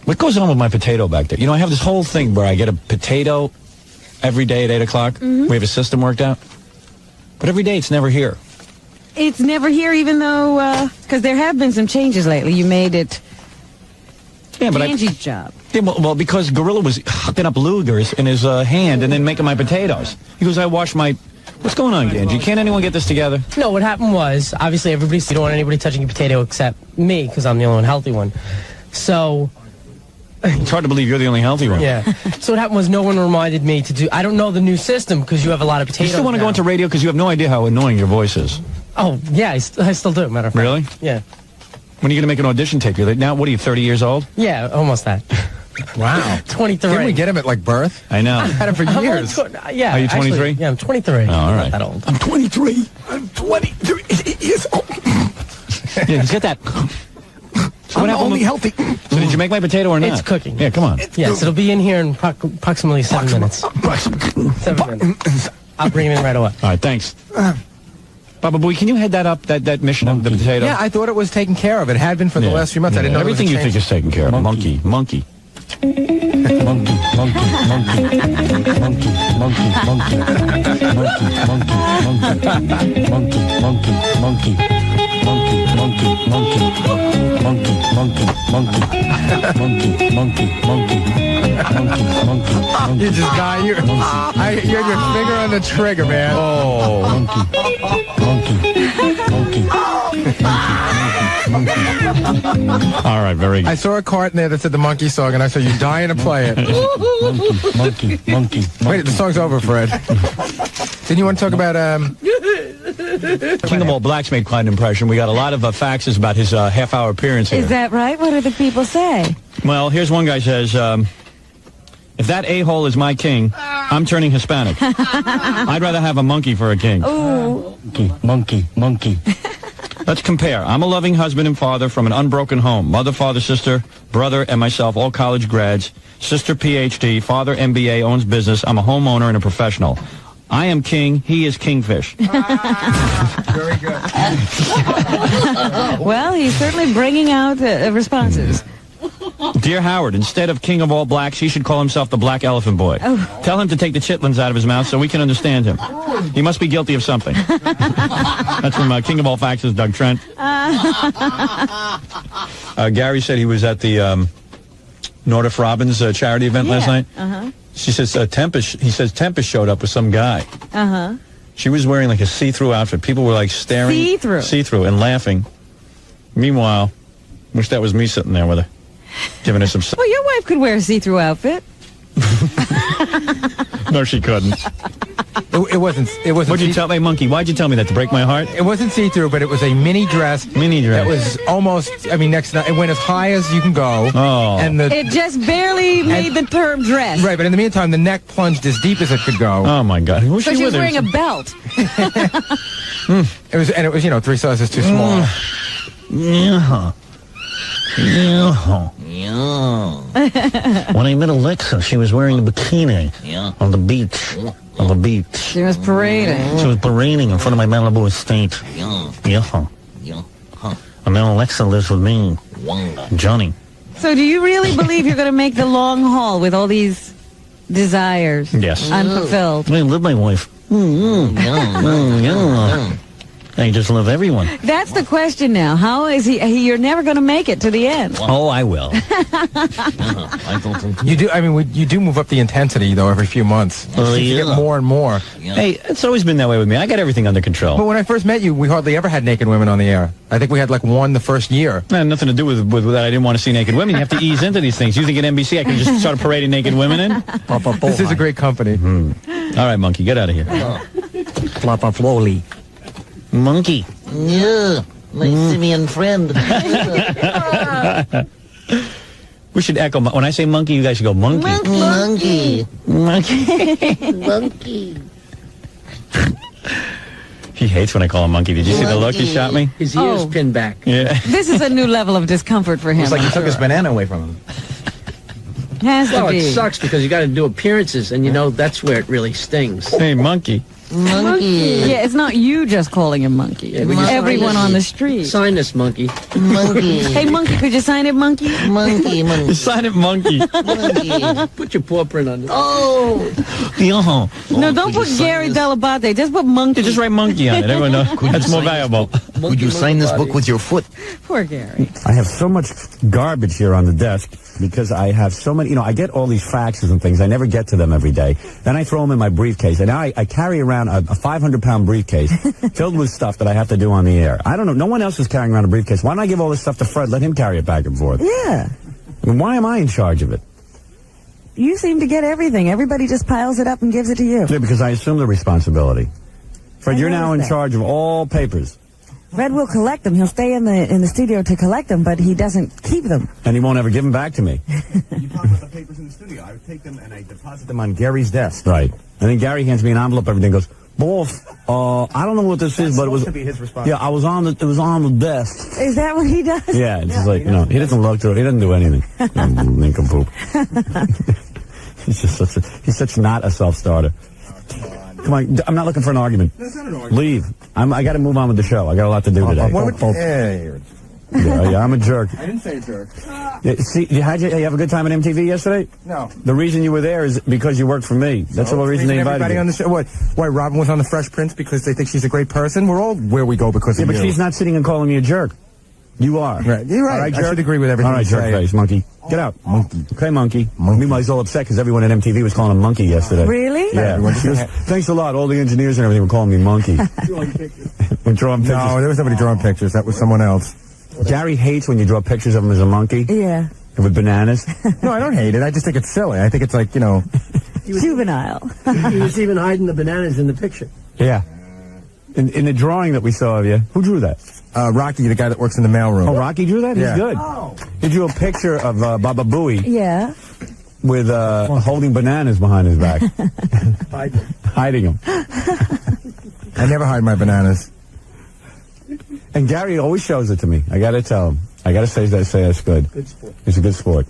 What goes on with my potato back there? You know, I have this whole thing where I get a potato every day at 8 o'clock. We have a system worked out. But every day it's never here. It's never here, even though, because there have been some changes lately. You made it Angie's job. Yeah, well, because Gorilla was hooking up Lugers in his hand and then making my potatoes. He goes, I wash my... What's going on, Angie? Can't anyone get this together? No, what happened was, obviously, you don't want anybody touching your potato except me, because I'm the only one healthy one. So... It's hard to believe you're the only healthy one. Yeah. So what happened was no one reminded me to do... I don't know the new system, because you have a lot of potatoes. You still want to go into radio because you have no idea how annoying your voice is. Oh, yeah, I still do, matter of fact. Really? Yeah. When are you going to make an audition tape? Now, what are you, 30 years old? Yeah, almost that. Wow. 23. Didn't we get him at, like, birth? I know. I've had him for years. Yeah. Are you 23? Yeah, I'm 23. Oh, all right. I'm not that old. I'm 23. I'm 23 years old. Yeah, he's got that... So I'm only healthy. So did you make my potato or not? It's cooking. Yeah, come on. Yes, it'll be in here in approximately 7 minutes. 7 minutes. I'll bring it in right away. All right, thanks. Baba Booey, can you head that up, that mission of the potato? Yeah, I thought it was taken care of. It had been for the last few months. I didn't know everything you think is taken care of. Monkey. Monkey. Monkey. You just got you had your finger on the trigger, man. Oh, All right, very good. I saw a cart in there that said the monkey song, and I saw you dying to play it. Monkey. Wait, the song's over, Fred. Didn't you want to talk about King of All Blacks made quite an impression. We got a lot of faxes about his half-hour appearance here. Is that right? What do the people say? Well, here's one guy says, if that a-hole is my king, I'm turning Hispanic. I'd rather have a monkey for a king. Ooh. Monkey. Let's compare. I'm a loving husband and father from an unbroken home. Mother, father, sister, brother, and myself, all college grads. Sister, PhD. Father, MBA, owns business. I'm a homeowner and a professional. I am king. He is kingfish. Very good. Well, he's certainly bringing out responses. Dear Howard, instead of King of All Blacks, he should call himself the Black Elephant Boy. Oh. Tell him to take the chitlins out of his mouth so we can understand him. He must be guilty of something. That's from King of All Faxes, Doug Trent. Gary said he was at the Nordoff Robbins charity event last night. She says he says Tempest showed up with some guy. She was wearing like a see-through outfit. People were like staring. See-through and laughing. Meanwhile, wish that was me sitting there with her. Giving us some... Well, your wife could wear a see-through outfit. No, she couldn't. It wasn't. What'd you tell me, Monkey? Why'd you tell me that, to break my heart? It wasn't see-through, but it was a mini dress. That was almost, next to... It went as high as you can go. Oh. And it just barely made the term dress. Right, but in the meantime, the neck plunged as deep as it could go. Oh, my God. So she was wearing a belt. It was 3 sizes too small. Yeah. When I met Alexa, she was wearing a bikini on the beach. On the beach. She was parading. She was parading in front of my Malibu estate. And now Alexa lives with me, Johnny. So do you really believe you're going to make the long haul with all these desires? Yes. Unfulfilled. I love my wife. I just love everyone. That's the question now. How is you're never going to make it to the end. Oh, I will. You do. You do move up the intensity though every few months. You get more and more. Hey, it's always been that way with me. I got everything under control. But when I first met you, we hardly ever had naked women on the air. I think we had like one the first year. It had nothing to do with that. I didn't want to see naked women. You have to ease into these things. You think at NBC I can just start parading naked women in? This is a great company. All right, Monkey, get out of here. Slowly. Monkey. Yeah, my simian friend. We should echo. When I say monkey, you guys should go monkey. Monkey. Monkey. Monkey. He hates when I call him monkey. Did you see the look he shot me? His ears pinned back. Yeah. This is a new level of discomfort for him. It's like you took his banana away from him. Has to be. It sucks because you got to do appearances, and that's where it really stings. Hey, monkey. Monkey. Yeah, it's not you just calling him Monkey. Yeah, It's everyone on the street. Sign this, monkey. Monkey. Hey, Monkey, could you sign it, Monkey? Monkey. Monkey. Sign it, monkey. Monkey. Put your paw print on this. Oh. No, don't put Gary Delabate. Just put Monkey. Just write monkey on it. Everyone knows. That's more valuable. Would you sign this book with your foot? Poor Gary. I have so much garbage here on the desk because I have so many, I get all these faxes and things. I never get to them every day. Then I throw them in my briefcase. And now I carry around a 500-pound briefcase filled with stuff that I have to do on the air. I don't know. No one else is carrying around a briefcase. Why don't I give all this stuff to Fred? Let him carry it back and forth. Yeah. I mean, why am I in charge of it? You seem to get everything. Everybody just piles it up and gives it to you. Yeah, because I assume the responsibility. Fred, you're now in charge of all papers. Fred will collect them. He'll stay in the studio to collect them, but he doesn't keep them. And he won't ever give them back to me. You talk about the papers in the studio. I would take them and I deposit them on Gary's desk. Right. And then Gary hands me an envelope every day and goes, Boss, I don't know what this is, but it was... to be his responsibility. Yeah, it was on the desk. Is that what he does? Yeah, it's just like, he doesn't look through it. He doesn't do anything. Nincompoop. He's such not a self-starter. Come on, I'm not looking for an argument. That's not an argument. Leave. I got to move on with the show. I got a lot to do today. Yeah, I'm a jerk. I didn't say a jerk. Yeah, see, you have a good time at MTV yesterday? No. The reason you were there is because you worked for me. That's the whole reason they invited everybody you. on the show. What? Why Robin was on the Fresh Prince because they think she's a great person? We're all where we go because Yeah, of but you. she's not sitting and calling me a jerk. You are. Right. You're right. All right, I jerk? should agree with everything All right, you jerk say. face, monkey. Get out. Monkey. Okay, monkey. Meanwhile, he's all upset because everyone at MTV was calling him monkey yesterday. Really? Yeah. Thanks a lot. All the engineers and everything were calling me monkey. We're drawing pictures. No, there was nobody drawing pictures. That was someone else. Gary hates when you draw pictures of him as a monkey. Yeah. With bananas. No, I don't hate it. I just think it's silly. I think it's like, Juvenile. He was even hiding the bananas in the picture. Yeah. In the drawing that we saw of you, who drew that? Rocky, the guy that works in the mailroom. Oh, Rocky drew that? Yeah. He's good. He drew a picture of Baba Booey Yeah. with holding bananas behind his back. Hiding them. I never hide my bananas. And Gary always shows it to me. I got to tell him. I got to say that's good. Good sport. He's a good sport.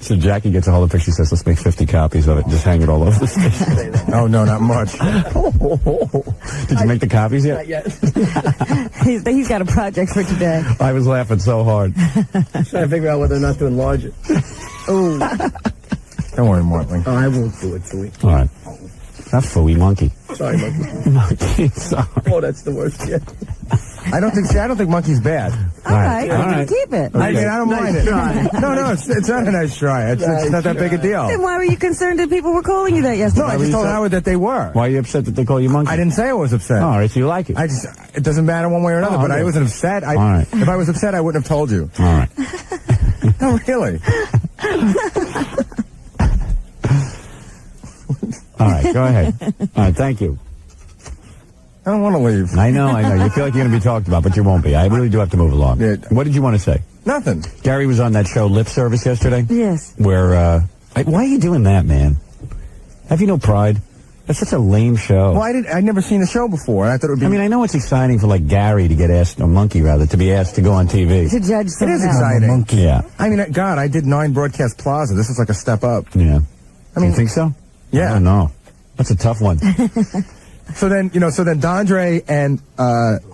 So Jackie gets a hold of the picture. She says, let's make 50 copies of it and just hang it all over the station. Oh, no, not much. Did you make the copies yet? Not yet. He's got a project for today. I was laughing so hard. Trying to figure out whether or not to enlarge it. Oh. Don't worry, Martling. Oh, I won't do it, Fooey. All right. Not Fooey, monkey. Sorry, monkey. Monkey, sorry. Oh, that's the worst yet. I don't think monkey's bad. All right. All right. Keep it. I mean, I don't mind it. No, it's not a nice try. It's not that big a deal. Then why were you concerned that people were calling you that No, yesterday? I just told Howard that they were. Why are you upset that they call you monkey? I didn't say I was upset. Oh, all right, so you like it. It doesn't matter one way or another, Oh, but okay. I wasn't upset. All right. If I was upset, I wouldn't have told you. All right. No, really. All right, go ahead. All right, thank you. I don't want to leave. I know. You feel like you're going to be talked about, but you won't be. I really do have to move along. Yeah. What did you want to say? Nothing. Gary was on that show, Lip Service, yesterday. Yes. Where, why are you doing that, man? Have you no pride? That's such a lame show. Well, I'd never seen the show before. I thought it would be. I mean, I know it's exciting for, like, Gary to get asked, or Monkey, rather, to be asked to go on TV. To judge it someone is else. exciting. Yeah. I mean, God, I did 9 Broadcast Plaza. This is like a step up. Yeah. I mean, you think so? Yeah. I don't know. That's a tough one. So then Dondre and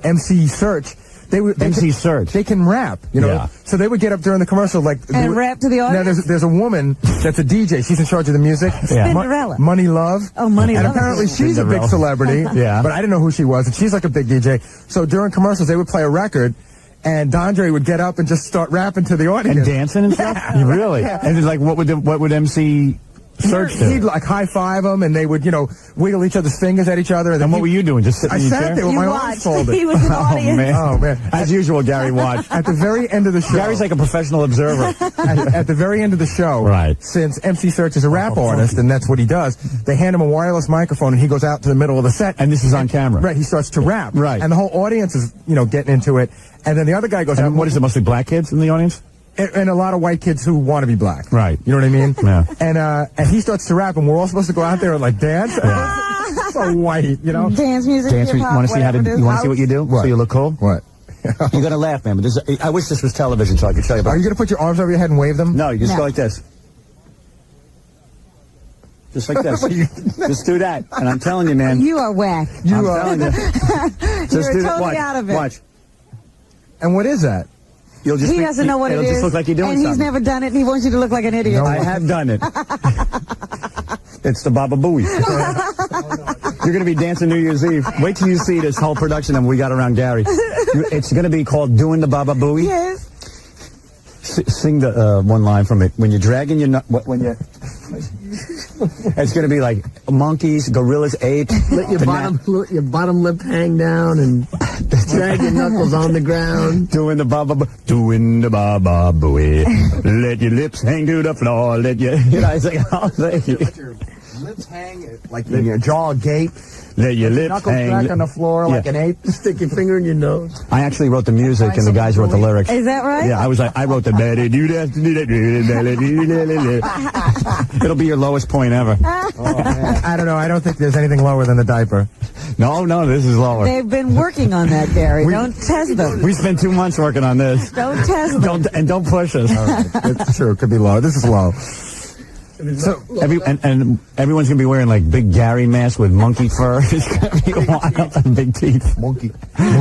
MC Search, they can rap, Yeah. So they would get up during the commercial And rap to the audience? Now there's a woman that's a DJ. She's in charge of the music. Yeah. Cinderella. Money Love. Oh, Money and Love. apparently she's a big Cinderella. celebrity. Yeah. But I didn't know who she was, and she's like a big DJ. So during commercials, they would play a record, and Dondre would get up and just start rapping to the audience. And dancing and stuff? Yeah. Really? Yeah. And it's like, what would MC Search do? He'd like high five them, and they would, wiggle each other's fingers at each other. And, then And what were you doing? Just sitting I in your sat chair? there with You my watched. arms folded. He was in the audience. Oh, man. As usual, Gary watched. At the very end of the show. Gary's like a professional observer. at the very end of the show, Right. Since MC Search is a rap artist, and that's what he does, they hand him a wireless microphone, and he goes out to the middle of the set. And this is on camera. Right, he starts to rap. Right. And the whole audience is, getting into it. And then the other guy goes out. And what is it, mostly black kids in the audience? And a lot of white kids who want to be black. Right. You know what I mean? Yeah. And he starts to rap, and we're all supposed to go out there and, dance. So white, Dance music. Dance, you want to see you want to see what you do? What? So you look cool? What? You're going to laugh, man, but I wish this was television so I could show you about Are you going to put your arms over your head and wave them? No, you just go like this. Just like this. Just do that. And I'm telling you, man. You are whack. I'm telling you. Just You're do that. totally out of it. Watch. And what is that? You'll just He doesn't know what it it'll is. just look like you're doing and he's something. never done it, and he wants you to look like an idiot. I have done it. It's the Baba Booey. You're going to be dancing New Year's Eve. Wait till you see this whole production of We Got Around Gary. It's going to be called Doing the Baba Booey. Yes. Sing the one line from it. When you're dragging your nut, when you, it's going to be like monkeys, gorillas, apes. Let your bottom lip hang down and drag your knuckles on the ground. Doing the Baba Booey. Let your lips hang to the floor. Let your, it's like, Let your lips hang, like your jaw agape. Let your lips Knuckles hang. back on the floor like an ape. Stick your finger in your nose. I actually wrote the music and the guys wrote the lyrics. Is that right? Yeah, I wrote the melody. It'll be your lowest point ever. I don't know. I don't think there's anything lower than the diaper. No, this is lower. They've been working on that, Gary. Don't test them. We spent 2 months working on this. Don't test them. Don't push us. All right. It's true. It could be low. This is low. So and everyone's gonna be wearing like big Gary masks with monkey fur. It's gonna be wild and big teeth. Monkey. All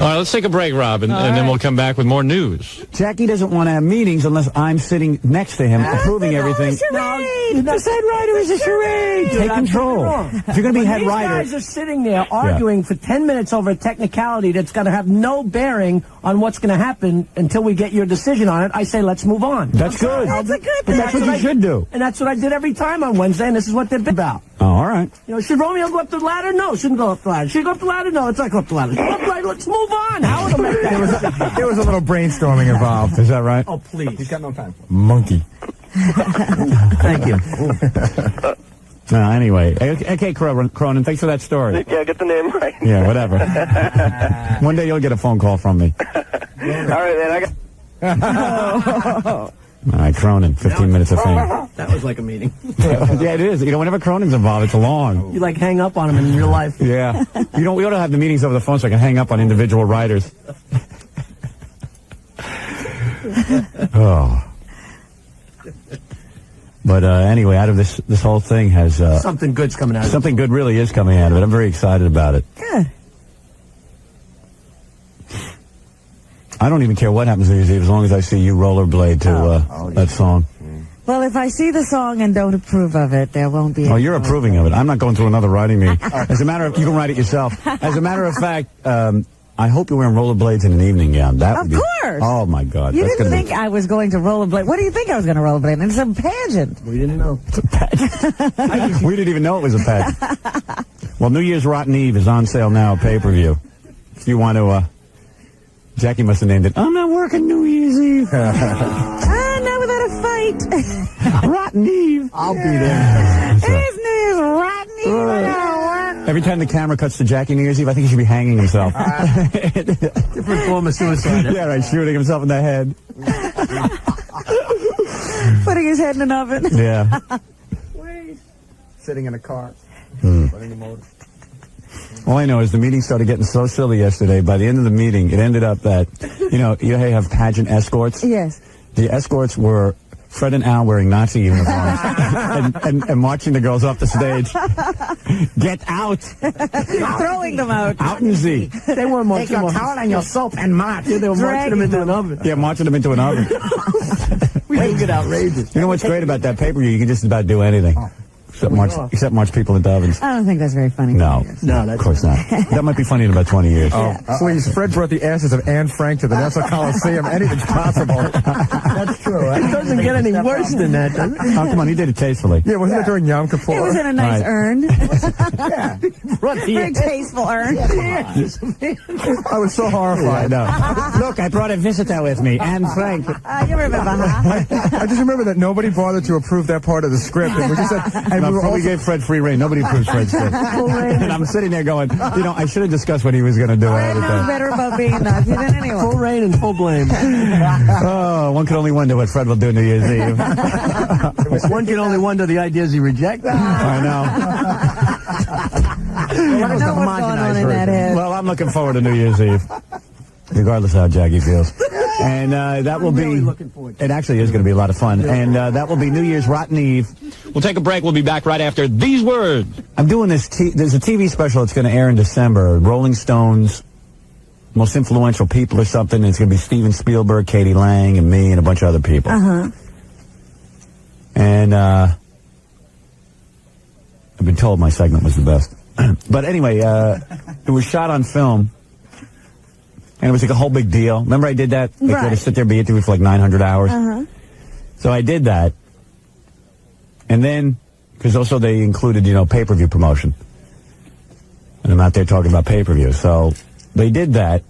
right, let's take a break, Rob, and then we'll come back with more news. Jackie doesn't want to have meetings unless I'm sitting next to him, approving everything. The head writer is a charade. Take control. If you're gonna be head writer, These guys are sitting there arguing for 10 minutes over a technicality that's going to have no bearing on what's going to happen until we get your decision on it. I say let's move on. that's good. That's a good But thing. that's what you should do. And that's what I did every time on Wednesday, and this is what they're about. Oh, all right. You know, should Romeo go up the ladder? No, shouldn't go up the ladder. Should he go up the ladder? No, let's not go up the ladder. Go up the ladder. Let's move on. Howard will make that. There was a little brainstorming involved. Is that right? Oh, please. He's got no time. Monkey. Thank you. Anyway. Okay, Cronin, thanks for that story. Yeah, get the name right. Yeah, whatever. One day you'll get a phone call from me. All right, man. All right, Cronin, 15 minutes of fame. That was like a meeting. Yeah, it is. You know, whenever Cronin's involved, it's long. You like hang up on him in real life. Yeah. We ought to have the meetings over the phone so I can hang up on individual writers. Oh. But anyway, out of this whole thing has... Something good's coming out of it. something good really is coming out of it. I'm very excited about it. Good. I don't even care what happens New Year's Eve as long as I see you rollerblade to that song. Well, if I see the song and don't approve of it, there won't be. Oh, you're approving of it. I'm not going through another writing meeting. As a matter of... You can write it yourself. As a matter of fact... I hope you're wearing rollerblades in an evening gown. That would Of be, course. Oh my God. You that's didn't gonna think I was going to rollerblade. What do you think I was going to rollerblade? It's a pageant. We didn't know. be, we didn't even know it was a pageant. Well, New Year's Rotten Eve is on sale now, pay-per-view. If you want to, Jackie must have named it, I'm not working New Year's Eve. Not without a fight. Rotten Eve. I'll be there. It is New Year's rotten Eve. I gotta work. Every time the camera cuts to Jackie New Year's Eve, I think he should be hanging himself. Different form of suicide. Yeah, right, shooting himself in the head. Putting his head in an oven. Yeah. Sitting in a car. Running the motor. All I know is the meeting started getting so silly yesterday. By the end of the meeting, it ended up that, you have pageant escorts. Yes. The escorts were Fred and Al wearing Nazi uniforms and marching the girls off the stage. Get out! Throwing them out. Out in Z. They weren't Take your towel and your soap and march. They were marching them into an oven. Yeah, marching them into an oven. We think it outrageous. You know what's great about that pay-per-view? You can just about do anything. Except march people into ovens. I don't think that's very funny. No, of course not. That might be funny in about 20 years. Please, Fred brought the ashes of Anne Frank to the Nassau Coliseum. Anything's possible. That's true. It doesn't get any worse than that, does it? Oh, come on, he did it tastefully. Yeah, wasn't it during Yom Kippur? It was in a nice Right. urn. Run Very tasteful urn. I was so horrified. No. Look, I brought a visitor with me, Anne Frank. You remember, huh? I just remember that nobody bothered to approve that part of the script. And we just said, and We gave Fred free reign. Nobody approves Fred's script. And I'm sitting there going, I should have discussed what he was going to do ahead Fred of knows time. better about being Nazi than anyone. Full reign and full blame. Oh, one can only wonder what Fred will do New Year's Eve. One can only wonder the ideas he rejected. I know. I know what's going on in that head. Well, I'm looking forward to New Year's Eve, regardless of how Jackie feels. And that will really be, looking forward to it actually is going to be a lot of fun. And that will be New Year's Rotten Eve. We'll take a break. We'll be back right after these words. I'm doing this, there's a TV special that's going to air in December, Rolling Stones, most influential people or something. And it's going to be Steven Spielberg, Katie Lang, and me, and a bunch of other people. And I've been told my segment was the best. But anyway, it was shot on film. And it was like a whole big deal. Remember I did that? Like, you had to sit there and be interviewed for like 900 hours. So I did that. And then, because also they included, pay-per-view promotion. And I'm out there talking about pay-per-view. So they did that.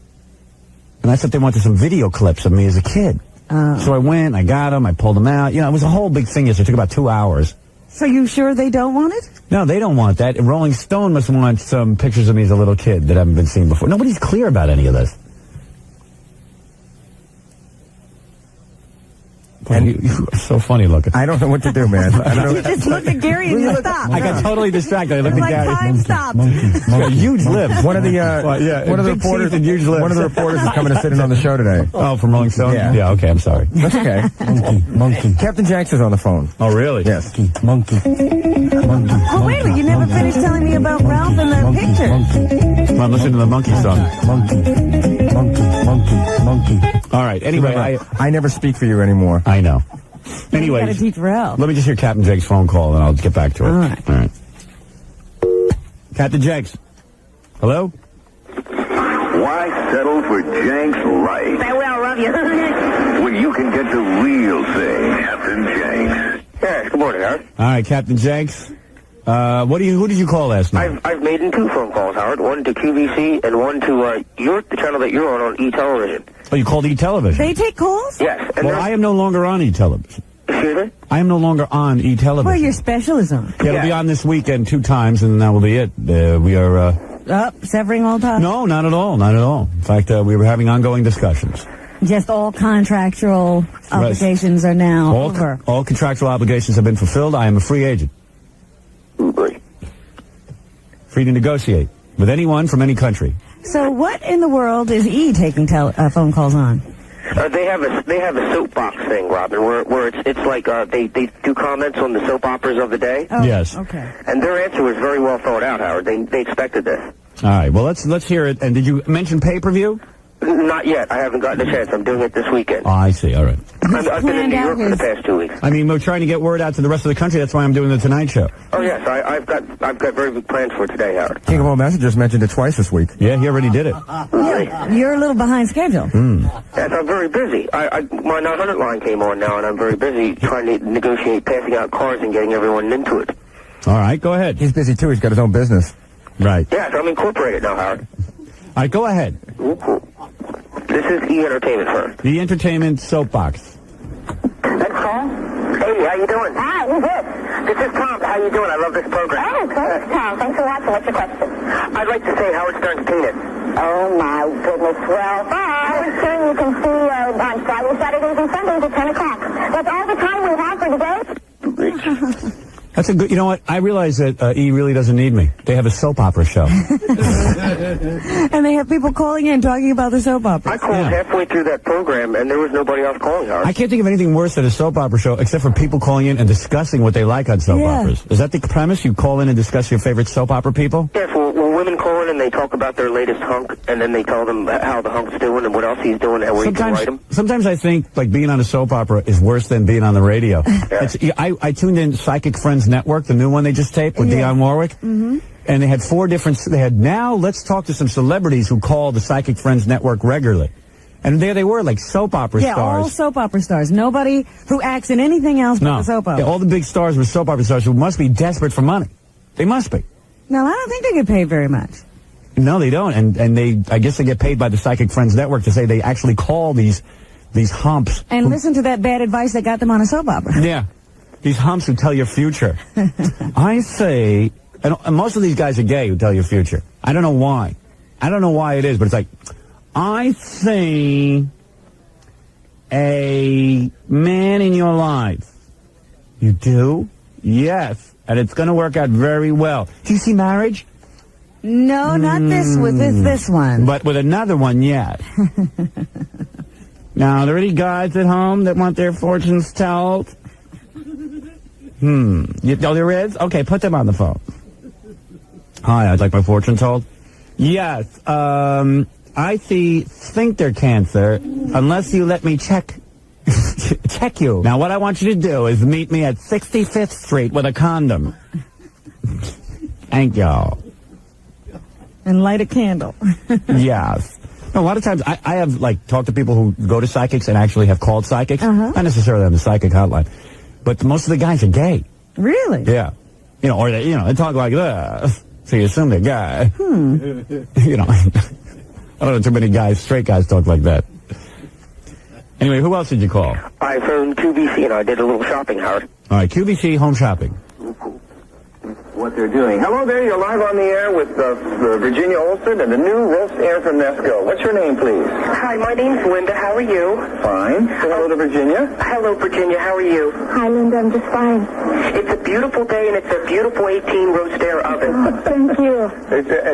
And I thought they wanted some video clips of me as a kid. So I went, I got them, I pulled them out. It was a whole big thing. It took about 2 hours. So you sure they don't want it? No, they don't want that. Rolling Stone must want some pictures of me as a little kid that haven't been seen before. Nobody's clear about any of this. And you are so funny looking. I don't know what to do, man. I don't know. You just looked at Gary and you stopped. I got totally distracted. I looked at Gary. Time stopped. He's got huge lips. One of the reporters and huge lips. One of the reporters is coming to sit in on the show today. Oh, from Rolling Stone? Yeah. Okay, I'm sorry. That's okay. Monkey. Captain Jenks is on the phone. Oh, really? Yes. Oh, wait a minute. You never finished telling me about Ralph and the picture. Come on, listen to the monkey song. Monkey. All right, anyway, I never speak for you anymore. I know. Anyway, you gotta teach Ralph. let me just hear Captain Jake's phone call, and I'll get back to it. All right. Captain Jakes. Hello? Why settle for Jenks Light? Farewell, love you. When you can get the real thing, Captain Jenks. Yes, good morning, Howard. All right, Captain Jakes. Who did you call last night? I've made 2 phone calls, Howard. One to QVC and one to the channel that you're on E-Television. Oh, you called E-Television? They take calls? Yes. And Well, I am no longer on E-Television. Excuse me? I am no longer on E-Television. Well, your special is on. Yeah, it'll be on this weekend 2 times, and that will be it. We are... severing all ties? No, not at all. Not at all. In fact, we were having ongoing discussions. Just all contractual obligations are now over. All contractual obligations have been fulfilled. I am a free agent. Great. Free to negotiate with anyone from any country. So what in the world is E taking phone calls on? They have a soapbox thing, Robin, where it's like they do comments on the soap operas of the day. Oh, yes. Okay. And their answer was very well thought out, Howard. They expected this. All right. Well, let's hear it. And did you mention pay-per-view? Not yet. I haven't gotten a chance. I'm doing it this weekend. Oh, I see. All right. I've been in New York for the past 2 weeks. I mean, we're trying to get word out to the rest of the country. That's why I'm doing the Tonight Show. Oh yes, I've got very big plans for today, Howard. King of All Messengers mentioned it twice this week. Yeah, he already did it. Yeah, you're a little behind schedule. Yes, I'm very busy. My 900 line came on now, and I'm very busy trying to negotiate passing out cars and getting everyone into it. All right, go ahead. He's busy, too. He's got his own business. Right. Yes, I'm incorporated now, Howard. All right, go ahead. Ooh, cool. This is E-Entertainment first. The Entertainment Soapbox. That's Tom? Hey, how you doing? Hi, who's this? This is Tom. How you doing? I love this program. Oh, great, Tom. Thanks for watching. What's your question? I'd like to say Howard Stern's penis. Oh, my goodness. Well, Howard Stern you can see on Friday, Saturdays, and Sundays at 10 o'clock. That's all the time we have for today. That's a good, you know what? I realize that E really doesn't need me. They have a soap opera show. And they have people calling in talking about the soap opera. I called halfway through that program, and there was nobody else calling, Howard. I can't think of anything worse than a soap opera show, except for people calling in and discussing what they like on soap operas. Is that the premise? You call in and discuss your favorite soap opera people? Yes, well, women call in and they talk about their latest hunk, and then they tell them how the hunk's doing and what else he's doing and where he can write him. Sometimes I think, like, being on a soap opera is worse than being on the radio. I tuned in Psychic Friends Network, the new one they just taped with Dionne Warwick. Mm-hmm. And they had 4 different... now let's talk to some celebrities who call the Psychic Friends Network regularly. And there they were, like soap opera stars. Yeah, all soap opera stars. Nobody who acts in anything else but the soap opera. Yeah, all the big stars were soap opera stars who must be desperate for money. They must be. No, I don't think they get paid very much. No, they don't. And I guess they get paid by the Psychic Friends Network to say they actually call these humps. And listen to that bad advice that got them on a soap opera. Yeah. These humps who tell your future. I say... And most of these guys are gay who tell your future. I don't know why. I don't know why it is, but it's like, I see a man in your life. You do? Yes. And it's going to work out very well. Do you see marriage? No, not this with this one. But with another one, yes. Now, are there any guys at home that want their fortunes told? Oh, there is? Okay, put them on the phone. Hi, I'd like my fortune told. Yes, I think they're cancer, unless you let me check you. Now, what I want you to do is meet me at 65th Street with a condom. Thank y'all. And light a candle. Yes. A lot of times, I have, like, talked to people who go to psychics and actually have called psychics. Not necessarily on the psychic hotline. But most of the guys are gay. Really? Yeah. You know, or they talk like this. So you assume they're gay. You know, I don't know too many guys, straight guys talk like that. Anyway, who else did you call? I phoned QVC and I did a little shopping, Howard. All right, QVC home shopping. What they're doing. Hello there, you're live on the air with Virginia Olsen and the new roast air from Nesco. What's your name, please? Hi, my name's Linda. How are you? Fine. Say hello to Virginia. Hello, Virginia. How are you? Hi, Linda. I'm just fine. It's a beautiful day and it's a beautiful 18 roast air oven. Thank you.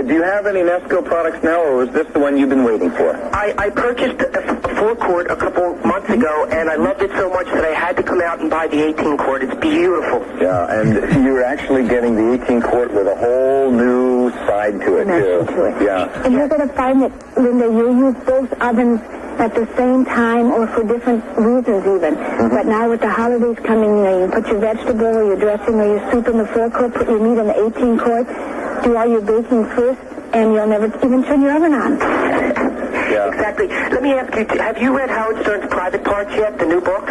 Do you have any Nesco products now, or is this the one you've been waiting for? I purchased a 4-quart a couple months ago, and I loved it so much that I had to come out and buy the 18-quart. It's beautiful. Yeah, and you're actually getting the 18-quart with a whole new side to it, too. Yeah. And you're going to find that, Linda, you use both ovens at the same time or for different reasons even. But now with the holidays coming, you can put your vegetable or your dressing or your soup in the 4-quart, put your meat in the 18-quart, do all your baking first, and you'll never even turn your oven on. Yeah. Exactly. Let me ask you, have you read Howard Stern's Private Parts yet, the new book?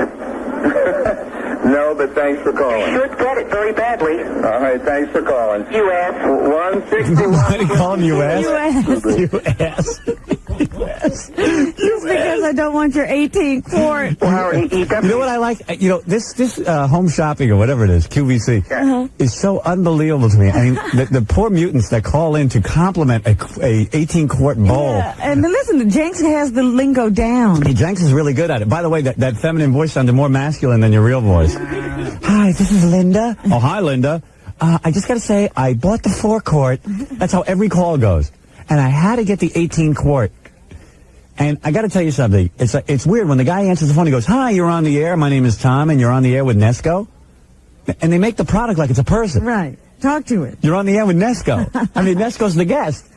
No, but thanks for calling. You should read it very badly. All right, thanks for calling. U.S. 161. Why do you call him U.S.? U.S. U.S. Just because I don't want your 18-quart. Well, Howard, You know what I like? You know, this home shopping or whatever it is, QVC, is so unbelievable to me. I mean, the poor mutants that call in to compliment a 18-quart bowl. Yeah, and listen, Jenks has the lingo down. Hey, Jenks is really good at it. By the way, that feminine voice sounded more masculine than your real voice. Hi, this is Linda. Oh, hi, Linda. I just got to say, I bought the 4-quart. That's how every call goes. And I had to get the 18-quart. And I got to tell you something. It's weird. When the guy answers the phone, he goes, hi, you're on the air. My name is Tom, and you're on the air with Nesco. And they make the product like it's a person. Right. Talk to it. You're on the air with Nesco. I mean, Nesco's the guest.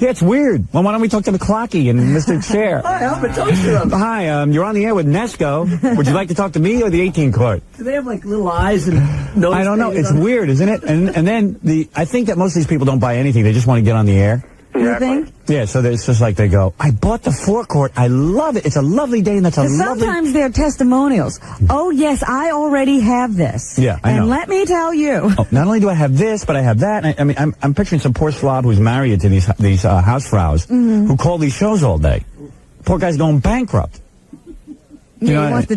Yeah, it's weird. Well, why don't we talk to the Clocky and Mr. Chair? Hi, Albert Toaster. Hi, you're on the air with Nesco. Would you like to talk to me or the 18-quart? Do they have like little eyes and nose? I don't know. It's weird, isn't it? And then I think that most of these people don't buy anything. They just want to get on the air. You think? Yeah, so it's just like they go, I bought the 4-quart. I love it. It's a lovely day, and that's a lovely... Sometimes they're testimonials. Oh, yes, I already have this. Yeah, I know. And let me tell you. Oh, not only do I have this, but I have that. I mean, I'm picturing some poor slob who's married to these housefrows who call these shows all day. Poor guy's going bankrupt. He wants to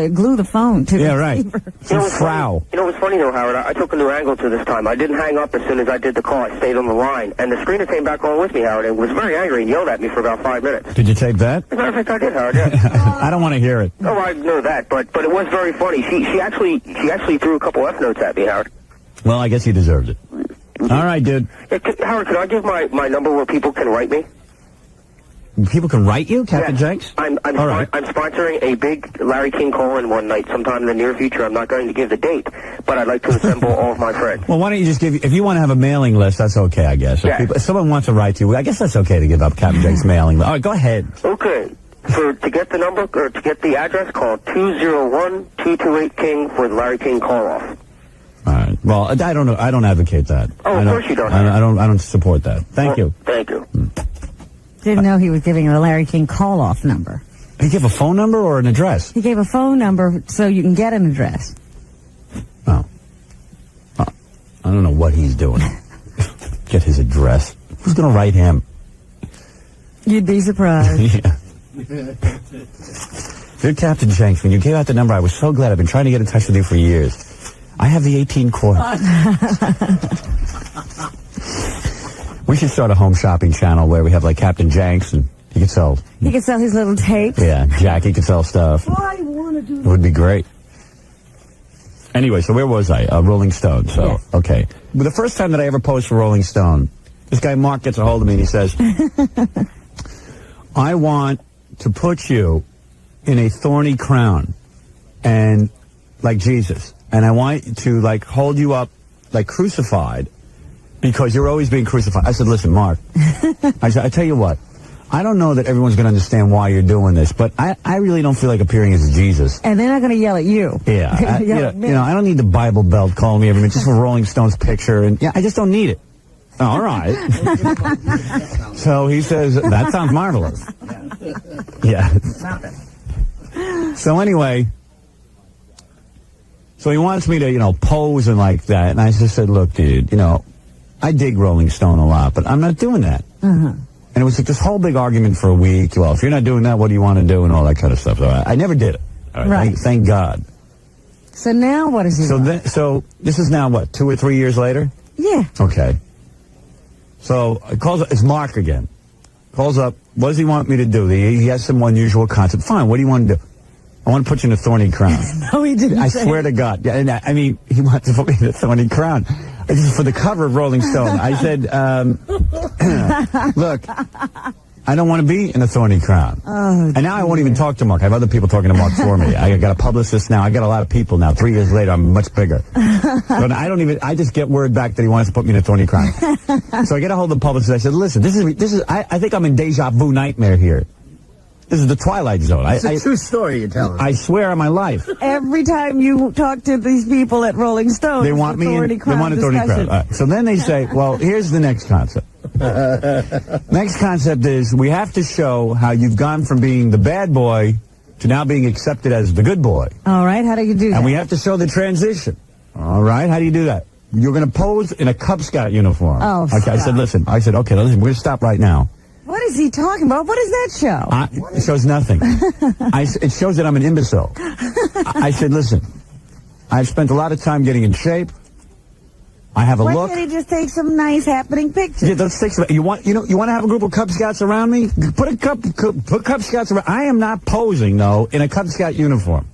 glue the phone to the receiver. Frau. You know what's funny though, Howard? I took a new angle to this time. I didn't hang up as soon as I did the call. I stayed on the line, and the screener came back on with me, Howard, and was very angry and yelled at me for about 5 minutes. Did you tape that? As a matter of fact, I did, Howard. Yeah. I don't want to hear it. Oh, I know that, but it was very funny. She actually threw a couple F notes at me, Howard. Well, I guess he deserved it. All right, dude. Howard, can I give my number where people can write me? People can write you, Captain Jenks? I'm sponsoring a big Larry King call-in one night sometime in the near future. I'm not going to give the date, but I'd like to assemble all of my friends. Well, why don't you just if you want to have a mailing list, that's okay, I guess. If someone wants to write to you, I guess that's okay to give up Captain Jenks' mailing list. All right, go ahead. Okay. To get the number, or to get the address, call 201-228-KING for the Larry King call-off. All right. Well, I don't know. I don't advocate that. Oh, of course you don't. I don't support that. Thank you. Thank you. Didn't know he was giving the Larry King call-off number. He gave a phone number or an address? He gave a phone number so you can get an address. Oh. I don't know what he's doing. Get his address. Who's going to write him? You'd be surprised. Yeah. Dear Captain Jenks, when you gave out the number, I was so glad. I've been trying to get in touch with you for years. I have the 18-quart. We should start a home shopping channel where we have like Captain Jenks and he could sell. He could sell his little tapes. Yeah, Jackie could sell stuff. I want to do It would be great. Anyway, so where was I? Rolling Stone. So, yes. Okay. But the first time that I ever posed for Rolling Stone, this guy Mark gets a hold of me and he says, I want to put you in a thorny crown, and like Jesus, and I want to like hold you up like crucified, because you're always being crucified. I said, listen, Mark, I said, I tell you what, I don't know that everyone's going to understand why you're doing this, but I really don't feel like appearing as Jesus. And they're not going to yell at you. Yeah, I don't need the Bible Belt calling me every minute just for Rolling Stone's picture, and I just don't need it. All right. So he says, that sounds marvelous. Yeah. So anyway, so he wants me to, pose and like that. And I just said, look, dude, I dig Rolling Stone a lot, but I'm not doing that. And it was like this whole big argument for a week. Well, if you're not doing that, what do you want to do? And all that kind of stuff. So I never did it. All right. Thank God. So now what is he doing? So this is now what, 2 or 3 years later? Yeah. Okay. So it calls up, it's Mark again. Calls up, what does he want me to do? He has some unusual concept. Fine, what do you want to do? I want to put you in a thorny crown. No, he didn't. I swear to God. Yeah, and I mean, he wants to put me in a thorny crown. This is for the cover of Rolling Stone. I said, look, I don't want to be in a thorny crown. Oh, and now I won't even talk to Mark. I have other people talking to Mark for me. I got a publicist now. I got a lot of people now. 3 years later, I'm much bigger. But I just get word back that he wants to put me in a thorny crown. So I get a hold of the publicist. I said, listen, this is. I think I'm in deja vu nightmare here. This is the Twilight Zone. It's a true story you're telling. I swear on my life. Every time you talk to these people at Rolling Stone, they want me in. They want a thorny crown. So then they say, well, here's the next concept. Next concept is we have to show how you've gone from being the bad boy to now being accepted as the good boy. All right, how do you do that? And we have to show the transition. All right, how do you do that? You're going to pose in a Cub Scout uniform. Oh, okay. stop. I said, listen, we're going to stop right now. What is he talking about? What does that show? It shows nothing. It shows that I'm an imbecile. I said, listen, I've spent a lot of time getting in shape. I have a look. Why can't he just take some nice happening pictures? Yeah, let's take some. You want to have a group of Cub Scouts around me? Put Cub Scouts around. I am not posing though in a Cub Scout uniform.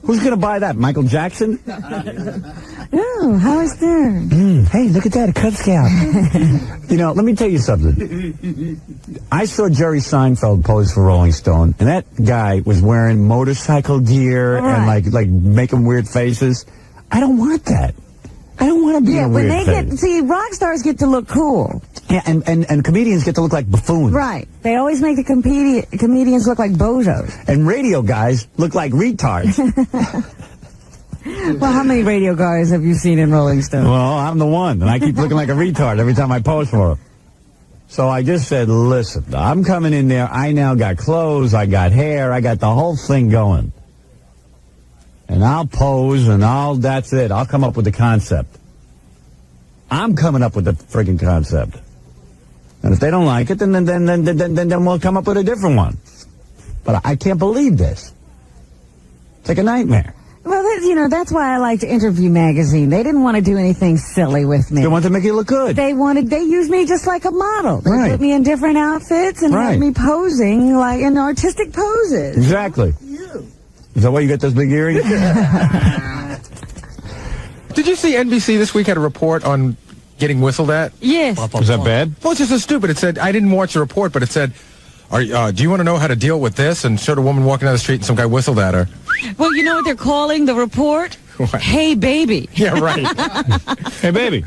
Who's going to buy that? Michael Jackson? Oh, Howard Stern. Hey, look at that, a Cub Scout. Let me tell you something. I saw Jerry Seinfeld pose for Rolling Stone, and that guy was wearing motorcycle gear and like making weird faces. I don't want that. I don't want to be a weird face. Rock stars get to look cool. Yeah, and comedians get to look like buffoons. Right. They always make the comedians look like bozos. And radio guys look like retards. Well, how many radio guys have you seen in Rolling Stone? Well, I'm the one, and I keep looking like a retard every time I pose for them. So I just said, listen, I'm coming in there. I now got clothes, I got hair, I got the whole thing going. And I'll pose, and that's it. I'll come up with the concept. I'm coming up with the friggin' concept. And if they don't like it, then we'll come up with a different one. But I can't believe this. It's like a nightmare. Well, that's why I like to Interview Magazine. They didn't want to do anything silly with me. They wanted to make you look good. They used me just like a model. They put me in different outfits and had me posing like in artistic poses. Exactly. Is that why you got those big earrings? Did you see NBC this week had a report on getting whistled at? Yes. Was that bad? Well, it's just so stupid. It said, I didn't watch the report, but it said, do you want to know how to deal with this? And showed a woman walking down the street and some guy whistled at her. Well, you know what they're calling the report? What? Hey, baby. Yeah, right. Hey, baby.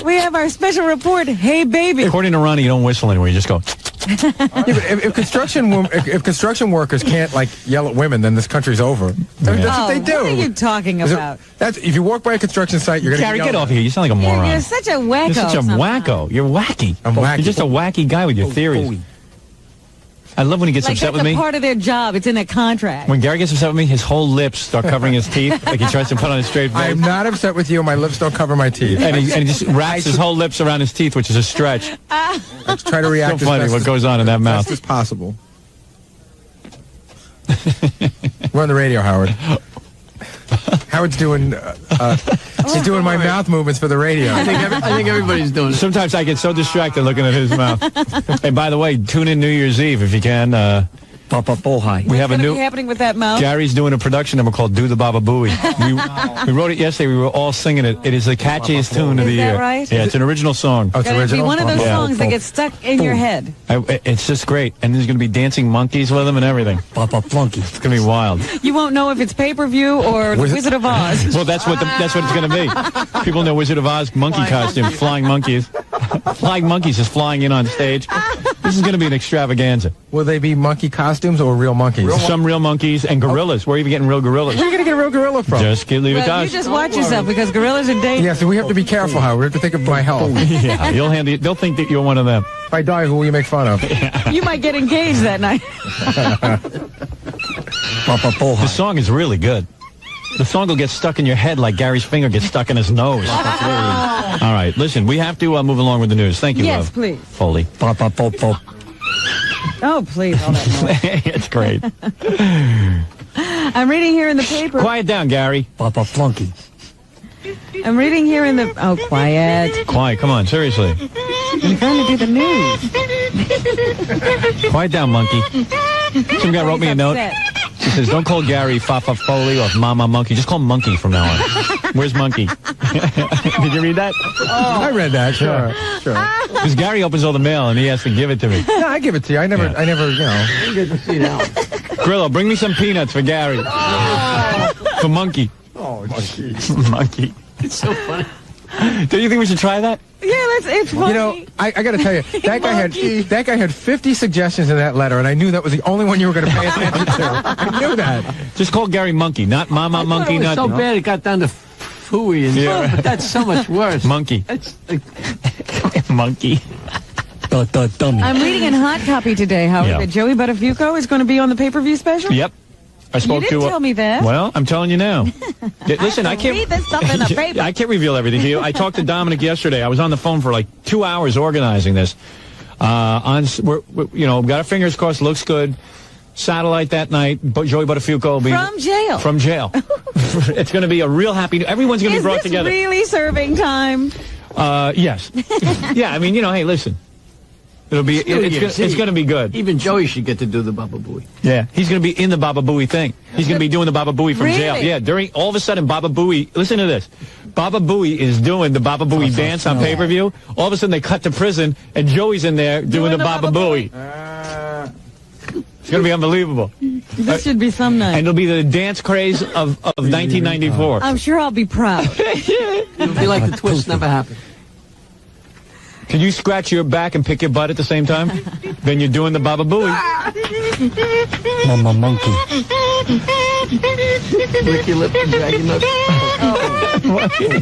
We have our special report, Hey, baby. According to Ronnie, you don't whistle anywhere. You just go. Yeah, but if construction workers can't yell at women, then this country's over. I mean, that's what they do. What are you talking about? If you walk by a construction site, you're going to Gary, get off here. You sound like a moron. You're such a wacko. You're such a wacko. You're wacky. I'm wacky. You're just a wacky guy with your theories. I love when he gets upset with me. That's a part of their job. It's in their contract. When Gary gets upset with me, his whole lips start covering his teeth, like he tries to put on a straight face. I am not upset with you. My lips don't cover my teeth. And he just wraps his whole lips around his teeth, which is a stretch. Let's try to react so funny what goes on in that mouth. As best as possible. We're on the radio, Howard. Howard's doing, she's doing my mouth movements for the radio. I think everybody's doing it. Sometimes I get so distracted looking at his mouth. Hey, by the way, tune in New Year's Eve if you can. Papa Bohai. We have a What's new. be happening with that mouth? Gary's doing a production number called "Do the Baba Booey." We wrote it yesterday. We were all singing it. It is the catchiest tune of the year. Is that right? Yeah, it's an original song. Oh, it's Gotta original? be one of those Yeah. songs that gets stuck in your head. It's just great, and there's going to be dancing monkeys with them and everything. Papa Flunky. It's going to be wild. You won't know if it's pay-per-view or the Wizard of Oz. Well, that's what it's going to be. People know Wizard of Oz monkey costume, flying monkeys. Flying monkeys is flying in on stage. This is going to be an extravaganza. Will they be monkey costumes or real monkeys? Some real monkeys and gorillas. Where are you getting real gorillas? Where are you going to get a real gorilla from? Just leave it to Well, you us. just watch yourself because gorillas are dangerous. Yeah, so we have to be careful, Howard. We have to think of my health. Yeah, they'll think that you're one of them. If I die, who will you make fun of? You might get engaged that night. The song is really good. The song will get stuck in your head like Gary's finger gets stuck in his nose. All right, listen, we have to move along with the news. Thank you, Yes, love. please. Foley. Oh, please. All that noise. It's great. I'm reading here in the paper. Quiet down, Gary. Papa Flunky. I'm reading here in the... Oh, quiet. Quiet, come on, seriously. I'm trying to do the news. Quiet down, monkey. Some guy wrote me a note. He says, don't call Gary Fafa Foley or Mama Monkey. Just call him Monkey from now on. Where's Monkey? Did you read that? Oh, I read that, sure. Because Gary opens all the mail and he has to give it to me. No, I give it to you. I never, you know. Good to see you now. Grillo, bring me some peanuts for Gary. For Monkey. Oh, jeez. Monkey. It's so funny. Don't you think we should try that? Yeah, it's funny. You know, I got to tell you, that guy had 50 suggestions in that letter, and I knew that was the only one you were going to pay attention to. I knew that. Just call Gary Monkey, not Mama Monkey. It was Not so bad it got down to Fooey and Yeah. but that's so much worse. Monkey. It's like, Monkey. I'm reading in hot copy today, Howard, Yeah. that Joey Buttafuoco is going to be on the pay-per-view special. Yep. I spoke You didn't to. tell me that. Well, I'm telling you now. Listen, I can't read this stuff in the paper. I can't reveal everything to you. I talked to Dominic yesterday. I was on the phone for like 2 hours organizing this. We're got our fingers crossed. Looks good. Satellite that night. Joey Buttafuoco will be From jail. From jail. It's going to be a real happy. Everyone's going to be brought Is this together. really serving time? Yes. Yeah. I mean, hey, listen. It'll be. It's going to be good. even Joey should get to do the Baba Booey. Yeah, he's going to be in the Baba Booey thing. He's going to be doing the Baba Booey from jail. Really? Yeah, all of a sudden, Baba Booey, listen to this. Baba Booey is doing the Baba Booey dance on pay-per-view. All of a sudden, they cut to prison, and Joey's in there doing the Baba Booey. It's going to be unbelievable. This should be some night. And it'll be the dance craze of 1994. I'm sure I'll be proud. It'll be like the twist never happened. Can you scratch your back and pick your butt at the same time? Then you're doing the Baba Booey. Mama Monkey. Lick your lip and drag your nuts.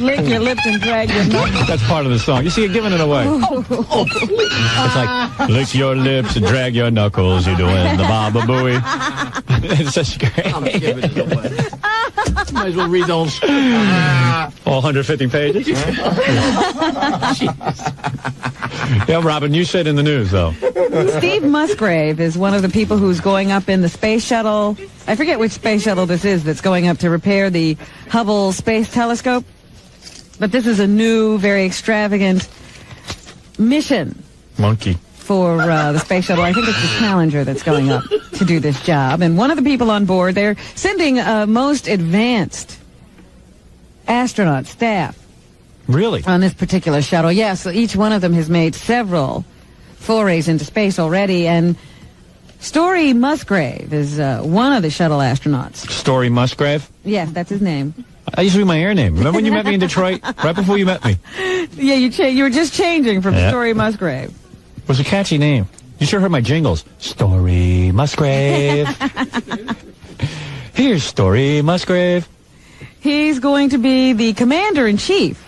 Lick your lips and drag your nuts. That's part of the song. You see, you're giving it away. It's like, lick your lips and drag your knuckles. You're doing the Baba Booey. It's such great. I'm giving it away. Might as well read those. All 150 pages. Yeah, Robin, you said in the news, though. Steve Musgrave is one of the people who's going up in the space shuttle. I forget which space shuttle this is that's going up to repair the Hubble Space Telescope. But this is a new, very extravagant mission Monkey. for the space shuttle. I think it's the Challenger that's going up to do this job. And one of the people on board, they're sending most advanced astronaut staff. Really? On this particular shuttle. Yes, so each one of them has made several forays into space already. And Story Musgrave is one of the shuttle astronauts. Story Musgrave? Yes, that's his name. That used to be my air name. Remember when you met me in Detroit? Right before you met me. Yeah, you were just changing from Yeah. Story Musgrave. It was a catchy name. You sure heard my jingles. Story Musgrave. Here's Story Musgrave. He's going to be the commander-in-chief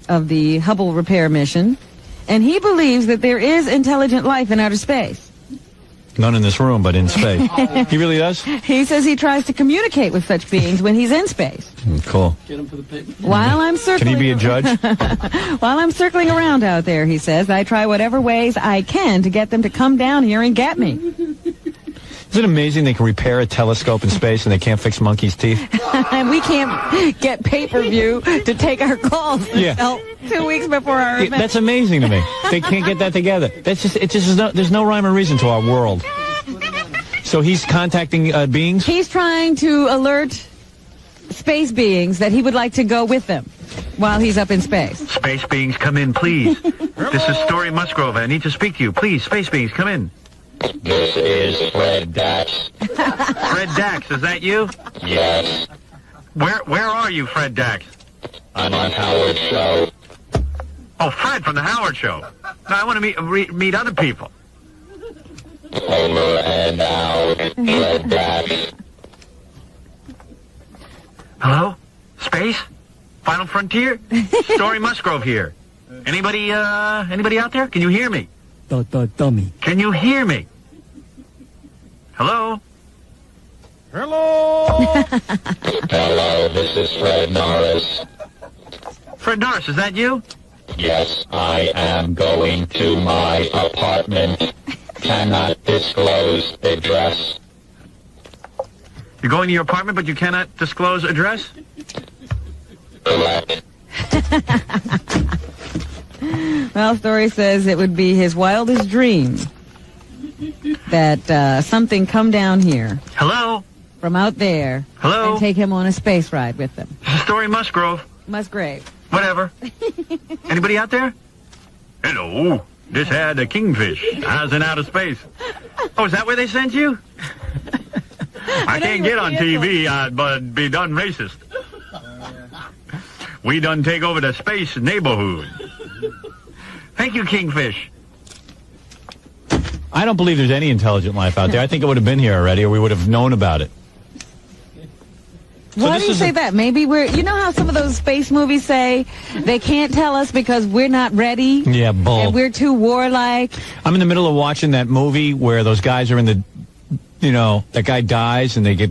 of the Hubble repair mission, and he believes that there is intelligent life in outer space. None in this room, but in space. He really does? He says he tries to communicate with such beings when he's in space. Cool. Get him for the paper. While I'm circling, Can he be a judge? While I'm circling around out there, he says, I try whatever ways I can to get them to come down here and get me. Isn't it amazing they can repair a telescope in space and they can't fix monkeys' teeth? And we can't get pay-per-view to take our calls until 2 weeks before our event. That's amazing to me. They can't get that together. There's no rhyme or reason to our world. So he's contacting beings? He's trying to alert space beings that he would like to go with them while he's up in space. Space beings, come in, please. This is Story Musgrove. I need to speak to you. Please, space beings, come in. This is Fred Dax. Fred Dax, is that you? Yes. Where are you, Fred Dax? I'm on Howard's show. Oh, Fred from the Howard Show. No, I want to meet other people. Over and out, Fred Dax. Hello? Space? Final Frontier? Story Musgrove here. Anybody out there? Can you hear me? Dummy. Can you hear me? Hello? Hello. Hello, this is Fred Norris. Fred Norris, is that you? Yes, I am going to my apartment. Cannot disclose address. You're going to your apartment, but you cannot disclose address? Correct. Well, Story says it would be his wildest dream that something come down here. Hello? From out there. Hello? And take him on a space ride with them. This is Story Musgrove. Musgrave. Whatever. Anybody out there? Hello. This had a kingfish. How's in outer space? Oh, is that where they sent you? I can't get on TV, but be done racist. We done take over the space neighborhood. Thank you, Kingfish. I don't believe there's any intelligent life out there. I think it would have been here already, or we would have known about it. Why do you say that? Maybe you know how some of those space movies say they can't tell us because we're not ready? Yeah, bull. And we're too warlike. I'm in the middle of watching that movie where those guys are in the, that guy dies and they get,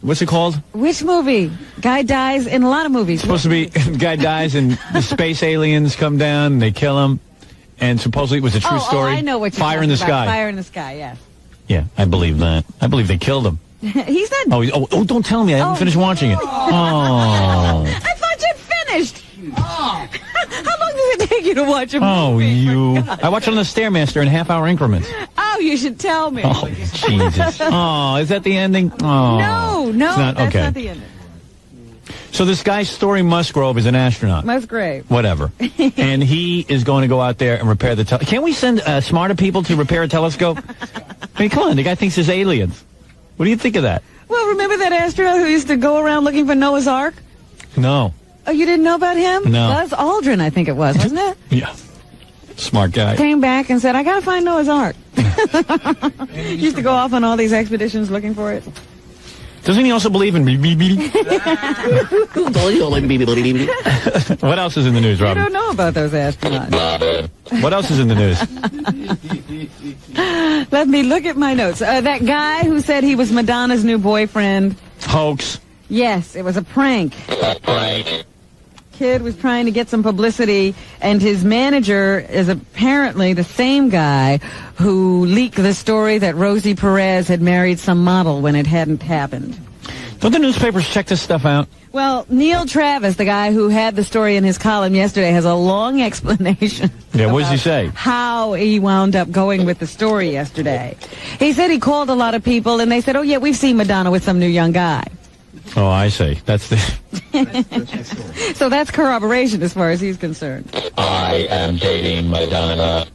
what's it called? Which movie? Guy dies in a lot of movies. It's supposed to be, guy dies and the space aliens come down and they kill him. And supposedly it was a true story. Oh, I know what you're Fire in the talking about. sky. Fire in the sky, yes. Yeah, I believe that. I believe they killed him. He's not... Oh, don't tell me. I haven't finished watching it. Oh. I thought you'd finished. How long does it take you to watch a movie? Oh, you. I watch it on the Stairmaster in half-hour increments. Oh, you should tell me. Oh, Jesus. Oh, is that the ending? Oh. No, It's not, that's okay. not the ending. So this guy, Story Musgrove, is an astronaut. Musgrave. Whatever. And he is going to go out there and repair the telescope. Can't we send smarter people to repair a telescope? I mean, come on. The guy thinks there's aliens. What do you think of that? Well, remember that astronaut who used to go around looking for Noah's Ark? No. Oh, you didn't know about him? No. Buzz Aldrin, I think it was, wasn't it? Yeah. Smart guy. Came back and said, I gotta find Noah's Ark. Used to go off on all these expeditions looking for it. Doesn't he also believe in What else is in the news, You Robin? don't know about those astronauts. What else is in the news? Let me look at my notes. That guy who said he was Madonna's new boyfriend. Hoax. Yes, it was a prank. A prank. Kid was trying to get some publicity, and his manager is apparently the same guy who leaked the story that Rosie Perez had married some model when it hadn't happened. Don't the newspapers check this stuff out? Well, Neil Travis, the guy who had the story in his column yesterday, has a long explanation. Yeah, what does he say? How he wound up going with the story yesterday. He said he called a lot of people, and they said, oh, yeah, we've seen Madonna with some new young guy. Oh, I see. That's the... So that's corroboration as far as he's concerned. I am dating Madonna.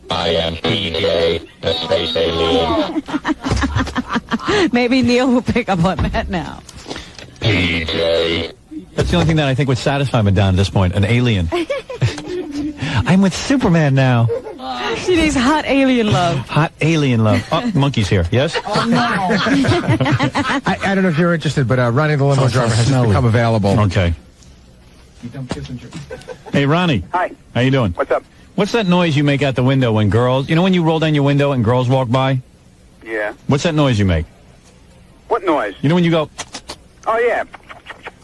I am PJ, the space alien. Maybe Neil will pick up on that now. PJ. That's the only thing that I think would satisfy Madonna at this point, an alien. I'm with Superman now. She needs hot alien love. Hot alien love. Oh, monkey's here. Yes? Oh, no. I don't know if you're interested, but Ronnie the limo driver has become available. Okay. Hey, Ronnie. Hi. How you doing? What's up? What's that noise you make out the window when girls... You know when you roll down your window and girls walk by? Yeah. What's that noise you make? What noise? You know when you go... Oh, yeah.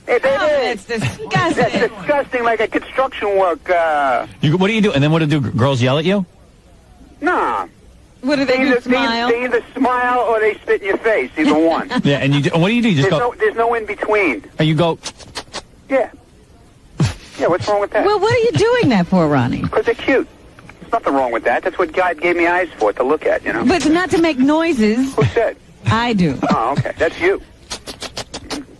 Hey, baby. Oh, it's disgusting. That's disgusting, like a construction work. What do you do? And then what do girls yell at you? Nah. What do they do, smile? They either smile or they spit in your face, either one. Yeah, and what do? You just go... There's no in between. And you go... Yeah. Yeah, what's wrong with that? Well, what are you doing that for, Ronnie? Because they're cute. nothing wrong with that. That's what God gave me eyes for, to look at, you know. But not to make noises. Who said? I do. Oh, okay. That's you.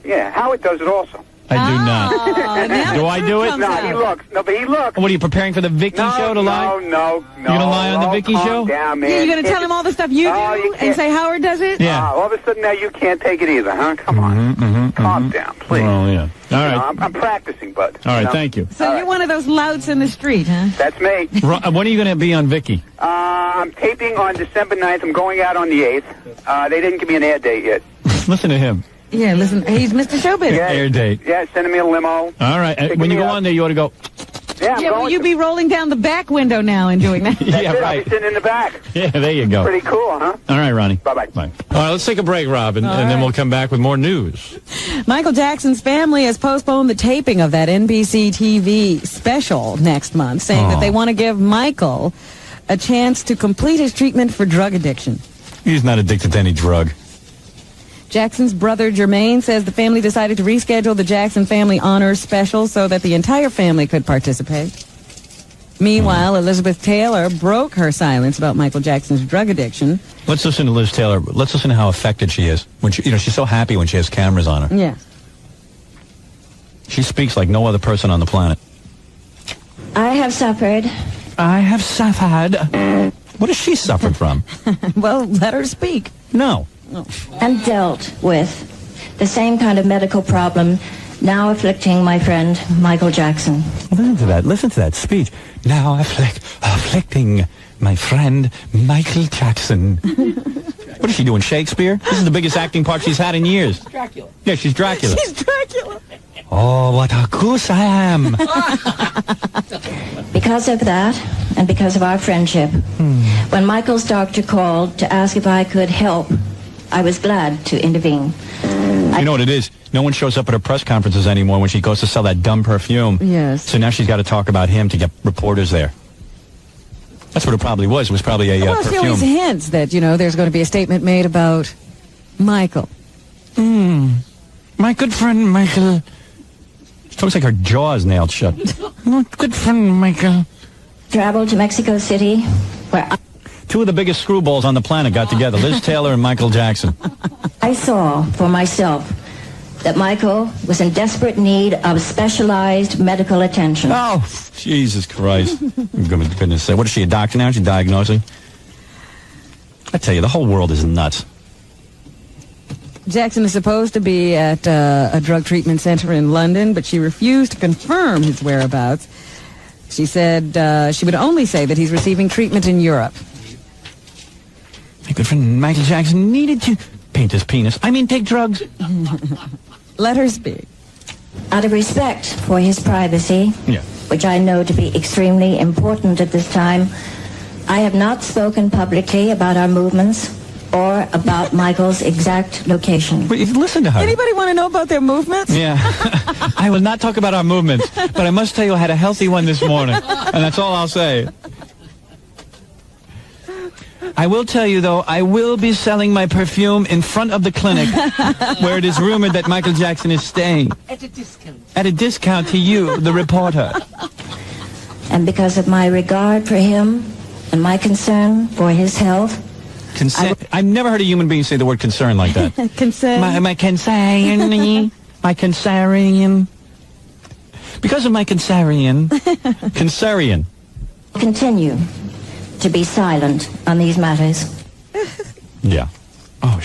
Yeah, Howard does it also. I do not. Do I do it? No, he looks. No, but he looks. What are you preparing for the Vicky show to lie? No. You gonna lie on the Vicky show? Down, man. You're going to tell him all the stuff you do and say Howard does it? Yeah. All of a sudden now you can't take it either, huh? Come on. Calm down, please. Oh, yeah. All right. I'm practicing, bud. All right, thank you. So you're one of those louts in the street, huh? That's me. When are you going to be on Vicky? I'm taping on December 9th. I'm going out on the 8th. They didn't give me an air date yet. Listen to him. Yeah, listen, he's Mr. Showbiz. Yeah, air date. Yeah, sending me a limo. All right. When you go on there, you ought to go. Yeah, well, you be rolling down the back window now and doing that. Yeah, right. I'll be sitting in the back. Yeah, there you go. Pretty cool, huh? All right, Ronnie. Bye-bye. Bye. All right, let's take a break, Robin, and then we'll come back with more news. Michael Jackson's family has postponed the taping of that NBC TV special next month, saying that they want to give Michael a chance to complete his treatment for drug addiction. He's not addicted to any drug. Jackson's brother Jermaine says the family decided to reschedule the Jackson Family Honors Special so that the entire family could participate. Meanwhile, Elizabeth Taylor broke her silence about Michael Jackson's drug addiction. Let's listen to Liz Taylor. Let's listen to how affected she is. When she's so happy when she has cameras on her. Yeah. She speaks like no other person on the planet. I have suffered. What has she suffered from? Well, let her speak. No. And dealt with the same kind of medical problem now afflicting my friend Michael Jackson. Listen to that speech. Now afflicting my friend Michael Jackson. What is she doing, Shakespeare? This is the biggest acting part she's had in years. Dracula. Yeah, she's Dracula. She's Dracula. Oh, what a goose I am. Because of that, and because of our friendship, when Michael's doctor called to ask if I could help, I was glad to intervene. You know what it is? No one shows up at her press conferences anymore when she goes to sell that dumb perfume. Yes. So now she's got to talk about him to get reporters there. That's what it probably was. It was probably a Well, she perfume. always hints that, there's going to be a statement made about Michael. My good friend Michael. It looks like her jaw is nailed shut. My good friend Michael. Traveled to Mexico City, where Two of the biggest screwballs on the planet got together, Liz Taylor and Michael Jackson. I saw for myself that Michael was in desperate need of specialized medical attention. Oh, Jesus Christ. Goodness sake. What is she, a doctor now? She's diagnosing? I tell you, the whole world is nuts. Jackson is supposed to be at a drug treatment center in London, but she refused to confirm his whereabouts. She said she would only say that he's receiving treatment in Europe. My good friend Michael Jackson needed to paint his penis. Take drugs. Let her speak. Out of respect for his privacy, which I know to be extremely important at this time, I have not spoken publicly about our movements or about Michael's exact location. Wait, listen to her. Anybody want to know about their movements? Yeah. I will not talk about our movements, but I must tell you I had a healthy one this morning, and that's all I'll say. I will tell you, though, I will be selling my perfume in front of the clinic where it is rumored that Michael Jackson is staying. At a discount. At a discount to you, the reporter. And because of my regard for him and my concern for his health, I've never heard a human being say the word concern like that. Concern. My concern. My concern. Because of my concern. Concern. continue to be silent on these matters. Yeah. Oh,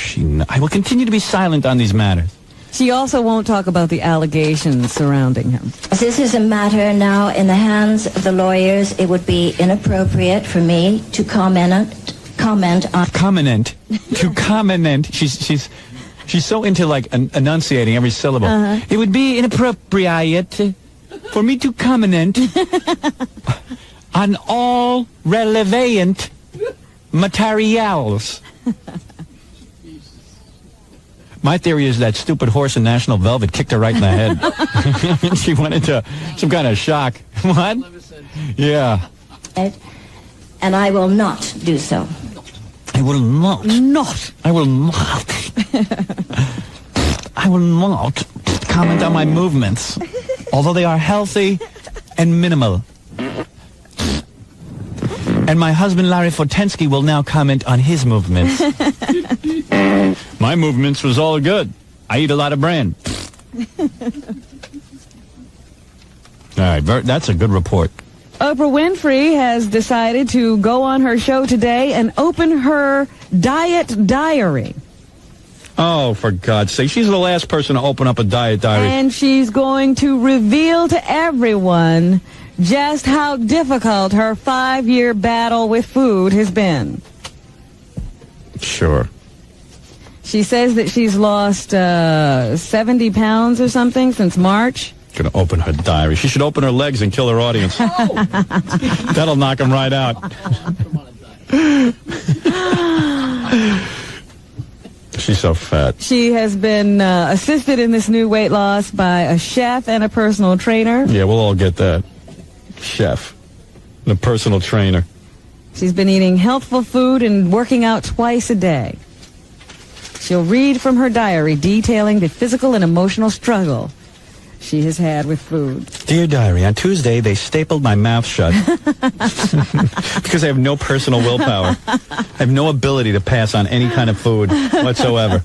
I will continue to be silent on these matters. She also won't talk about the allegations surrounding him. As this is a matter now in the hands of the lawyers, it would be inappropriate for me to comment on... She's so into, like, enunciating every syllable. It would be inappropriate for me to comment on all relevant materials. My theory is that stupid horse in National Velvet kicked her right in the head. She went into some kind of shock. What? Yeah. And I will not do so. I will not. Not. I will not. I will not comment on my movements, although they are healthy and minimal. And my husband, Larry Fortensky, will now comment on his movements. My movements was all good. I eat a lot of bran. All right, that's a good report. Oprah Winfrey has decided to go on her show today and open her diet diary. Oh, for God's sake. She's the last person to open up a diet diary. And she's going to reveal to everyone just how difficult her 5-year battle with food has been. Sure. She says that she's lost 70 pounds or something since March. Gonna open her diary. She should open her legs and kill her audience. That'll knock them right out. She's so fat. She has been assisted in this new weight loss by a chef and a personal trainer. Yeah, we'll all get that. Chef and a personal trainer. She's been eating healthful food and working out twice a day. She'll read from her diary detailing the physical and emotional struggle she has had with food. Dear diary, on Tuesday they stapled my mouth shut because I have no personal willpower. I have no ability to pass on any kind of food whatsoever.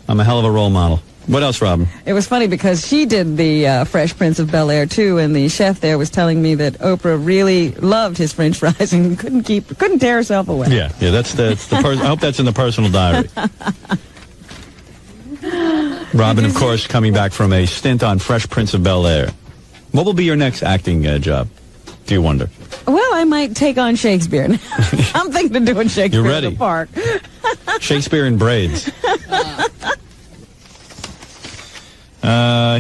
I'm a hell of a role model. What else, Robin? It was funny because she did the Fresh Prince of Bel-Air too, and the chef there was telling me that Oprah really loved his French fries and couldn't tear herself away. Yeah, that's the I hope that's in the personal diary. Robin, of course, coming back from a stint on Fresh Prince of Bel-Air. What will be your next acting job, do you wonder? Well, I might take on Shakespeare. I'm thinking of doing Shakespeare You're ready. in the park. Shakespeare in braids.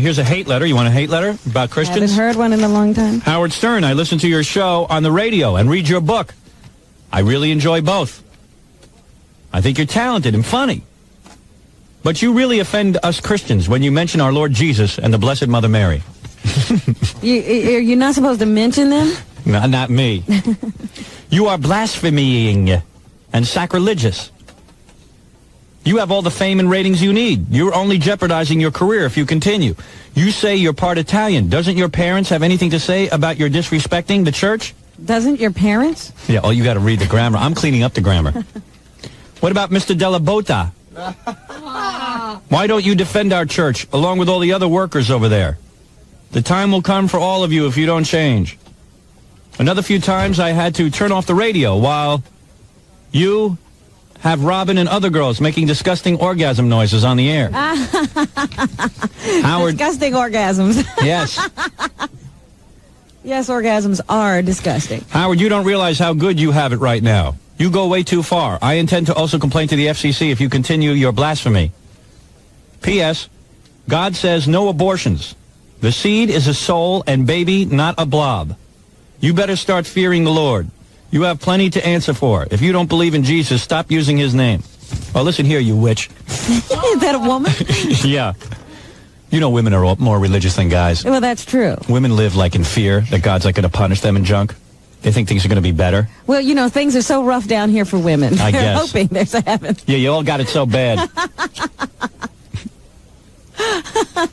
Here's a hate letter. You want a hate letter about Christians? Haven't heard one in a long time. Howard Stern, I listen to your show on the radio and read your book. I really enjoy both. I think you're talented and funny. But you really offend us Christians when you mention our Lord Jesus and the Blessed Mother Mary. You're not supposed to mention them? No, not me. You are blaspheming and sacrilegious. You have all the fame and ratings you need. You're only jeopardizing your career if you continue. You say you're part Italian. Doesn't your parents have anything to say about your disrespecting the church? Doesn't your parents? Yeah, oh, you got to read the grammar. I'm cleaning up the grammar. What about Mr. Della Botta? Why don't you defend our church along with all the other workers over there? The time will come for all of you if you don't change. Another few times I had to turn off the radio while you have Robin and other girls making disgusting orgasm noises on the air. Howard. Disgusting orgasms. Yes. Yes, orgasms are disgusting. Howard, you don't realize how good you have it right now. You go way too far. I intend to also complain to the FCC if you continue your blasphemy. P.S. God says no abortions. The seed is a soul and baby, not a blob. You better start fearing the Lord. You have plenty to answer for. If you don't believe in Jesus, stop using his name. Oh, listen here, you witch. Is that a woman? Yeah. You know women are more religious than guys. Well, that's true. Women live like in fear that God's like going to punish them and junk. They think things are going to be better. Well, you know, things are so rough down here for women. I They're guess. hoping there's a heaven. Yeah, you all got it so bad.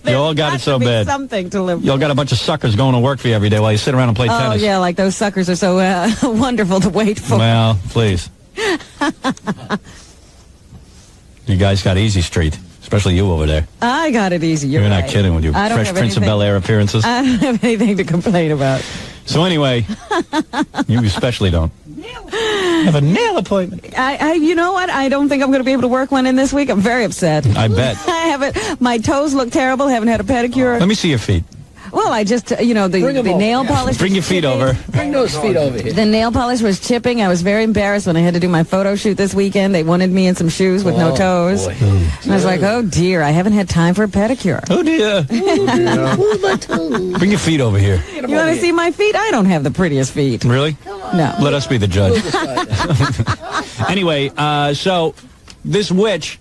You all got it so bad. Something to live You all got a bunch of suckers going to work for you every day while you sit around and play Oh, tennis. yeah, like those suckers are so wonderful to wait for. Well, please. You guys got easy street, especially you over there. I got it easy. You're not right. kidding with your I don't Fresh have Prince of anything- Bel-Air appearances. I don't have anything to complain about. So anyway, you especially don't. Have a nail appointment. You know what? I don't think I'm going to be able to work one in this week. I'm very upset. I bet. I haven't. My toes look terrible. Haven't had a pedicure. Let me see your feet. Well, I just, the nail polish. Bring your feet over. Bring those feet over here. The nail polish was chipping. I was very embarrassed when I had to do my photo shoot this weekend. They wanted me in some shoes with no toes. Boy. And I was like, oh dear, I haven't had time for a pedicure. Oh dear. Bring your feet over here. You want to see my feet? I don't have the prettiest feet. Really? No. Let us be the judge. Anyway, so this witch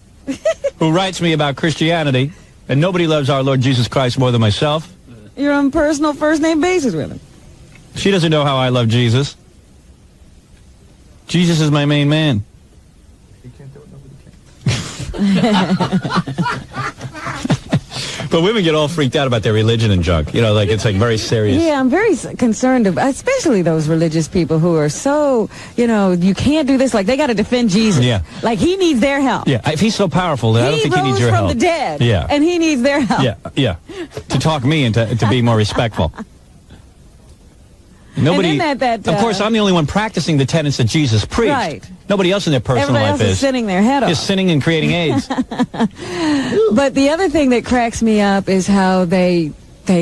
who writes me about Christianity, and nobody loves our Lord Jesus Christ more than myself. You're on personal first-name basis with him. She doesn't know how I love Jesus. Jesus is my main man. But women get all freaked out about their religion and junk. You know, like it's like very serious. Yeah, I'm very concerned about, especially those religious people who are so, you know, you can't do this. Like they got to defend Jesus. Yeah. Like he needs their help. Yeah, if he's so powerful, then I don't think he needs your help. He rose from the dead. Yeah. And he needs their help. Yeah, yeah. To talk me into to be more respectful. Nobody. And then of course, I'm the only one practicing the tenets that Jesus preached. Right. Nobody else in their personal Everybody life else is sinning their head off. Is sinning and creating AIDS. But the other thing that cracks me up is how they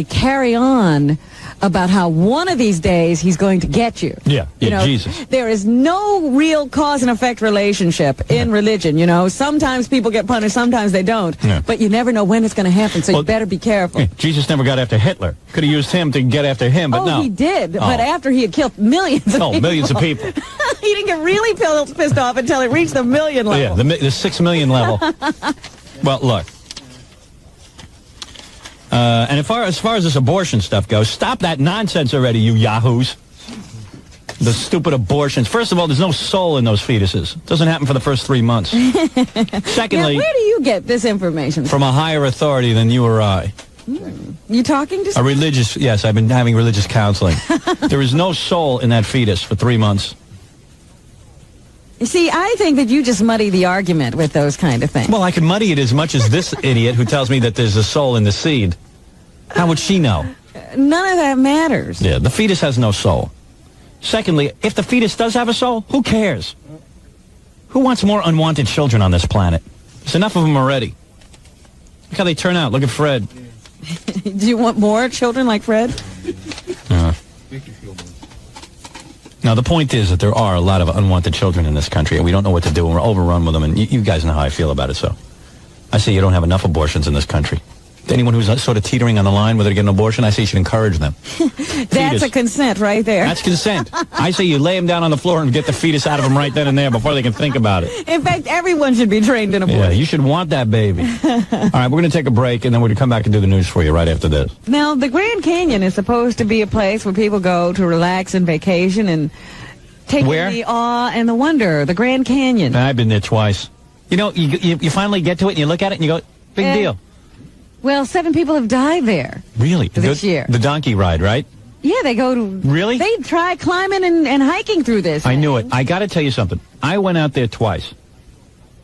carry on about how one of these days he's going to get you. Yeah, You know, Jesus. There is no real cause and effect relationship in religion, you know. Sometimes people get punished, sometimes they don't. Yeah. But you never know when it's going to happen, so you better be careful. Yeah, Jesus never got after Hitler. Could have used him to get after him, but no. He did, Oh. but after he had killed millions of people. Millions of people. He didn't get really pissed off until it reached the million level. Yeah, the 6 million level. Well, look. And as far as this abortion stuff goes, stop that nonsense already, you yahoos. The stupid abortions. First of all, there's no soul in those fetuses. It doesn't happen for the first 3 months. Secondly, now, where do you get this information from a higher authority than you or I. You talking to A someone? religious, yes, I've been having religious counseling. There is no soul in that fetus for 3 months. You see, I think that you just muddy the argument with those kind of things. Well, I can muddy it as much as this idiot who tells me that there's a soul in the seed. How would she know? None of that matters. Yeah, the fetus has no soul. Secondly, if the fetus does have a soul, who cares? Who wants more unwanted children on this planet? There's enough of them already. Look how they turn out. Look at Fred. Do you want more children like Fred? Now, the point is that there are a lot of unwanted children in this country, and we don't know what to do, and we're overrun with them, and you guys know how I feel about it, so. I say you don't have enough abortions in this country. Anyone who's sort of teetering on the line whether to get an abortion, I say you should encourage them. That's a consent right there. That's consent. I say you lay them down on the floor and get the fetus out of them right then and there before they can think about it. In fact, everyone should be trained in abortion. Yeah, you should want that baby. All right, we're going to take a break, and then we're going to come back and do the news for you right after this. Now, the Grand Canyon is supposed to be a place where people go to relax and vacation and take in Where? the awe and the wonder. The Grand Canyon. I've been there twice. You know, you finally get to it, and you look at it, and you go, big deal. Well, 7 people have died there. Really? This year. The donkey ride, right? Yeah, they go to... Really? They try climbing and hiking through this. I knew it. I got to tell you something. I went out there twice.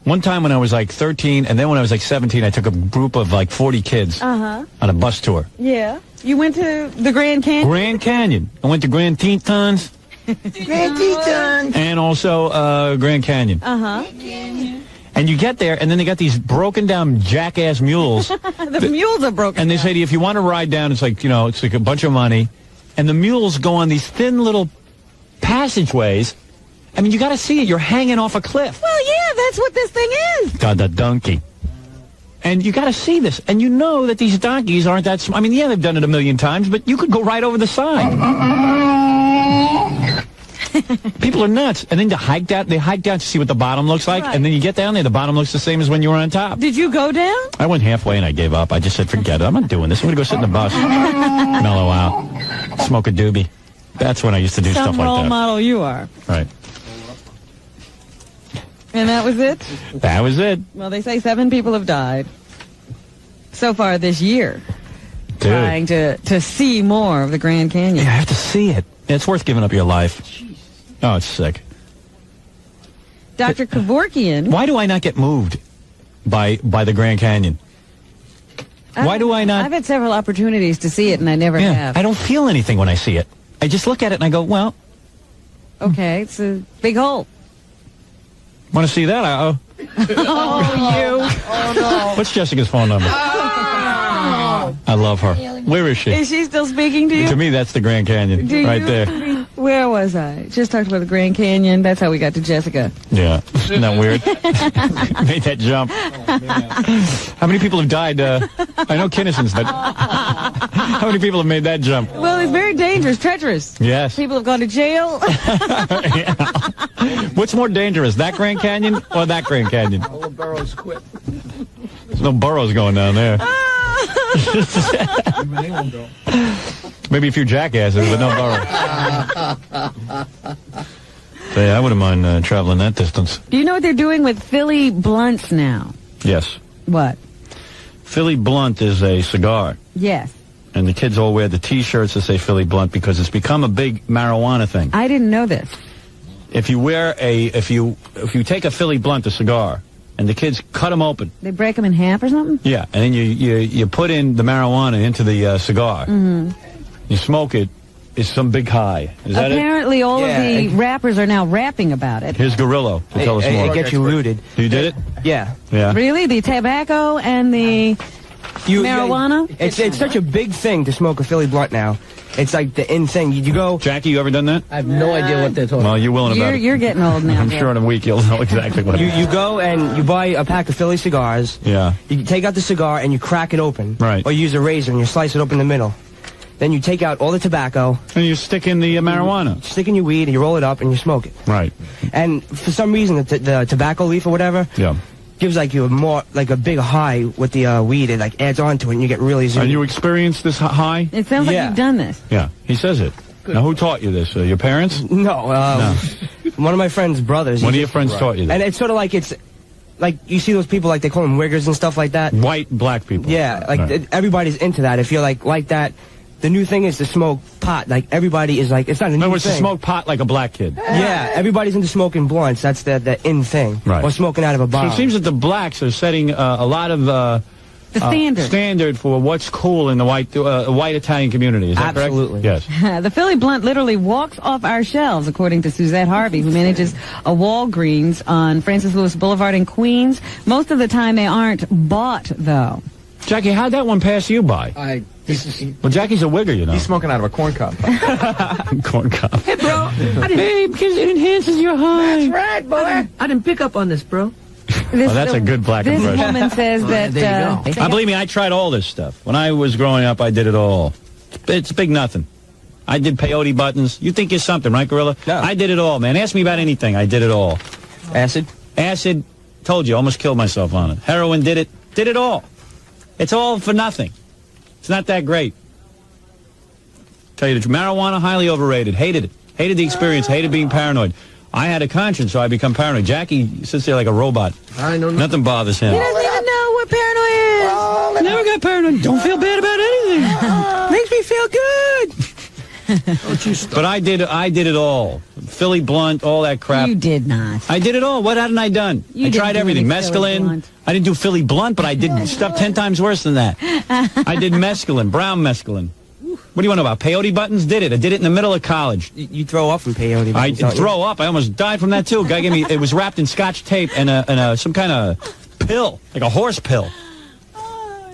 One time when I was like 13, and then when I was like 17, I took a group of like 40 kids on a bus tour. Yeah. You went to the Grand Canyon? Grand Canyon. I went to Grand Tetons. Grand Tetons. And also Grand Canyon. And you get there, and then they got these broken down jackass mules. The mules are broken And they down. say to you, if you want to ride down, it's like, you know, it's like a bunch of money. And the mules go on these thin little passageways. I mean, you got to see it. You're hanging off a cliff. Well, yeah, that's what this thing is. God, the donkey. And you got to see this. And you know that these donkeys aren't that smart. I mean, yeah, they've done it a million times, but you could go right over the side. People are nuts. And then they hike down to see what the bottom looks like. Right. And then you get down there, the bottom looks the same as when you were on top. Did you go down? I went halfway and I gave up. I just said, forget it. I'm not doing this. I'm going to go sit in the bus. Mellow out. Smoke a doobie. That's when I used to do stuff Some like role that. model you are. Right. And that was it? That was it. Well, they say 7 people have died so far this year. Dude. Trying to see more of the Grand Canyon. Yeah, I have to see it. It's worth giving up your life. Oh, it's sick. Dr. Kevorkian. Why do I not get moved by the Grand Canyon? Why do I not? I've had several opportunities to see it, and I never have. I don't feel anything when I see it. I just look at it and I go, well. Okay, it's a big hole. Want to see that? Oh, you. Oh, no. What's Jessica's phone number? I love her. Where is she? Is she still speaking to you? To me, that's the Grand Canyon right there. Where was I? Just talked about the Grand Canyon. That's how we got to Jessica. Yeah. Isn't that weird? Made that jump. How many people have died? I know Kinnison's, but how many people have made that jump? Well, it's very dangerous, treacherous. Yes. People have gone to jail. Yeah. What's more dangerous, that Grand Canyon or that Grand Canyon? All the burrows quit. There's no burrows going down there. They won't go. Maybe a few jackasses, but no burrows. So, yeah, I wouldn't mind traveling that distance. Do you know what they're doing with Philly blunts now? Yes. What? Philly Blunt is a cigar. Yes. And the kids all wear the T-shirts that say Philly Blunt because it's become a big marijuana thing. I didn't know this. If you wear if you take a Philly Blunt, a cigar, and the kids cut them open. They break them in half or something? Yeah, and then you put in the marijuana into the cigar. Mm-hmm. You smoke it. It's some big high. Is that Apparently, all of the rappers are now rapping about it. Here's Gorillo to tell us more. It gets you looted. You did it? Yeah. Yeah. Really? The tobacco and the marijuana? It's such a big thing to smoke a Philly Blunt now. It's like the in thing. You go... Jackie, you ever done that? I have no idea what they're talking about. Well, you're willing about it. You're getting old now. I'm sure in a week you'll know exactly what it is. You go and you buy a pack of Philly cigars. Yeah. You take out the cigar and you crack it open. Right. Or you use a razor and you slice it open in the middle. Then you take out all the tobacco. And you stick in the marijuana. You stick in your weed and you roll it up and you smoke it. Right. And for some reason, the tobacco leaf or whatever gives like you a big high with the weed. It like adds on to it and you get really zoomed. And you experienced this high? It sounds like you've done this. Yeah, he says it. Good. Now, who taught you this? Your parents? No, one of my friend's brothers. One of your friends taught you this? And it's sort of like like you see those people like they call them wiggers and stuff like that. White, black people. Yeah, like everybody's into that. If you're like that. The new thing is to smoke pot. Like, everybody is like, it's not a new thing. In other words, to smoke pot like a black kid. Yeah, everybody's into smoking blunts. That's the in thing. Right. Or smoking out of a So bottle. it seems that the blacks are setting a lot of the standard for what's cool in the white Italian community. Is that correct? Absolutely. Yes. The Philly Blunt literally walks off our shelves, according to Suzette Harvey, who manages a Walgreens on Francis Lewis Boulevard in Queens. Most of the time they aren't bought, though. Jackie, how'd that one pass you by? Well, Jackie's a wigger, you know. He's smoking out of a corn cob. Corn cob. Hey, bro. Babe, because it enhances your high. That's right, boy. I didn't pick up on this, bro. Well, that's a good black impression. This woman says that... there you go. Believe me, I tried all this stuff. When I was growing up, I did it all. It's big nothing. I did peyote buttons. You think you're something, right, Gorilla? No. I did it all, man. Ask me about anything. I did it all. Acid? Acid, told you, almost killed myself on it. Heroin, did it all. It's all for nothing. It's not that great. Tell you the truth. Marijuana, highly overrated. Hated it. Hated the experience. Hated being paranoid. I had a conscience, so I become paranoid. Jackie sits there like a robot. I know nothing bothers him. He doesn't even know what paranoia is. Never got paranoid. Don't feel bad about anything. Makes me feel good. Don't you stop. But I did it all. Philly Blunt, all that crap. You did not. I did it all. What hadn't I done? You I didn't tried do everything. any Philly Mescaline. Blunt. I didn't do Philly Blunt, but I did stuff 10 times worse than that. I did mescaline, brown mescaline. What do you want to know about? Peyote buttons? Did it. I did it in the middle of college. You throw up from peyote I buttons, don't you? throw up. I almost died from that, too. Guy gave me, it was wrapped in Scotch tape and some kind of pill, like a horse pill.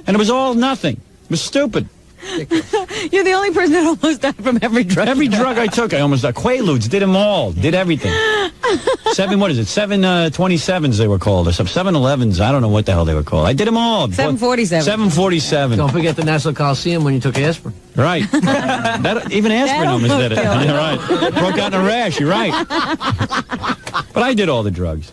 And it was all nothing. It was stupid. You're the only person that almost died from every drug. Every drug I took, I almost died. Quaaludes, did them all. Did everything. 727s they were called, or some 7-Elevens. I don't know what the hell they were called. I did them all. 747. 747. Don't forget the Nassau Coliseum when you took aspirin. Right. Even aspirin almost did it. You're right. Broke out in a rash. You're right. But I did all the drugs.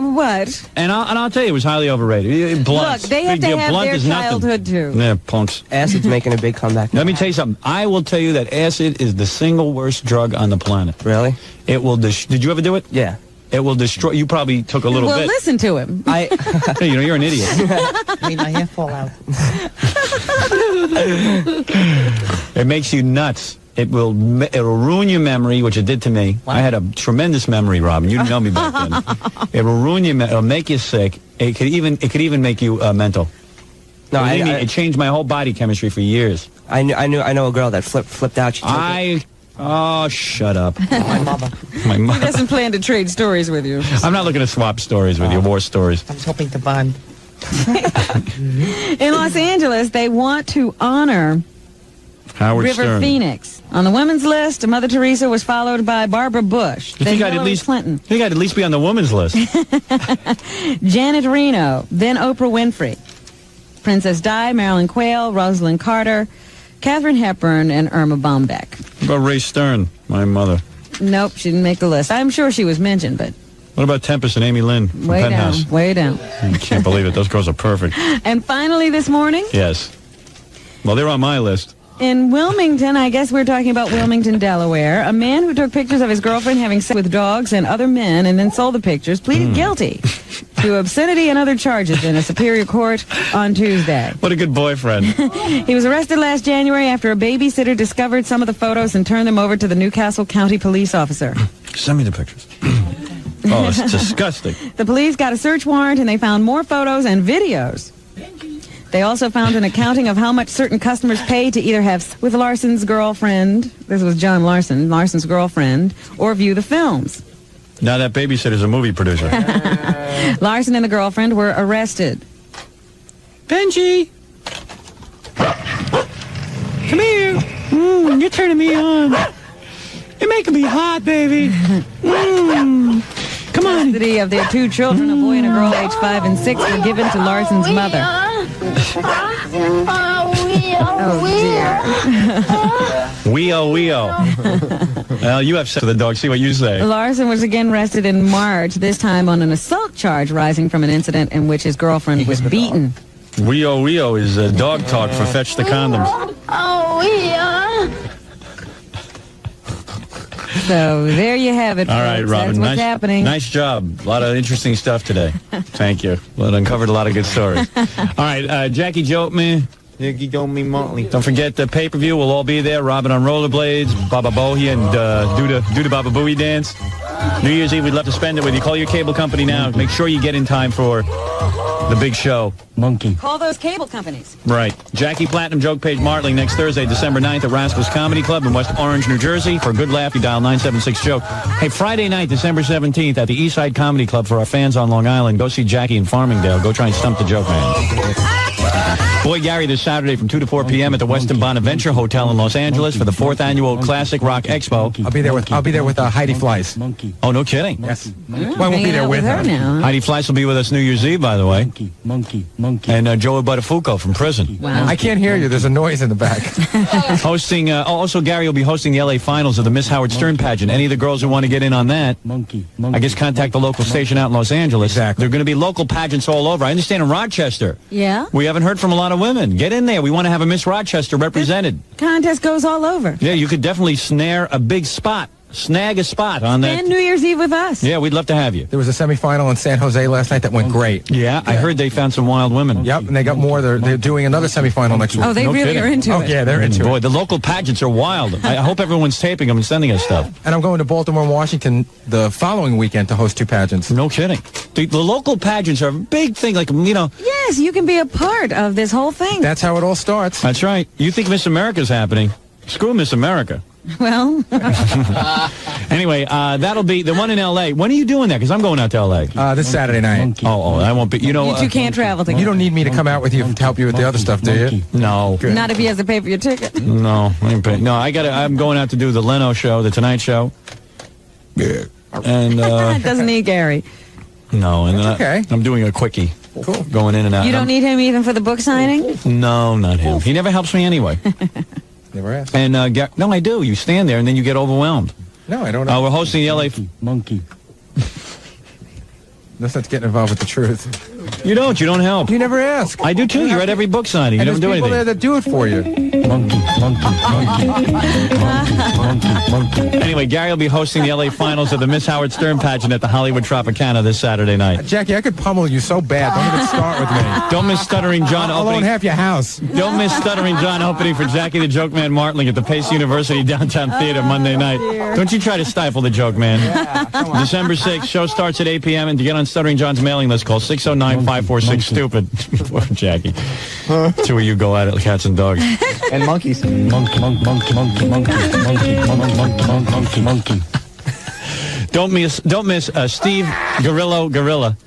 What? And I'll tell you, it was highly overrated. Blunts. Look, they have Big to deal. have Blunt their is nothing. childhood, too. Yeah, punks. Acid's making a big comeback. Let me tell you something. I will tell you that acid is the single worst drug on the planet. Really? It will. Did you ever do it? Yeah. It will destroy. You probably took a little well, bit. listen to him. Hey, you're an idiot. Made my hair fall out. It makes you nuts. It'll ruin your memory, which it did to me. Wow. I had a tremendous memory, Robin. You didn't know me back then. It'll ruin your memory. It'll make you sick. It could even make you mental. No, it changed my whole body chemistry for years. I know a girl that flipped out. She took it. Oh, shut up. My mother. My He mother. doesn't plan to trade stories with you. I'm not looking to swap stories with you, war stories. I was hoping to bond. In Los Angeles, they want to honor Howard River Stern. Phoenix. On the women's list, Mother Teresa was followed by Barbara Bush. You then think I'd Hillary Clinton. think I'd at least be on the women's list? Janet Reno, then Oprah Winfrey. Princess Di, Marilyn Quayle, Rosalind Carter, Katharine Hepburn, and Irma Bombeck. What about Ray Stern, my mother? Nope, she didn't make the list. I'm sure she was mentioned, but What about Tempest and Amy Lynn from way Penthouse? down, way down. I can't believe it. Those girls are perfect. And finally this morning, Yes. Well, they're on my list. in Wilmington, I guess we're talking about Wilmington, Delaware, a man who took pictures of his girlfriend having sex with dogs and other men and then sold the pictures pleaded guilty to obscenity and other charges in a superior court on Tuesday. What a good boyfriend. He was arrested last January after a babysitter discovered some of the photos and turned them over to the Newcastle County police officer. Send me the pictures. Oh, it's disgusting. The police got a search warrant and they found more photos and videos. They also found an accounting of how much certain customers paid to either have sex with Larson's girlfriend, this was John Larson, Larson's girlfriend, or view the films. Now that babysitter's a movie producer. Larson and the girlfriend were arrested. Benji! Come here. You're turning me on. You're making me hot, baby. Come on. Custody of their 2 children, a boy and a girl aged 5 and 6, were given to Larson's mother. Oh, dear. Wee-oh. Well, you have sex with the dog. See what you say. Larson was again arrested in March, this time on an assault charge rising from an incident in which his girlfriend was beaten. Wee-oh is dog talk for fetch the condoms. So there you have it. All right, folks. Robin. That's what's happening. Nice job. A lot of interesting stuff today. Thank you. Well, it uncovered a lot of good stories. All right, Jackie Joke Me. Jackie Joke Me Motley. Don't forget the pay-per-view. We'll all be there. Robin on rollerblades, Baba Booey, and do the Baba Booey dance. New Year's Eve, we'd love to spend it with you. Call your cable company now. Make sure you get in time for the big show. Monkey. Call those cable companies. Right. Jackie Platinum Joke Page Martling next Thursday, December 9th at Rascals Comedy Club in West Orange, New Jersey. For a good laugh, you dial 976-JOKE. Hey, Friday night, December 17th at the Eastside Comedy Club for our fans on Long Island. Go see Jackie in Farmingdale. Go try and stump the joke man. Boy Gary this Saturday from 2 to 4 p.m. at the Westin Bonaventure Hotel in Los Angeles for the 4th annual Classic Rock Expo. I'll be there with Heidi Fleiss. Oh, no kidding. Yes. Well, I won't be there with her. Heidi Fleiss will be with us New Year's Eve, by the way. Monkey. And Joey Buttafuoco from prison. Wow. I can't hear you. There's a noise in the back. Hosting. Also, Gary will be hosting the LA finals of the Miss Howard Stern pageant. Any of the girls who want to get in on that, I guess contact the local station out in Los Angeles. Exactly. There are going to be local pageants all over. I understand in Rochester. Yeah? We haven't heard from a lot of women. Get in there. We want to have a Miss Rochester represented. Contest goes all over. Yeah, you could definitely snag a spot on that. And New Year's Eve with us. Yeah, we'd love to have you. There was a semifinal in San Jose last night that went great. Yeah, I heard they found some wild women. Yep, and they got more. They're doing another semifinal next week. Oh, they really are into it. Yeah, they're into it. Boy, the local pageants are wild. I hope everyone's taping them and sending us stuff. And I'm going to Baltimore and Washington the following weekend to host 2 pageants. No kidding. The local pageants are a big thing. Like, you know. Yes, you can be a part of this whole thing. That's how it all starts. That's right. You think Miss America's happening. Screw Miss America. Well. Anyway, that'll be the one in L.A. When are you doing that? Because I'm going out to L.A. This Saturday night. Oh, I won't be. You know, You two can't travel together. You don't need me to come out with you to help you with the other stuff, do you? No. Good. Not if he has to pay for your ticket. No, I ain't paying. No, I'm going out to do the Leno show, the Tonight Show. Yeah. And It doesn't need Gary. no, and then okay. I'm doing a quickie. Cool. Going in and out. You don't need him even for the book signing? No, not him. He never helps me anyway. Never asked. And no, I do. You stand there and then you get overwhelmed. No, I don't know. We're hosting the LA. Monkey. No sense getting involved with the truth. You don't help. You never ask. I do too. You're at every book signing. You And don't there's do people there anything. that do it for you. Monkey. Anyway, Gary will be hosting the LA finals of the Miss Howard Stern pageant at the Hollywood Tropicana this Saturday night. Jackie, I could pummel you so bad. Don't even start with me. Don't miss Stuttering John I'll own opening. half your house. Don't miss Stuttering John opening for Jackie the Joke Man Martling at the Pace University Downtown Theater Monday night. Don't you try to stifle the Joke Man. December 6th, show starts at 8 p.m. and to get on Stuttering John's mailing list, call 609-546-STUPID. Poor Jackie. 2 of you go at it like cats and dogs. And monkeys. Monkey. Don't miss Steve Gorilla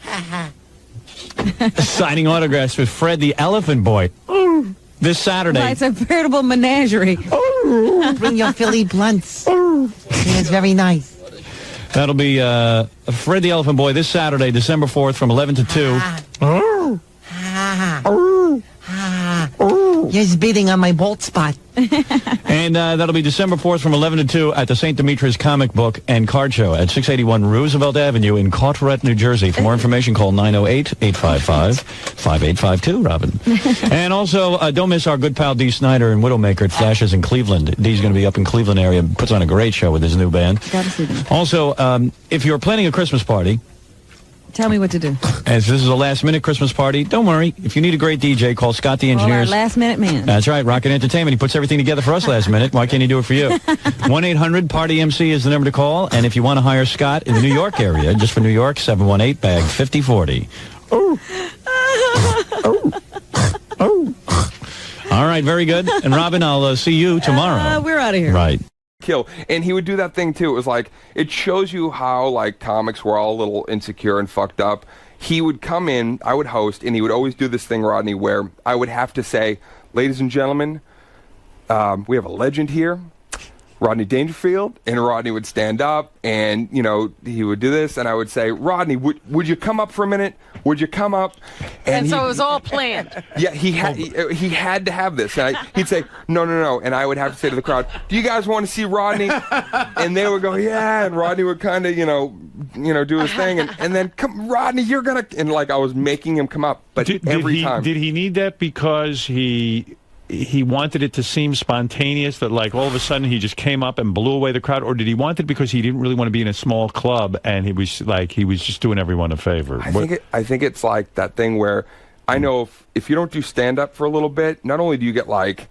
signing autographs with Fred the Elephant Boy this Saturday. Well, it's a veritable menagerie. Bring your Philly blunts. It's very nice. That'll be Fred the Elephant Boy this Saturday, December 4th from 11 to 2. He's beating on my bolt spot. And that'll be December 4th from 11 to 2 at the St. Demetrius Comic Book and Card Show at 681 Roosevelt Avenue in Carteret, New Jersey. For more information, call 908-855-5852, Robin. And also, don't miss our good pal Dee Snyder and Widowmaker at Flashes in Cleveland. Dee's going to be up in Cleveland area, puts on a great show with his new band. Gotta see them. Also, if you're planning a Christmas party, Tell me what to do. As this is a last-minute Christmas party, don't worry. If you need a great DJ, call Scott the Engineers. Our last-minute man. That's right, Rocket Entertainment. He puts everything together for us last minute. Why can't he do it for you? 1-800-PARTY-MC is the number to call. And if you want to hire Scott in the New York area, just for New York, 718-BAG 5040. Oh. All right, very good. And Robin, I'll see you tomorrow. We're out of here. Right. Kill. And he would do that thing too. It was like, it shows you how like comics were all a little insecure and fucked up. He would come in, I would host, and he would always do this thing, Rodney, where I would have to say, ladies and gentlemen, we have a legend here, Rodney Dangerfield. And Rodney would stand up and, you know, he would do this, and I would say, Rodney, would you come up for a minute? Would you come up? And so it was all planned. Yeah, he had to have this. And he'd say, no. And I would have to say to the crowd, do you guys want to see Rodney? And they would go, yeah. And Rodney would kind of, you know, do his thing. And then, come, Rodney, you're going to... And, like, I was making him come up. But every time... Did he need that because he wanted it to seem spontaneous, that like all of a sudden he just came up and blew away the crowd, or did he want it because he didn't really want to be in a small club and he was just doing everyone a favor? I think it's like that thing where I know if you don't do stand up for a little bit, not only do you get like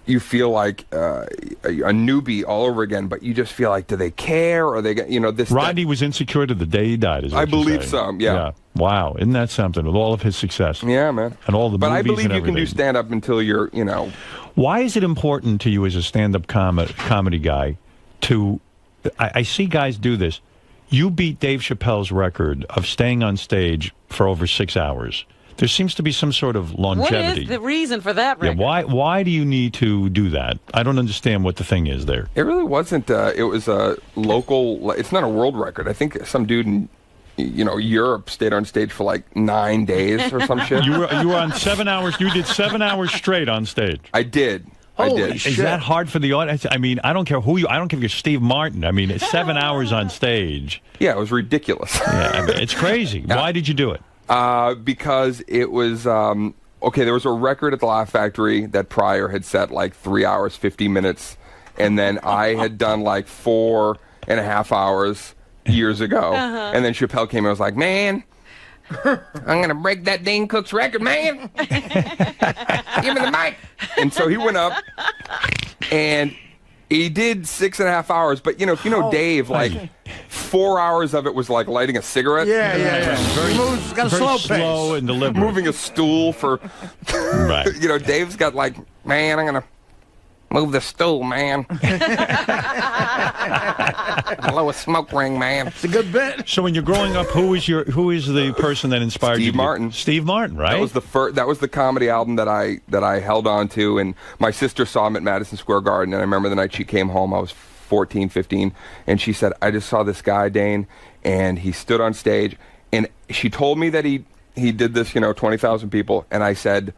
you feel like a newbie all over again, but you just feel like, do they care, or they get, you know, this... Rodney was insecure to the day he died, is what I believe saying. so, yeah. Wow, isn't that something, with all of his success? Yeah, man. And all the but movies I believe and you everything. can do stand-up until you're, you know... Why is it important to you as a stand-up comedy guy to... I see guys do this. You beat Dave Chappelle's record of staying on stage for over 6 hours. There seems to be some sort of longevity. What is the reason for that record? Yeah, why do you need to do that? I don't understand what the thing is there. It really wasn't. It was a local... It's not a world record. I think some dude in, you know, Europe stayed on stage for like 9 days or some shit. You were on 7 hours. You did 7 hours straight on stage. I did. Holy shit. Is that hard for the audience? I mean, I don't care who you... I don't care if you're Steve Martin. I mean, it's 7 hours on stage. Yeah, it was ridiculous. Yeah, I mean, it's crazy. Why did you do it? Because it was, okay, there was a record at the Laugh Factory that Pryor had set like 3 hours, 50 minutes. And then I had done like 4.5 hours years ago. And then Chappelle came and was like, man, I'm going to break that Dane Cook's record, man. Give me the mic. And so he went up and he did 6.5 hours. But, you know, if you know Dave, like... 4 hours of it was like lighting a cigarette. Yeah. He's got a slow pace. And deliberate. Moving a stool for... Right. You know, Dave's got like, man, I'm going to move the stool, man. Blow a smoke ring, man. It's a good bit. So when you're growing up, who is the person that inspired you? Steve Martin. Steve Martin, right? That was the comedy album that I held on to, and my sister saw him at Madison Square Garden, and I remember the night she came home, I was 14, 15, and she said, I just saw this guy, Dane, and he stood on stage, and she told me that he did this, you know, 20,000 people, and I said,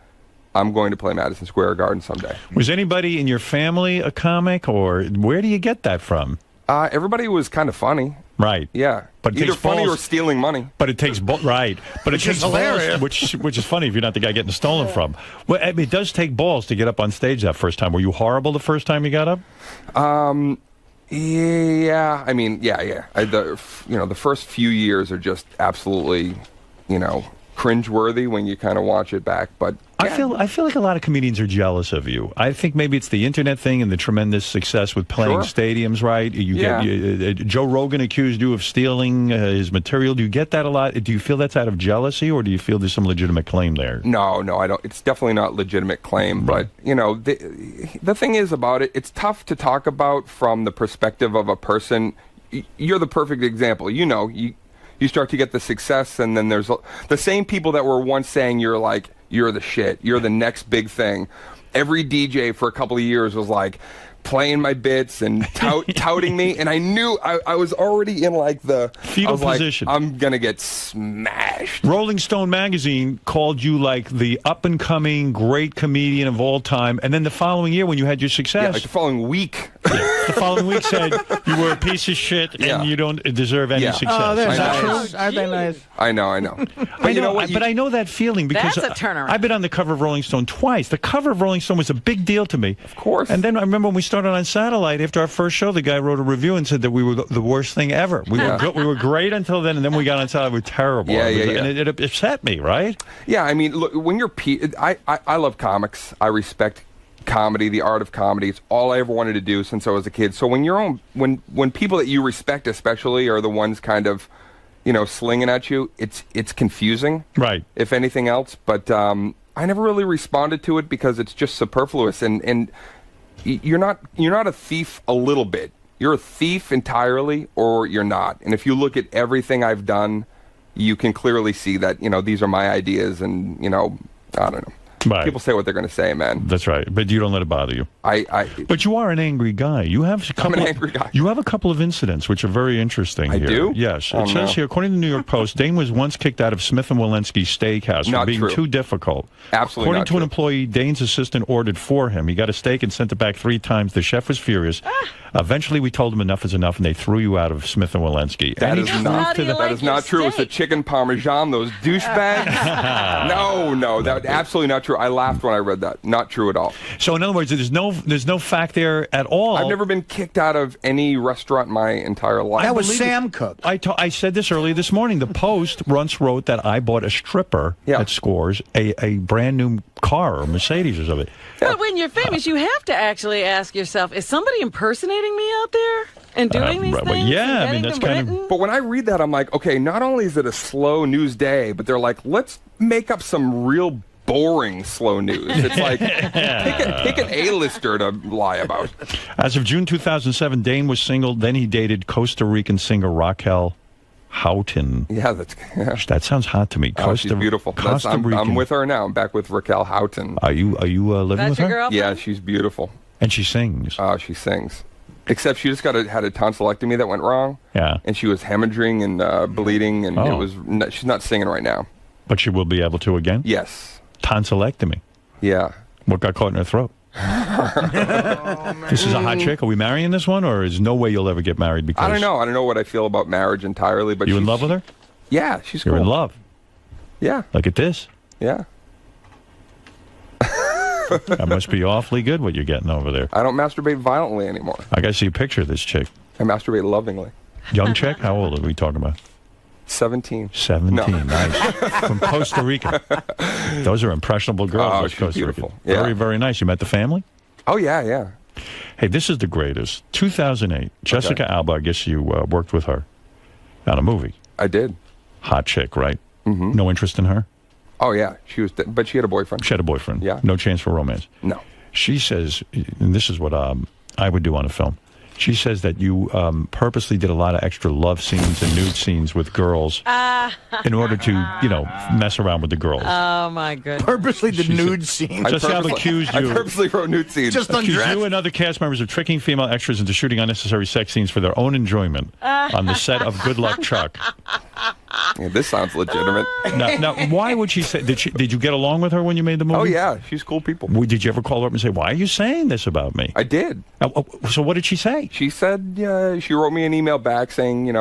I'm going to play Madison Square Garden someday. Was anybody in your family a comic, or where do you get that from? Everybody was kind of funny. Right. Yeah. But either funny or stealing money. But it takes right. But it takes balls, which is funny if you're not the guy getting stolen from. Well, I mean, it does take balls to get up on stage that first time. Were you horrible the first time you got up? Yeah. I mean, yeah. The first few years are just absolutely, you know, cringeworthy when you kind of watch it back. But yeah. I feel like a lot of comedians are jealous of you. I think maybe it's the internet thing and the tremendous success with playing stadiums, right? Joe Rogan accused you of stealing his material. Do you get that a lot? Do you feel that's out of jealousy, or do you feel there's some legitimate claim there? No, I don't. It's definitely not legitimate claim. But, you know, the thing is about it, it's tough to talk about from the perspective of a person. You're the perfect example. You know, you start to get the success, and then there's the same people that were once saying you're the shit, you're the next big thing. Every DJ for a couple of years was like playing my bits and touting me, and I knew I was already in like the fetal position. Like, I'm gonna get smashed. Rolling Stone magazine called you like the up and coming great comedian of all time, and then the following year when you had your success, like the following week, The following week said you were a piece of shit and you don't deserve any success. Oh, Is that true? Aren't they nice? I know. But you know what? But I know that feeling because That's a turnaround. I've been on the cover of Rolling Stone twice. The cover of Rolling Stone was a big deal to me. Of course. And then I remember when we started on satellite, after our first show, the guy wrote a review and said that we were the worst thing ever. We were good, we were great until then, and then we got on satellite, we were terrible. And it upset me, right? Yeah, I mean, look, when you're... I love comics. I respect comedy, the art of comedy. It's all I ever wanted to do since I was a kid. So when people that you respect especially are the ones kind of, slinging at you, it's confusing. Right. If anything else. But I never really responded to it because it's just superfluous. And you're not a thief a little bit. You're a thief entirely or you're not. And if you look at everything I've done, you can clearly see that, these are my ideas and, I don't know. Right. People say what they're going to say, man. That's right, but you don't let it bother you. But you are an angry guy. I'm an angry guy. You have a couple of incidents which are very interesting here. I do? Yes. It says here, according to the New York Post, Dane was once kicked out of Smith & Wollensky's steakhouse for being too difficult. Absolutely According not to an true. employee, Dane's assistant ordered for him. He got a steak and sent it back 3 times. The chef was furious. Eventually, we told him enough is enough, and they threw you out of Smith & Wollensky. That is not true. It's the chicken parmesan, those douchebags. No, that's absolutely not true. I laughed when I read that. Not true at all. So, in other words, there's no fact there at all. I've never been kicked out of any restaurant my entire life. That was Sam Cooke. I said this earlier this morning. The Post once wrote that I bought a stripper at Scores a brand new car or Mercedes or something. But when you're famous, you have to actually ask yourself, is somebody impersonating me out there and doing these things? Yeah, I mean, that's kind of... But when I read that, I'm like, okay, not only is it a slow news day, but they're like, let's make up some real boring slow news. It's like, pick an A-lister to lie about. As of June 2007, Dane was single. Then he dated Costa Rican singer Raquel Houghton. Yeah, that sounds hot to me. She's beautiful. I'm with her now. I'm back with Raquel Houghton. Are you living with her? Girlfriend? Yeah, she's beautiful. And she sings. She sings. Except she just had a tonsillectomy that went wrong. Yeah. And she was hemorrhaging and bleeding, and she's not singing right now. But she will be able to again? Yes. Tonsillectomy. Yeah. What got caught in her throat? This is a hot chick. Are we marrying this one, or is no way you'll ever get married? Because I don't know. I don't know what I feel about marriage entirely. But you in love with her? Yeah, she's You're cool. in love. Yeah. Look at this. Yeah. That must be awfully good what you're getting over there. I don't masturbate violently anymore. I got to see a picture of this chick. I masturbate lovingly. Young chick? How old are we talking about? 17. 17, No. nice. From Costa Rica. Those are impressionable girls. Oh, those she's Costa beautiful. Rican. Yeah. Very, very nice. You met the family? Oh, yeah. Hey, this is the greatest. 2008. Jessica Alba, I guess you worked with her on a movie. I did. Hot chick, right? Mm-hmm. No interest in her? Oh, yeah. But she had a boyfriend. She had a boyfriend. Yeah. No chance for romance. No. She says, and this is what I would do on a film. She says that you purposely did a lot of extra love scenes and nude scenes with girls in order to, mess around with the girls. Oh, my goodness. Purposely did nude scenes. Jessica Alba accused you. I purposely wrote nude scenes. Just accused undressed. you and other cast members of tricking female extras into shooting unnecessary sex scenes for their own enjoyment on the set of Good Luck Chuck. Yeah, this sounds legitimate. Now, why would she say? Did you get along with her when you made the movie? Oh, yeah. She's cool people. Did you ever call her up and say, "Why are you saying this about me?" I did. So what did she say? She said she wrote me an email back saying,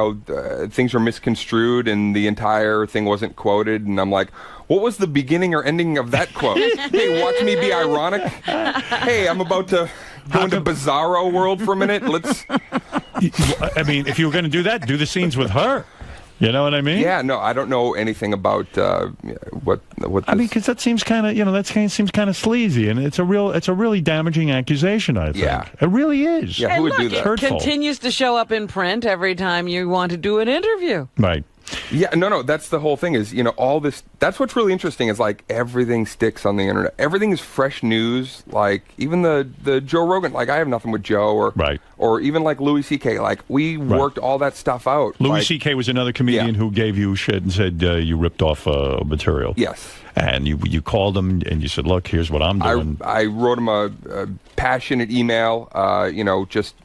things are misconstrued and the entire thing wasn't quoted. And I'm like, what was the beginning or ending of that quote? Hey, watch me be ironic. Hey, I'm about to go into Bizarro world for a minute. I mean, if you were going to do that, do the scenes with her. You know what I mean? Yeah, no, I don't know anything about what. I mean, because that seems kind of, seems kind of sleazy, and it's a really damaging accusation. I think. Yeah, it really is. Yeah, who would do that? It continues to show up in print every time you want to do an interview. Right. Yeah, no, that's the whole thing is, all this, that's what's really interesting is like everything sticks on the internet. Everything is fresh news, like even the Joe Rogan, like I have nothing with Joe or even like Louis C.K., like we worked all that stuff out. Louis C.K. was another comedian who gave you shit and said you ripped off material. Yes. And you called him and you said, look, here's what I'm doing. I wrote him a passionate email, just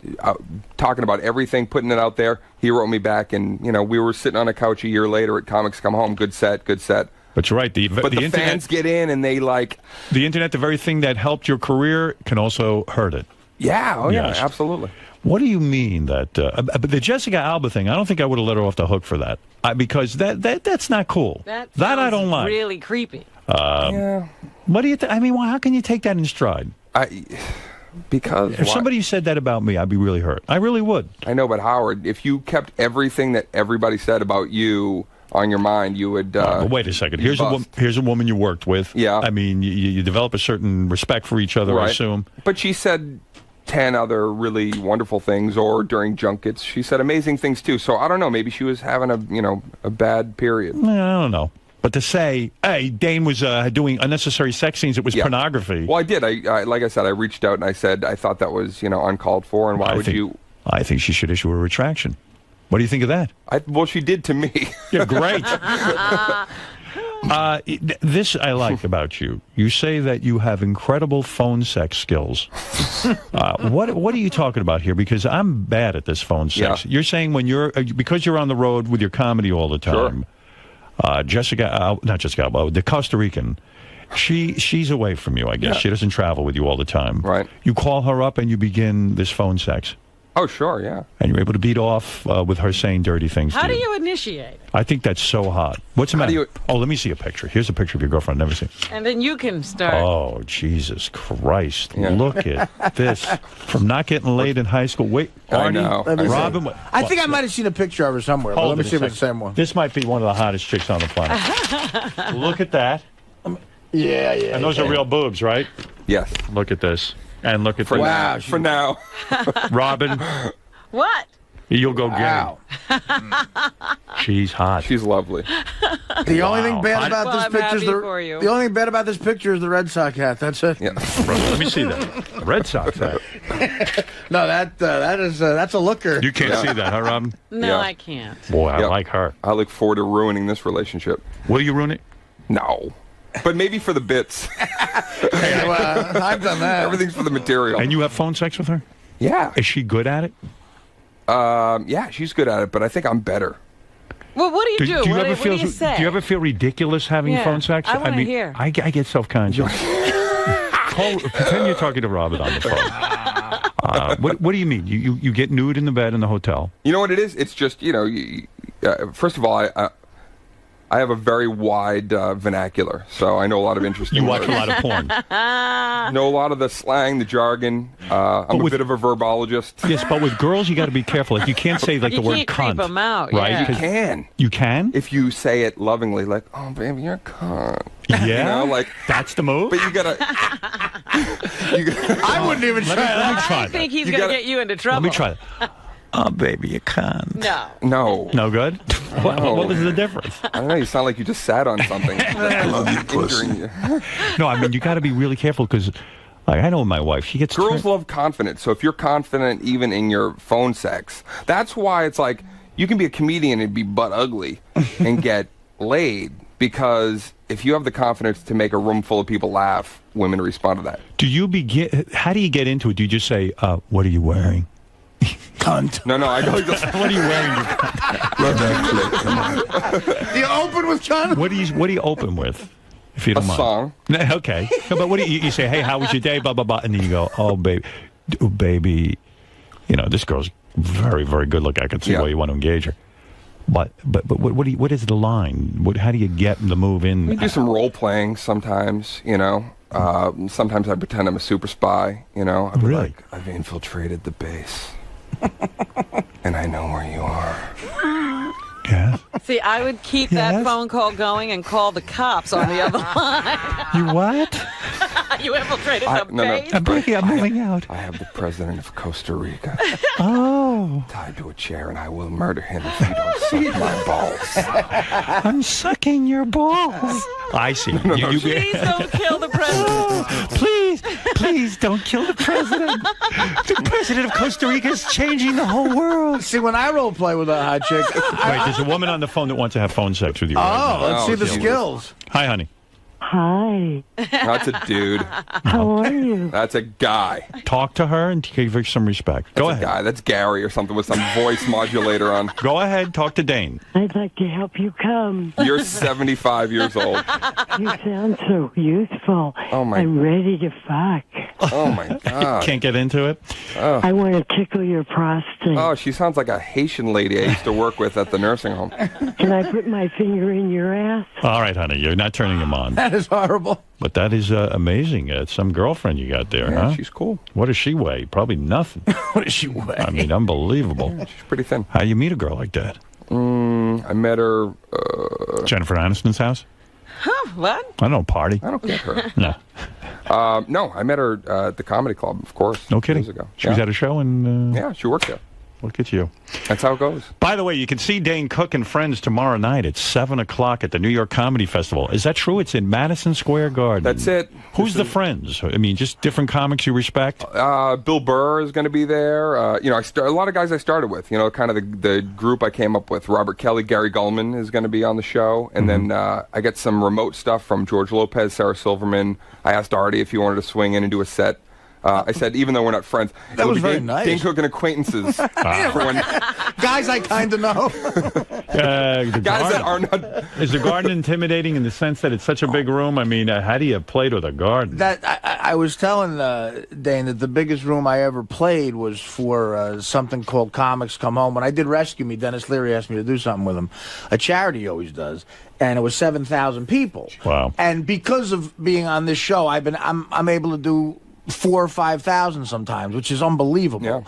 talking about everything, putting it out there. He wrote me back, and, we were sitting on a couch a year later at Comics Come Home. Good set. But you're right. The internet, fans get in, and they like... The internet, the very thing that helped your career, can also hurt it. Yeah, oh Yes. yeah, absolutely. What do you mean that? But the Jessica Alba thing, I don't think I would have let her off the hook for that, because that's not cool. That I don't like. Really creepy. Yeah. What do you? I mean, how can you take that in stride? Because if somebody said that about me, I'd be really hurt. I really would. I know, but Howard, if you kept everything that everybody said about you on your mind, you would. But wait a second. Here's a woman you worked with. Yeah. I mean, you develop a certain respect for each other, I assume. But she said 10 other really wonderful things, or during junkets, she said amazing things too. So I don't know. Maybe she was having a bad period. I don't know. But to say, hey, Dane was doing unnecessary sex scenes, it was pornography. Well, I did. I like I said, I reached out and I said I thought that was uncalled for, and why would you? I think she should issue a retraction. What do you think of that? Well, she did to me. Yeah, great. This I like about you. You say that you have incredible phone sex skills. What are you talking about here? Because I'm bad at this phone sex. Yeah. You're saying because you're on the road with your comedy all the time. Not Jessica Alba, the Costa Rican. She's away from you, I guess. Yeah. She doesn't travel with you all the time. Right. You call her up and you begin this phone sex. Oh, sure, yeah. And you're able to beat off with her saying dirty things How to do you. you initiate? I think that's so hot. What's the matter? Oh, let me see a picture. Here's a picture of your girlfriend. Never seen. And then you can start. Oh, Jesus Christ. Look at this. From not getting laid in high school. Wait, Artie, Robin. I think I might have seen a picture of her somewhere, but let me see if it's the same one. This might be one of the hottest chicks on the planet. Look at that. Yeah. And those are real boobs, right? Yes. Look at this. And look at For this. now. For now. Robin. What? You'll go gay. She's hot. She's lovely. The only thing bad about Well, this I'm picture is happy for you. the only thing bad about this picture is the Red Sox hat. That's it. Yeah. Let me see that. Red Sox hat. No, that's a looker. You can't see that, huh, Robin? No, Yeah. I can't. Boy, I like her. I look forward to ruining this relationship. Will you ruin it? No. But maybe for the bits. Hey, I've done that. Everything's for the material. And you have phone sex with her? Yeah. Is she good at it? Yeah, she's good at it, but I think I'm better. Well, what do you do? you What ever feel? do you say? Do you ever feel ridiculous having Yeah, phone sex? I wanna mean, hear. I get self-conscious. Pretend you're talking to Robin on the phone. What do you mean? You get nude in the bed in the hotel? You know what it is? It's just, first of all, I have a very wide vernacular, so I know a lot of interesting You watch words. a lot of porn. Know a lot of the slang, the jargon. I'm a bit of a verbologist. Yes, but with girls, you got to be careful. Like, you can't say the word can't cunt. creep 'em out, right? yeah. You 'Cause- can. You can? If you say it lovingly, like, oh, baby, you're a cunt. Yeah? Like, that's the move? But you gotta... I wouldn't even try that. Let me try I that. think he's going to get you into trouble. Let me try that. Oh, baby, you can't. No. No. No good? What is the difference? I don't know. You sound like you just sat on something. I love you, pussy. No, I mean, you got to be really careful because I know my wife. She gets Girls love confidence. So if you're confident even in your phone sex, that's why it's like you can be a comedian and be butt ugly and get laid, because if you have the confidence to make a room full of people laugh, women respond to that. How do you get into it? Do you just say, what are you wearing? Cunt. No, I go just... What are you wearing? Love that flick. Do you open with cunt? What do you open with? If you don't mind. Song. Okay. No, but what do you say? Hey, how was your day? Blah blah blah, and then you go, oh baby, this girl's very very good looking. I can see why you want to engage her. But what is the line? How do you get the move in? We do some role playing sometimes. Sometimes I pretend I'm a super spy. I'd be like, I've infiltrated the base, and I know where you are. Yeah. See, I would keep that phone call going and call the cops on the other line. You what? You infiltrated the base? I'm moving out. I have the president of Costa Rica tied to a chair, and I will murder him if you don't suck my balls. I'm sucking your balls. I see. Please don't kill the president. Please don't kill the president. The president of Costa Rica is changing the whole world. See, when I role play with a hot chick, Wait, there's a woman on the phone that wants to have phone sex with you. Right now. Let's see the skills. Hi, honey. Hi. That's a dude. How are you? That's a guy. Talk to her and give her some respect. Go ahead. Guy. That's Gary or something with some voice modulator on. Go ahead. Talk to Dane. I'd like to help you come. You're 75 years old. You sound so youthful. Oh, my. I'm ready to fuck. Oh, my God. Can't get into it? I want to tickle your prostate. Oh, she sounds like a Haitian lady I used to work with at the nursing home. Can I put my finger in your ass? All right, honey, you're not turning him on. That is horrible. But that is amazing. It's some girlfriend you got there, Yeah, huh? she's cool. What does she weigh? Probably nothing. What does she weigh? I mean, unbelievable. Yeah, she's pretty thin. How do you meet a girl like that? I met her... Jennifer Aniston's house? Huh, what? I don't know, party. I don't get her. No. No, I met her at the Comedy Club, of course. No kidding? Years ago. She was at a show and... Yeah, she worked there. Look at you. That's how it goes. By the way, you can see Dane Cook and Friends tomorrow night at 7 o'clock at the New York Comedy Festival. Is that true? It's in Madison Square Garden. That's it. Who's the Friends? I mean, just different comics you respect? Bill Burr is going to be there. A lot of guys I started with. Kind of the group I came up with. Robert Kelly, Gary Gulman is going to be on the show. And then I get some remote stuff from George Lopez, Sarah Silverman. I asked Artie if he wanted to swing in and do a set. I said, even though we're not friends, that was very nice. Dane Cook and acquaintances. Guys I kind of know. Guys that are not. Is the garden intimidating in the sense that it's such a big room? I mean, how do you play to the garden? That I was telling Dane that the biggest room I ever played was for something called Comics Come Home. When I did Rescue Me, Dennis Leary asked me to do something with him, a charity he always does, and it was 7,000 people. Wow! And because of being on this show, I'm able to do 4,000 or 5,000 sometimes, which is unbelievable. Yeah.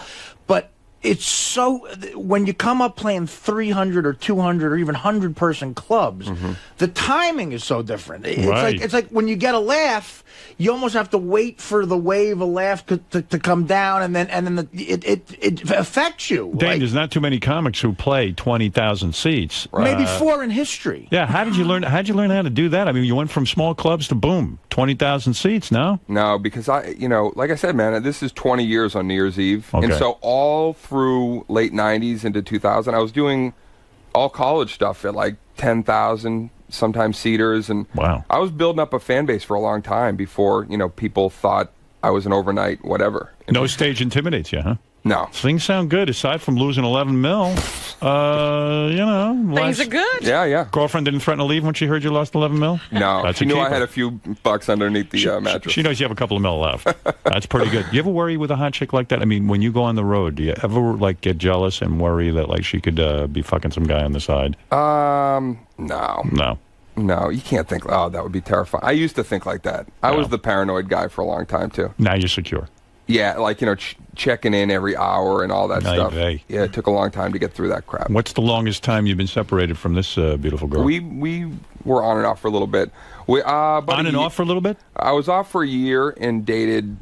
But it's so, when you come up playing 300 or 200 or even 100-person clubs, the timing is so different. It's like when you get a laugh, you almost have to wait for the wave of laugh to come down, and then it affects you. Dane, there's not too many comics who play 20,000 seats. Maybe 4 in history. Yeah, how did you learn how to do that? I mean, you went from small clubs to boom, 20,000 seats, no? No, because like I said, man, this is 20 years on New Year's Eve. Okay. And so all through late 90s into 2000, I was doing all college stuff at like 10,000, sometimes seaters. And wow. I was building up a fan base for a long time before, people thought I was an overnight whatever. No stage intimidates you, huh? No. Things sound good, aside from losing 11 mil. Things are good. Yeah. Girlfriend didn't threaten to leave when she heard you lost 11 mil? No. She knew I had a few bucks underneath the mattress. She knows you have a couple of mil left. That's pretty good. You ever worry with a hot chick like that? I mean, when you go on the road, do you ever get jealous and worry that she could be fucking some guy on the side? No. No, you can't think, that would be terrifying. I used to think like that. I was the paranoid guy for a long time, too. Now you're secure. Yeah, checking in every hour and all that stuff. Yeah, it took a long time to get through that crap. What's the longest time you've been separated from this beautiful girl? We were on and off for a little bit. On and off for a little bit? I was off for a year and dated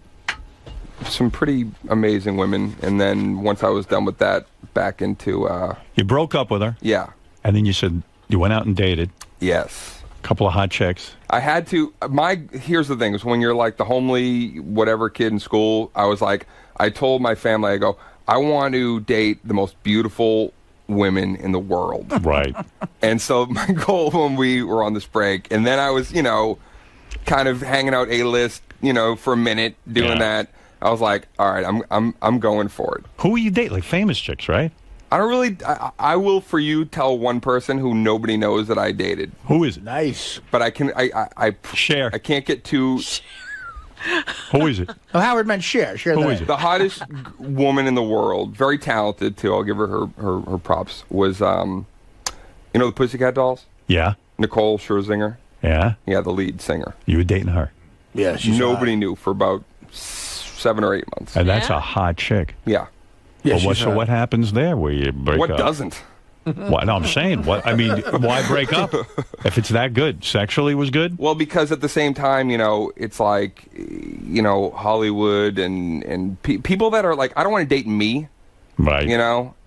some pretty amazing women. And then once I was done with that, back into... You broke up with her? Yeah. And then you said you went out and dated? Yes. Couple of hot chicks. I had to. Here's the thing: is when you're like the homely whatever kid in school. I told my family, I go, I want to date the most beautiful women in the world. Right. And so my goal when we were on this break, and then I was, kind of hanging out A-list, for a minute doing that. I was like, all right, I'm going for it. Who you date? Like famous chicks, right? I don't really. I will for you tell one person who nobody knows that I dated. Who is it? Nice. But I can. I share. I can't get too. Who is it? Oh, Howard meant share. Who is it? The hottest woman in the world, very talented too. I'll give her props. Was the Pussycat Dolls? Yeah. Nicole Scherzinger. Yeah. Yeah, the lead singer. You were dating her? Yeah. Nobody knew for about 7 or 8 months. And that's a hot chick. Yeah. Yeah, so what happens there where you break up? What doesn't? What? No, I'm saying, why break up? If it's that good, sexually was good? Well, because at the same time, it's like, Hollywood and people that are like, I don't want to date me. Right.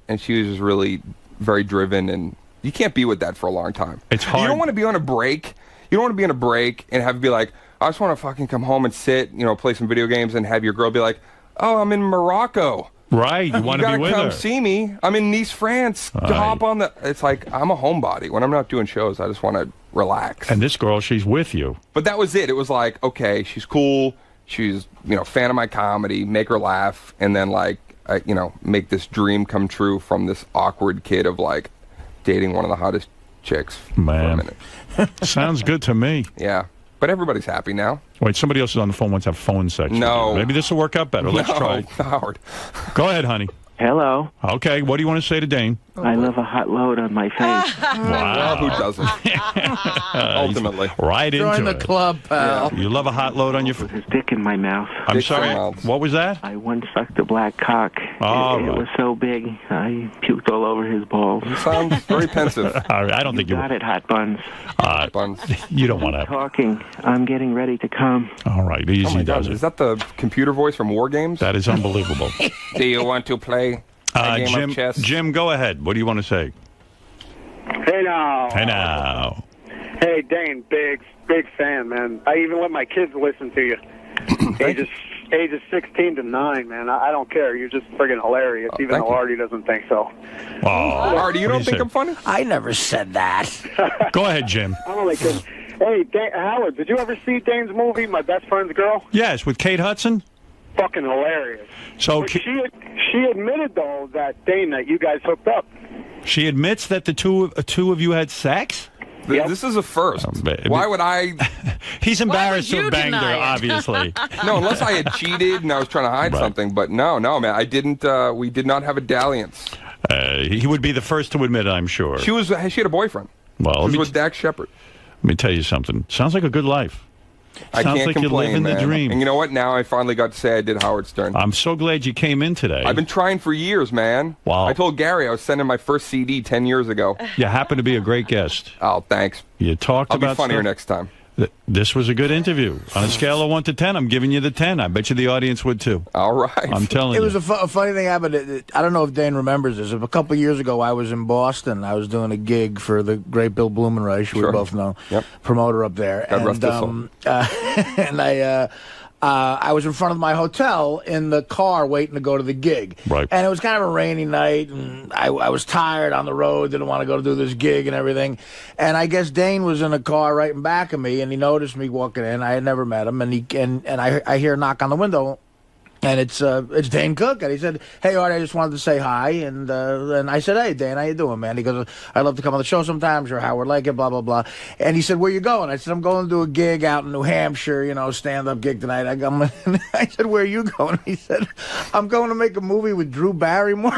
And she was just really very driven, and you can't be with that for a long time. It's hard. You don't want to be on a break. You don't want to be on a break and have it be like, I just want to fucking come home and sit, play some video games and have your girl be like, oh, I'm in Morocco. Right, you want to be with her. You gotta come see me. I'm in Nice, France. Hop on the... It's like, I'm a homebody. When I'm not doing shows, I just want to relax. And this girl, she's with you. But that was it. It was like, okay, she's cool. She's, fan of my comedy. Make her laugh. And then, make this dream come true from this awkward kid of, dating one of the hottest chicks for a Man. minute. Sounds good to me. Yeah. But everybody's happy now. Wait, somebody else is on the phone wants to have phone sex. No. Maybe this will work out better. Let's try. Howard. Go ahead, honey. Hello. Okay, what do you want to say to Dane? I love a hot load on my face. Wow. Well, who doesn't? Ultimately. Right into Join the it. club, pal. You love a hot load on your... With his dick in my mouth. I'm sorry, what was that? I once sucked a black cock. Oh, it was so big, I puked all over his balls. You sound very pensive. I don't think you got it, Hot Buns. Hot Buns. You don't want to... Talking. I'm getting ready to come. All right, easy Oh my does God, it. is that the computer voice from War Games? That is unbelievable. Do you want to play a game of chess? Jim, go ahead. What do you want to say? Hey now. Hey now. Hey Dane, big fan, man. I even let my kids listen to you. ages 16 to 9, man. I don't care. You're just friggin' hilarious, even though Artie doesn't think so. Oh, Artie, you don't think I'm funny? I never said that. Go ahead, Jim. I'm only kidding. Hey, Howard, did you ever see Dane's movie, My Best Friend's Girl? Yes, with Kate Hudson. Fucking hilarious. So But she admitted though that Dane, that you guys hooked up. she admits that the two of you had sex? This is a first. Why would I? He's embarrassed to you have banged her, deny it? obviously. No, unless I had cheated and I was trying to hide something. But no, man, I didn't. We did not have a dalliance. He would be the first to admit it, I'm sure. She had a boyfriend. Well, she was with Dax Shepard. Let me tell you something. Sounds like a good life. I Sounds can't like complain, you're living man. the dream. And you know what? Now I finally got to say I did Howard Stern. I'm so glad you came in today. I've been trying for years, man. Wow. I told Gary I was sending my first CD 10 years ago. You happen to be a great guest. Oh, thanks. You talked I'll about be funnier stuff. next time. This was a good interview. On a scale of 1 to 10, I'm giving you the 10. I bet you the audience would too. All right. I'm telling It you. was a funny thing happened. I don't know if Dane remembers this. A couple of years ago, I was in Boston. I was doing a gig for the great Bill Blumenreich, we both know, promoter up there. God rest his soul. And I was in front of my hotel in the car waiting to go to the gig. Right. And it was kind of a rainy night, and I was tired on the road, didn't want to go to do this gig and everything. And I guess Dane was in a car right in back of me, and he noticed me walking in. I had never met him, and I hear a knock on the window. And it's Dane Cook, and he said, "Hey, Artie, I just wanted to say hi." And I said, "Hey, Dane, how you doing, man?" He goes, "I'd love to come on the show sometimes, or Howard like it, blah blah blah." And he said, "Where you going?" I said, "I'm going to do a gig out in New Hampshire, stand-up gig tonight." I said, "Where are you going?" He said, "I'm going to make a movie with Drew Barrymore."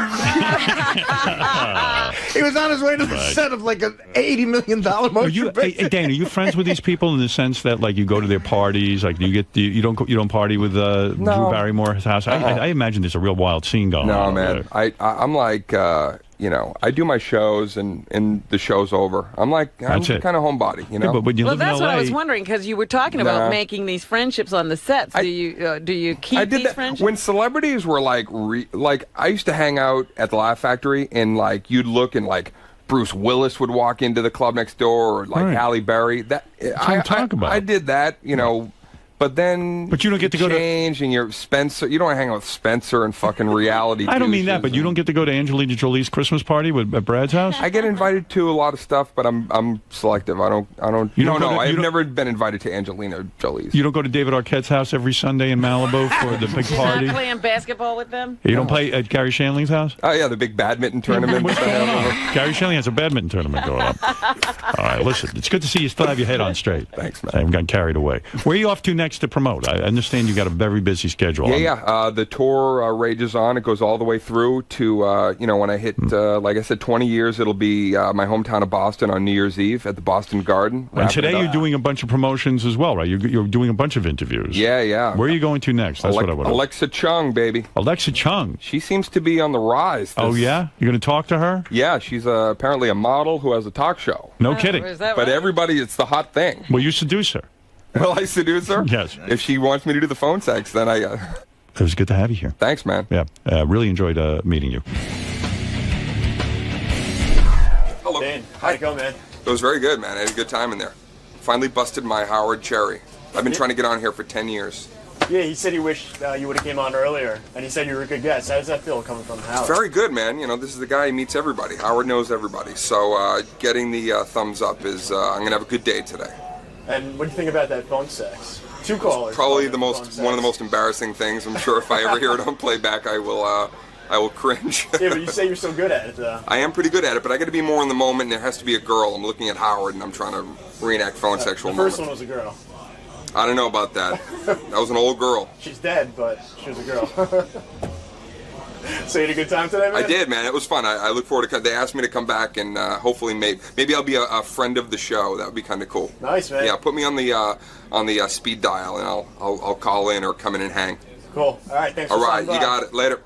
He was on his way to the set of like an $80 million motion picture. Hey, Dane, are you friends with these people in the sense that like you go to their parties, like you don't party with Drew Barrymore's house? I imagine there's a real wild scene going on. No, man. I'm like, I do my shows and the show's over. I'm kind of homebody, Yeah, but when you live in that's LA, what I was wondering, because you were talking about making these friendships on the sets. Do you keep I did these that friendships? when celebrities were like I used to hang out at the Laugh Factory, and like you'd look and like Bruce Willis would walk into the club next door, or like Halle Berry. That's what I'm talking about. I did that, But then, you don't get to go change, and you're Spencer. You don't hang out with Spencer and fucking reality. I don't mean that, but you don't get to go to Angelina Jolie's Christmas party at Brad's house. I get invited to a lot of stuff, but I'm selective. I don't. I've never been invited to Angelina Jolie's. You don't go to David Arquette's house every Sunday in Malibu for the big You're party. not playing basketball with them? You don't play at Gary Shanley's house? Oh yeah, the big badminton tournament. Gary Shanley has a badminton tournament going up. All right, listen, it's good to see you still have your head on straight. Thanks, man. I haven't gotten carried away. Where are you off to next to promote? I understand you got a very busy schedule. Yeah. The tour rages on. It goes all the way through to, when I hit, like I said, 20 years, it'll be my hometown of Boston on New Year's Eve at the Boston Garden. And today you're doing a bunch of promotions as well, right? You're doing a bunch of interviews. Yeah. Where are you going to next? That's what I want to know. Alexa Chung, baby. Alexa Chung? She seems to be on the rise. Oh, yeah? You're going to talk to her? Yeah, she's apparently a model who has a talk show. No kidding. But everybody, it's the hot thing. Well, you seduce her. Will I seduce her? Yes. If she wants me to do the phone sex, then I... It was good to have you here. Thanks, man. Yeah, really enjoyed meeting you. Hello. Dan, how'd it go, man? It was very good, man. I had a good time in there. Finally busted my Howard cherry. I've been trying to get on here for 10 years. Yeah, he said he wished you would have came on earlier, and he said you were a good guest. How does that feel coming from Howard? Very good, man. This is the guy who meets everybody. Howard knows everybody. So getting the thumbs up is I'm going to have a good day today. And what do you think about that phone sex? 2 callers. Probably one of the most embarrassing things. I'm sure if I ever hear it on playback, I will cringe. Yeah, but you say you're so good at it, though. I am pretty good at it, but I got to be more in the moment, and there has to be a girl. I'm looking at Howard, and I'm trying to reenact phone sexual The first moments. one was a girl. I don't know about that. That was an old girl. She's dead, but she was a girl. So you had a good time today, man? I did, man. It was fun. I look forward to. They asked me to come back, and hopefully, maybe I'll be a friend of the show. That would be kind of cool. Nice, man. Yeah, put me on the speed dial, and I'll call in or come in and hang. Cool. All right, thanks. All right, you got it. Later.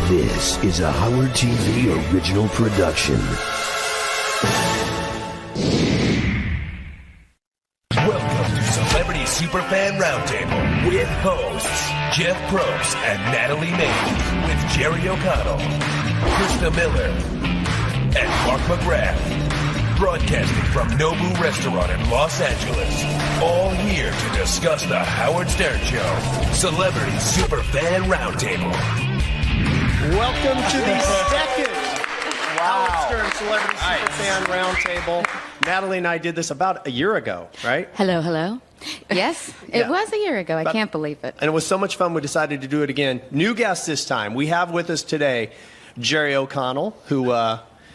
This is a Howard TV original production. Welcome to Celebrity Superfan Roundtable with hosts Jeff Probst and Natalie Nate, with Jerry O'Connell, Krista Miller, and Mark McGrath. Broadcasting from Nobu Restaurant in Los Angeles. All here to discuss the Howard Stern Show. Celebrity Superfan Roundtable. Welcome to the second Howard Stern Celebrity Superfan Roundtable. Natalie and I did this about a year ago, right? Hello. Yes, it was a year ago. I can't believe it. And it was so much fun, we decided to do it again. New guest this time. We have with us today Jerry O'Connell, who...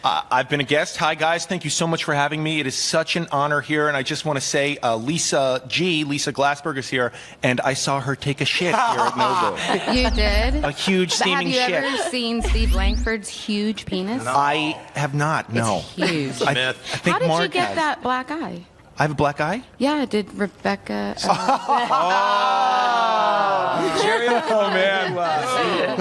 I've been a guest. Hi, guys. Thank you so much for having me. It is such an honor here, and I just want to say Lisa Glassberg is here, and I saw her take a shit here at Nobu. You did? A huge steaming shit. Have you ever seen Steve Langford's huge penis? No. I have not, no. It's huge. I think How did Mark you get has. that black eye? I have a black eye? Yeah, did Rebecca... Jerry O'Connell,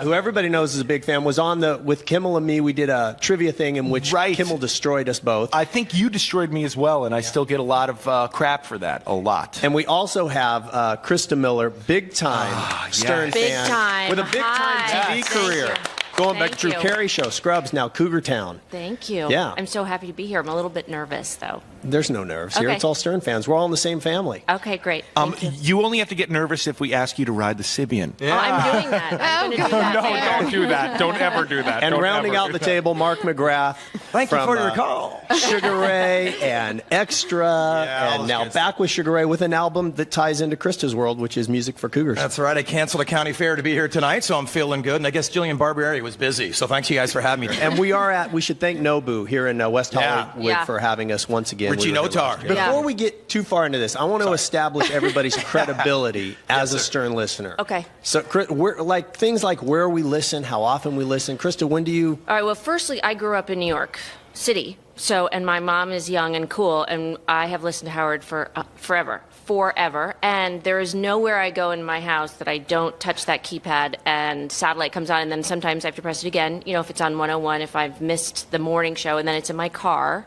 who everybody knows is a big fan, was on with Kimmel and me. We did a trivia thing in which Kimmel destroyed us both. I think you destroyed me as well, and I still get a lot of crap for that. A lot. And we also have Krista Miller, big-time Stern fan. With a big-time TV career. Going back to Drew Carey Show, Scrubs, now Cougar Town. Thank you. Yeah. I'm so happy to be here. I'm a little bit nervous, though. There's no nerves here. Okay. It's all Stern fans. We're all in the same family. Okay, great. Thank you. You only have to get nervous if we ask you to ride the Sibian. Yeah. Oh, I'm doing that. I'm going to do that. No, don't do that. Don't ever do that. And Don't rounding ever out do the that. table, Mark McGrath. Thank you from, for your call. Sugar Ray and Extra. And now back with Sugar Ray with an album that ties into Krista's world, which is music for Cougars. That's right. I canceled a county fair to be here tonight, so I'm feeling good. And I guess Jillian Barbieri was busy. So thanks you guys for having me. And we should thank Nobu here in West Hollywood for having us once again. Richie Notar. Before we get too far into this, I want to establish everybody's credibility as a Stern listener. Okay. So, things like where we listen, how often we listen. Krista, when do you... All right, well, firstly, I grew up in New York City, and my mom is young and cool, and I have listened to Howard for forever. And there is nowhere I go in my house that I don't touch that keypad and satellite comes on, and then sometimes I have to press it again, if it's on 101, if I've missed the morning show, and then it's in my car.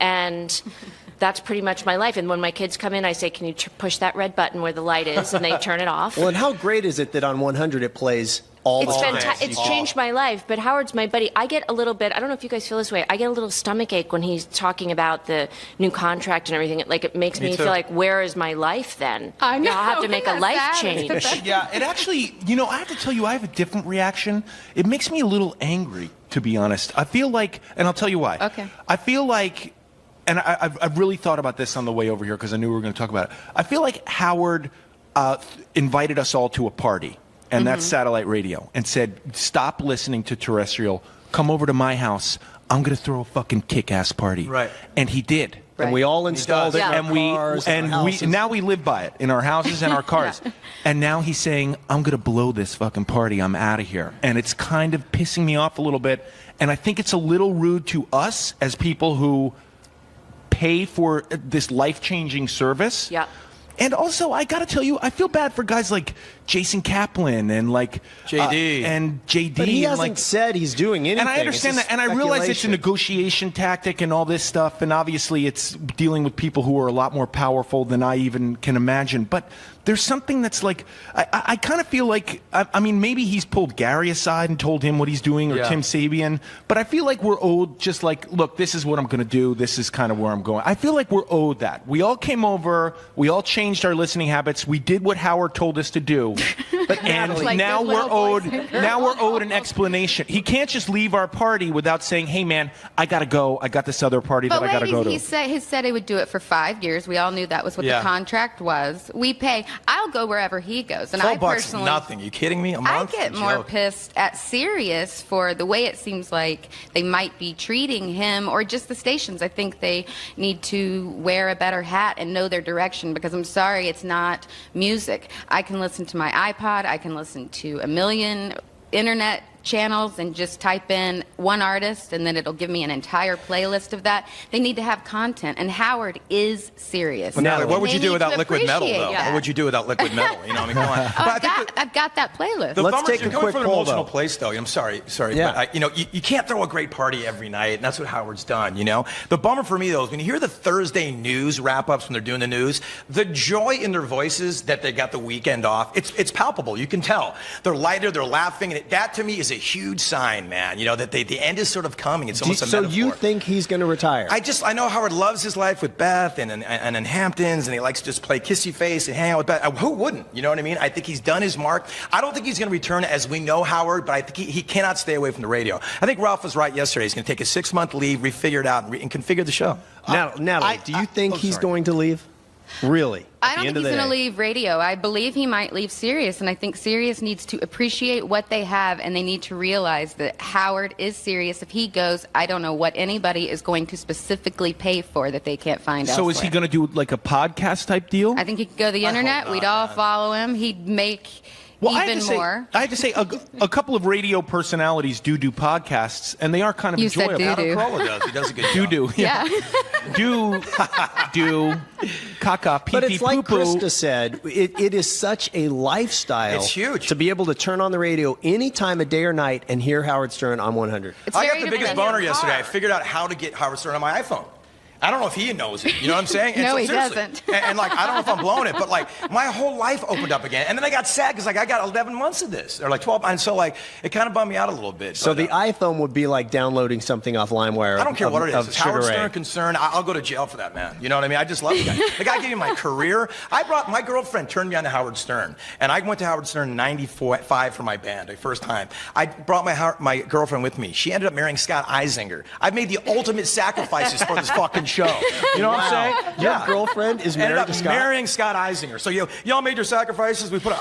And that's pretty much my life. And when my kids come in, I say, can you push that red button where the light is? And they turn it off. Well, and how great is it that on 100 it plays all the time? It's changed my life. But Howard's my buddy. I get a little bit, I don't know if you guys feel this way, I get a little stomach ache when he's talking about the new contract and everything. It makes me feel like, where is my life then? I know. I'll have to make a life change. Yeah, it actually, I have to tell you, I have a different reaction. It makes me a little angry, to be honest. I feel like, and I'll tell you why. Okay. I feel like, and I've really thought about this on the way over here because I knew we were going to talk about it. I feel like Howard invited us all to a party, and that's satellite radio, and said, stop listening to terrestrial, come over to my house, I'm going to throw a fucking kick-ass party. Right. And he did. Right. And we all installed it in our cars, our houses. Now we live by it in our houses and our cars. And now he's saying, I'm going to blow this fucking party. I'm out of here. And it's kind of pissing me off a little bit. And I think it's a little rude to us as people who pay for this life-changing service And also, I got to tell you, I feel bad for guys like Jason Kaplan and like JD. But he and hasn't said he's doing anything. And I understand that, and I realize it's a negotiation tactic and all this stuff, and obviously it's dealing with people who are a lot more powerful than I even can imagine. But there's something that's like, I kind of feel like, I mean, maybe he's pulled Gary aside and told him what he's doing, or Tim Sabian, but I feel like we're owed just like, look, this is what I'm going to do. This is kind of where I'm going. I feel like we're owed that. We all came over. We all changed our listening habits. We did what Howard told us to do. And Like now good we're little owed. boys and Now we're owed an explanation. He can't just leave our party without saying, "Hey, man, I gotta go. I got this other party that I gotta go to." He said he would do it for 5 years. We all knew that was what the contract was. We pay. I'll go wherever he goes, and I $12 personally nothing. You kidding me? A month? I get more pissed at Sirius for the way it seems like they might be treating him, or just the stations. I think they need to wear a better hat and know their direction, because I'm sorry, it's not music. I can listen to my iPod. I can listen to a million internet channels and just type in one artist, and then it'll give me an entire playlist of that. They need to have content, and Howard is serious. Well, Natalie, what would you do without Liquid Metal, though? That. What would you do without Liquid Metal? You know, I mean, come on. I've got that playlist. Let's take a quick from an emotional place, though. I'm sorry, but you can't throw a great party every night, and that's what Howard's done. You know, the bummer for me though is when you hear the Thursday news wrap-ups when they're doing the news, the joy in their voices that they got the weekend off, it's palpable. You can tell they're lighter, they're laughing, and that to me is a huge sign, man. You know that the end is sort of coming. It's almost a metaphor. So you think he's going to retire? I know Howard loves his life with Beth and in Hamptons, and he likes to just play kissy face and hang out with Beth. Who wouldn't? You know what I mean? I think he's done his mark. I don't think he's going to return as we know Howard, but I think he cannot stay away from the radio. I think Ralph was right yesterday. He's going to take a 6-month leave, refigure it out, and configure the show. Natalie, do you think he's going to leave? Really? I don't think he's going to leave radio. I believe he might leave Sirius, and I think Sirius needs to appreciate what they have, and they need to realize that Howard is Sirius. If he goes, I don't know what anybody is going to specifically pay for that they can't find elsewhere. So is he going to do like a podcast type deal? I think he could go to the internet. We'd all follow him. He'd make even more. I have to say, a couple of radio personalities do podcasts, and they are kind of You enjoyable. said do-do. Adam Carolla does. He does a good job. Do, Yeah. do, caca, pee, But pee, it's like poo, poo. Krista said, it is such a lifestyle. It's huge. To be able to turn on the radio any time of day or night and hear Howard Stern on 100. I got the biggest boner yesterday. I figured out how to get Howard Stern on my iPhone. I don't know if he knows it. You know what I'm saying? No, he seriously. doesn't. And like, I don't know if I'm blowing it, but like, my whole life opened up again. And then I got sad because like, I got 11 months of this, or like 12. And so like, it kind of bummed me out a little bit. So the iPhone would be like downloading something off LimeWire. I don't care what it is. Is Howard Sugar Ray. Stern concerned? I'll go to jail for that, man. You know what I mean? I just love the guy. The guy gave me my career. I brought my girlfriend turned me on to Howard Stern, and I went to Howard Stern in '95 for my band, the first time. I brought my girlfriend with me. She ended up marrying Scott Eisinger. I've made the ultimate sacrifices for this fucking show. You know what I'm saying? Your girlfriend is married to Scott? Marrying Scott Eisinger. So y'all made your sacrifices. We put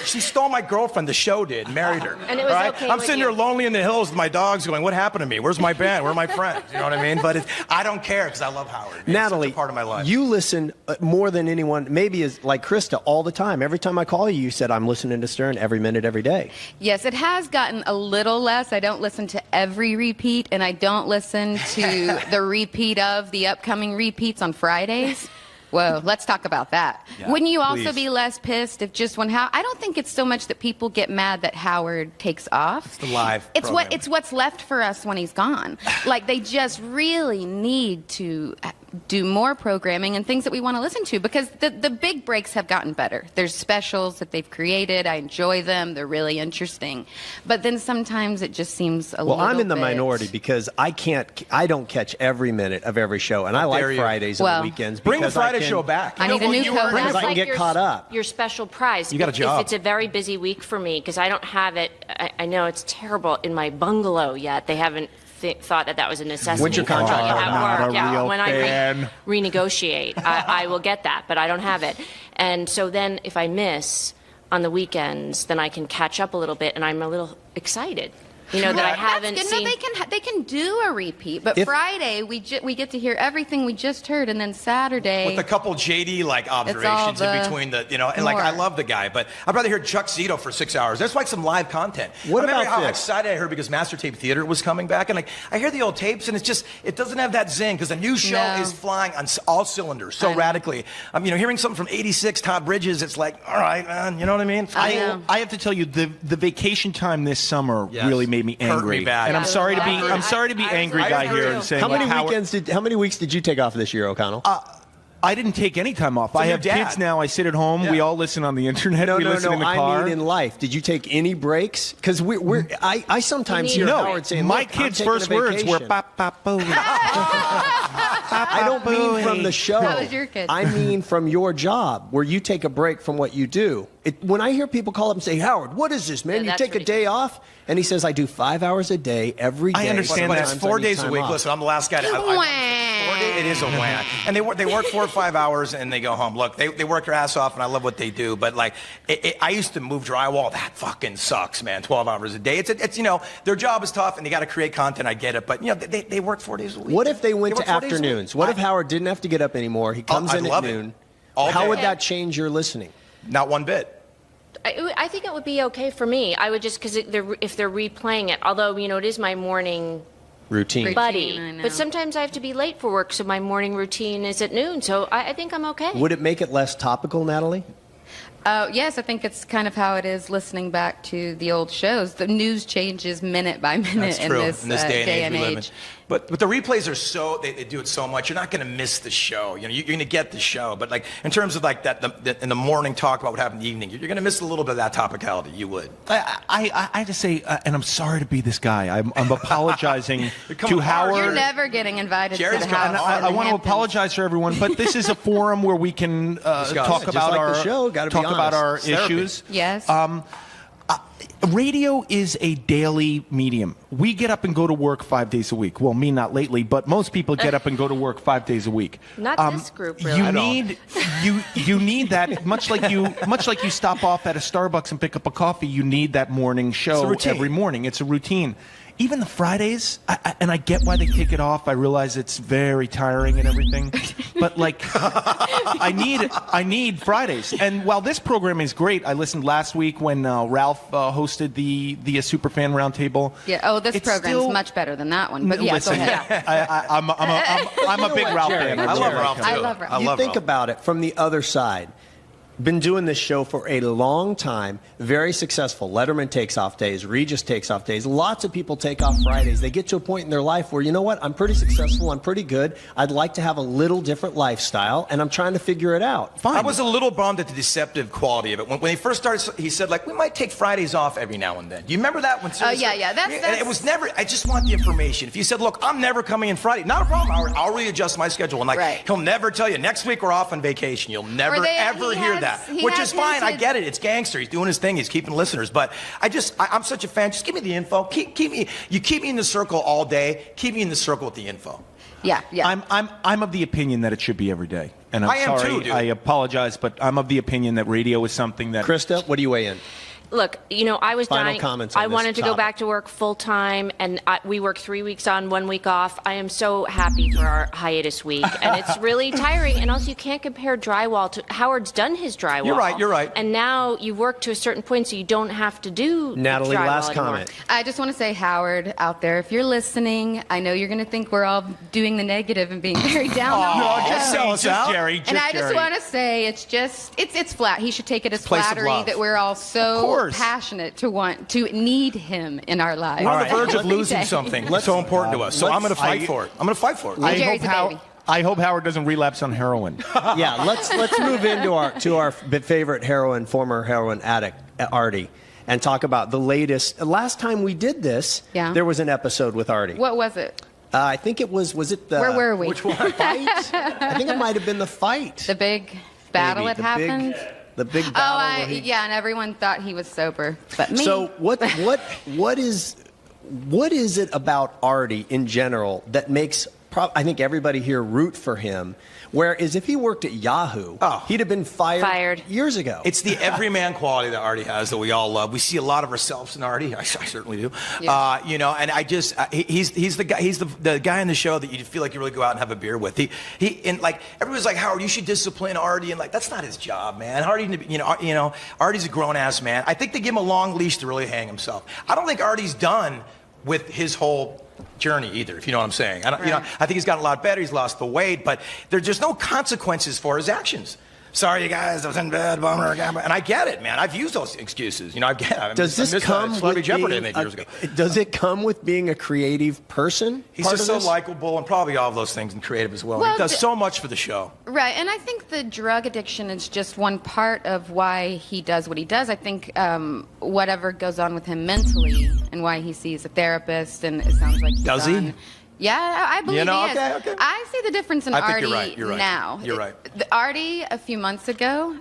she stole my girlfriend. The show did. Married her. And it was okay I'm with sitting you. here lonely in the hills with my dogs, going, "What happened to me? Where's my band? Where are my friends?" You know what I mean? But I don't care because I love Howard. Natalie, it's such a part of my life. You listen more than anyone, maybe is like Krista, all the time. Every time I call you, you said, I'm listening to Stern every minute, every day. Yes, it has gotten a little less. I don't listen to every repeat, and I don't listen to the repeat of the upcoming repeats on Fridays. Whoa, let's talk about that. Yeah, Wouldn't you also please. be less pissed if just when I don't think it's so much that people get mad that Howard takes off. It's the live It's program. it's what's left for us when he's gone. Like, they just really need to do more programming and things that we want to listen to, because the big breaks have gotten better. There's specials that they've created. I enjoy them. They're really interesting. But then sometimes it just seems a little Well, I'm in the bit- minority because I don't catch every minute of every show, and I like dare you. Fridays Well, and the weekends. Bring the because I Friday can- show back. I need a new co-host. Because I can get caught up. Your special prize. You got a job. If it's a very busy week for me, because I don't have it, I know it's terrible, in my bungalow yet. They haven't thought that was a necessity. When's your contract at up? work. Not a Yeah, real when fan. I renegotiate, I will get that, but I don't have it. And so then if I miss on the weekends, then I can catch up a little bit, and I'm a little excited. that I haven't That's good. seen. No, they can do a repeat, but Friday we get to hear everything we just heard, and then Saturday with a couple JD observations in between and I love the guy, but I'd rather hear Chuck Zito for 6 hours. That's like some live content. What remember about how this? excited I heard because Master Tape Theater was coming back, and I hear the old tapes, and it doesn't have that zing because the new show is flying on all cylinders so radically. Hearing something from '86, Todd Bridges, it's like, all right, man, you know what I mean? I have to tell you, the vacation time this summer really made me angry. Hurt me bad. And I'm sorry to be angry guy here and saying how many weeks did you take off this year, O'Connell? I didn't take any time off. I have kids now. I sit at home. Yeah. We all listen on the internet. We listen in the car. I mean in life. Did you take any breaks? Because I sometimes hear Howard saying, my kids' first words were "pop pop boo." I don't mean from the show. How was your kid? I mean from your job, where you take a break from what you do. When I hear people call up and say, Howard, what is this, man? You take a day off? And he says, I do 5 hours a day every day. I understand, but it's 4 days a week. Off. Listen, I'm the last guy to... 4 days, it is a whack. And they work 4 or 5 hours and they go home. Look, they work their ass off and I love what they do. But I used to move drywall. That fucking sucks, man. 12 hours a day. It's their job is tough and they got to create content. I get it. But, they work 4 days a week. What if they went to afternoons? What if Howard didn't have to get up anymore? He comes in at noon. How would that change your listening? Not one bit. I think it would be okay for me. I would just, because if they're replaying it, although, it is my morning routine. Buddy. But sometimes I have to be late for work, so my morning routine is at noon. So I think I'm okay. Would it make it less topical, Natalie? Yes, I think it's kind of how it is listening back to the old shows. The news changes minute by minute in this day and age. But the replays are so they do it so much. You're not going to miss the show. You're going to get the show. But in terms of that in the morning talk about what happened in the evening, you're going to miss a little bit of that topicality. You would. I just say, and I'm sorry to be this guy. I'm apologizing to Howard. You're never getting invited to the house. I want to apologize for everyone, but this is a forum where we can talk about our issues. Yes. Radio is a daily medium. We get up and go to work 5 days a week. Well, me not lately, but most people get up and go to work 5 days a week. Not this group, really. You need that much like you stop off at a Starbucks and pick up a coffee. You need that morning show every morning. It's a routine. Even the Fridays, and I get why they take it off. I realize it's very tiring and everything, but I need Fridays. And while this program is great, I listened last week when Ralph hosted the Superfan Roundtable. Yeah. Oh, this program's much better than that one. But yeah, listen, go ahead. I'm a big Ralph fan. I love Ralph too. I love Ralph. You think about it from the other side. Been doing this show for a long time, very successful. Letterman takes off days, Regis takes off days, lots of people take off Fridays. They get to a point in their life where, you know what, I'm pretty successful, I'm pretty good, I'd like to have a little different lifestyle, and I'm trying to figure it out. Fine. I was a little bummed at the deceptive quality of it. When he first started, he said, we might take Fridays off every now and then. Do you remember that? Oh, yeah. That's... It was never, I just want the information. If you said, look, I'm never coming in Friday, not a problem, I'll readjust my schedule. And he'll never tell you, next week we're off on vacation. You'll never, ever hear that, which is fine. I get it. It's gangster. He's doing his thing. He's keeping listeners. But I'm such a fan. Just give me the info. Keep me in the circle all day. Keep me in the circle with the info. Yeah. I'm of the opinion that it should be every day. And I am sorry. too, dude. I apologize, but I'm of the opinion that radio is something that. Krista, what do you weigh in? Look, I was Final dying. comments on I this wanted to go topic. back to work full time, and we work 3 weeks on, 1 week off. I am so happy for our hiatus week, and it's really tiring. And also, you can't compare drywall to Howard's done his drywall. You're right. And now you work to a certain point, so you don't have to do Natalie, drywall last anymore. comment. I just want to say, Howard, out there, if you're listening, I know you're going to think we're all doing the negative and being very down. Just Jerry. And I just want to say, it's flat. He should take it as flattery that we're all so passionate to want to need him in our lives. We're on the verge of losing something so important to us. So I'm going to fight for it. I'm going to fight for it. I hope Howard doesn't relapse on heroin. Yeah, let's move into our favorite former heroin addict, Artie, and talk about the latest. Last time we did this, there was an episode with Artie. What was it? I think it was it the... Where were we? Which one? Fight? I think it might have been the fight. The big battle that happened? The big battle. And everyone thought he was sober, but me. So what is it about Artie in general that makes I think everybody here root for him. Whereas if he worked at Yahoo, he'd have been fired years ago. It's the everyman quality that Artie has that we all love. We see a lot of ourselves in Artie. I certainly do. Yeah. You know, and I just he's the guy. He's the guy in the show that you feel like you really go out and have a beer with. And like everybody's like, Howard, you should discipline Artie, and like that's not his job, man. Artie, you know, Artie's a grown ass man. I think they give him a long leash to really hang himself. I don't think Artie's done with his whole journey either, if you know what I'm saying. You know, I think he's gotten a lot better. He's lost the weight, but there's just no consequences for his actions. Sorry, you guys, I was in bed, bummer, and I get it, man. I've used those excuses. You know, I get it. Does this come with Jeopardy years ago? Does it come with being a creative person? He's just so likable, and probably all of those things, and creative as well. He does so much for the show. Right, and I think the drug addiction is just one part of why he does what he does. I think whatever goes on with him mentally and why he sees a therapist, and it sounds like does he? Yeah, I believe he is. Okay. I see the difference in Artie you're right. now. You're right. The Artie a few months ago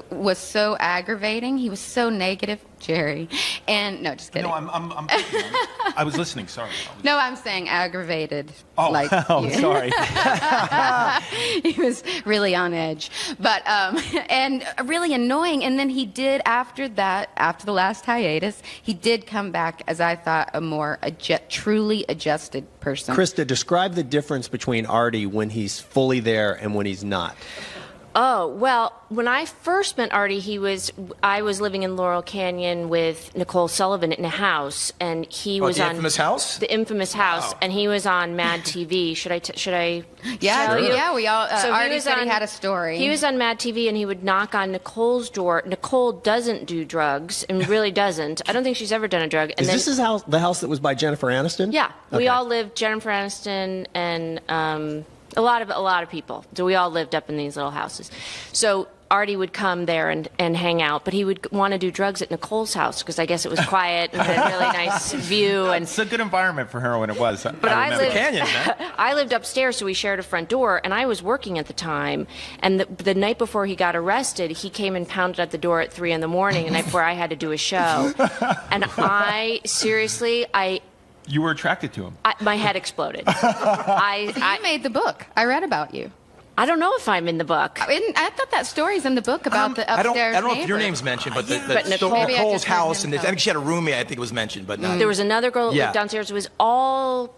was so aggravating. He was so negative, Jerry. And no, just kidding. No, I was listening. Sorry. No, I'm saying aggravated. Oh, like sorry. He was really on edge, but and really annoying. And then he did after the last hiatus, he did come back as I thought a more truly adjusted person. Krista, describe the difference between Artie when he's fully there and when he's not. Oh, well, when I first met Artie, I was living in Laurel Canyon with Nicole Sullivan in a house, and he was on... The infamous house? The infamous house, and he was on Mad TV. Should I Yeah, tell you? Yeah, we all... So Artie said he had a story. He was on Mad TV, and he would knock on Nicole's door. Nicole doesn't do drugs, and really doesn't. I don't think she's ever done a drug. And Is this the house that was by Jennifer Aniston? Yeah. Okay. We all lived, Jennifer Aniston and... A lot of people. So we all lived up in these little houses. So Artie would come there and hang out, but he would want to do drugs at Nicole's house because I guess it was quiet and had a really nice view. And it's a good environment for heroin. It was. But I lived upstairs, so we shared a front door, and I was working at the time. And the night before he got arrested, he came and pounded at the door at 3 a.m. the night where I had to do a show. And You were attracted to him. My head exploded. You made the book. I read about you. I don't know if I'm in the book. I thought that story's in the book about the upstairs I don't know neighbor. if your name's mentioned, but Nicole. Nicole's house, and I think she had a roommate. I think it was mentioned, but not. There was another girl that lived downstairs. It was all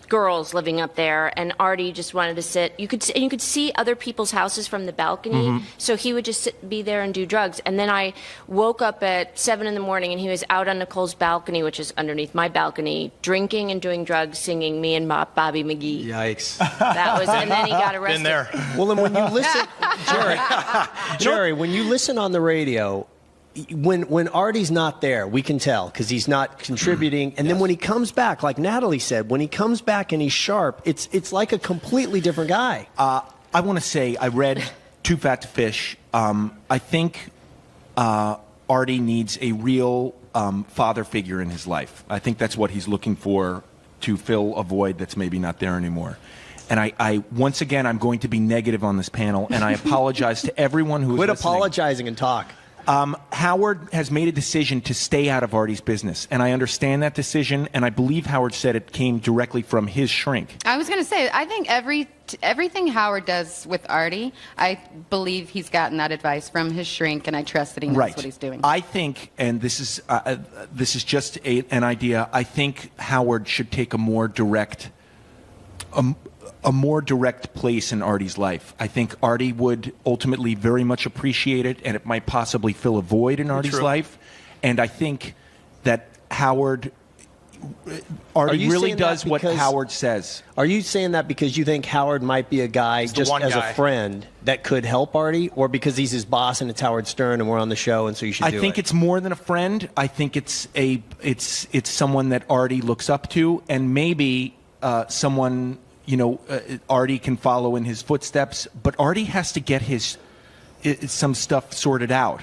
girls living up there, and Artie just wanted to sit. You could see other people's houses from the balcony, so he would just be there and do drugs. And then I woke up at 7 a.m, and he was out on Nicole's balcony, which is underneath my balcony, drinking and doing drugs, singing me and Bobby McGee. Yikes! And then he got arrested. Been there. Well, and when you listen, Jerry, when you listen on the radio. When Artie's not there, we can tell because he's not contributing. And then when he comes back, like Natalie said, when he comes back and he's sharp, it's like a completely different guy. I want to say I read Too Fat to Fish. I think Artie needs a real father figure in his life. I think that's what he's looking for to fill a void that's maybe not there anymore. And I once again, I'm going to be negative on this panel, and I apologize to everyone who is listening. Quit apologizing and talk. Howard has made a decision to stay out of Artie's business, and I understand that decision, and I believe Howard said it came directly from his shrink. I was going to say, I think everything Howard does with Artie, I believe he's gotten that advice from his shrink, and I trust that he knows what he's doing. I think, and this is just an idea, I think Howard should take a more direct place in Artie's life. I think Artie would ultimately very much appreciate it, and it might possibly fill a void in Artie's life. And I think that Artie really does what Howard says. Are you saying that because you think Howard might be a guy just as a friend that could help Artie, or because he's his boss and it's Howard Stern and we're on the show and so you should do it? I think it's more than a friend. I think it's someone that Artie looks up to, and maybe someone. Artie can follow in his footsteps, but Artie has to get some stuff sorted out.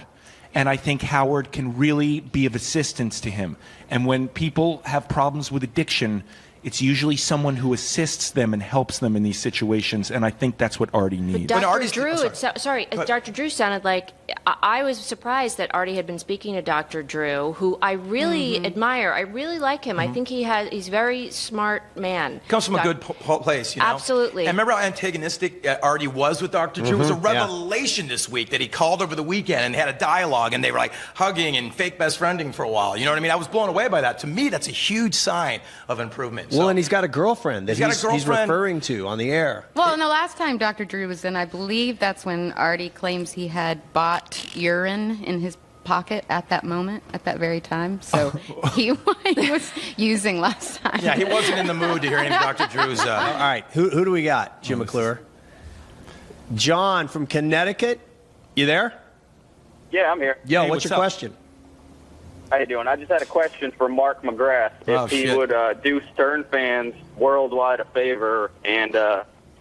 And I think Howard can really be of assistance to him. And when people have problems with addiction, it's usually someone who assists them and helps them in these situations. And I think that's what Artie needs. But Dr. Drew, Dr. Drew sounded like I was surprised that Artie had been speaking to Dr. Drew, who I really admire. I really like him. I think he's a very smart man. Comes from a good place, you know? Absolutely. And remember how antagonistic Artie was with Dr. Drew? It was a revelation this week that he called over the weekend and had a dialogue, and they were like hugging and fake best friending for a while. You know what I mean? I was blown away by that. To me, that's a huge sign of improvement. Well, and he's got a girlfriend that he's girlfriend. referring to on the air. Well, and the last time Dr. Drew was in, I believe that's when Artie claims he had bought urine in his pocket at that moment, at that very time. So he was using last time. Yeah, he wasn't in the mood to hear any of Dr. Drew's. All right, who do we got? Jim McClure. John from Connecticut. You there? Yeah, I'm here. Yo, Hey, what's your question? How you doing? I just had a question for Mark McGrath. If he would do Stern fans worldwide a favor and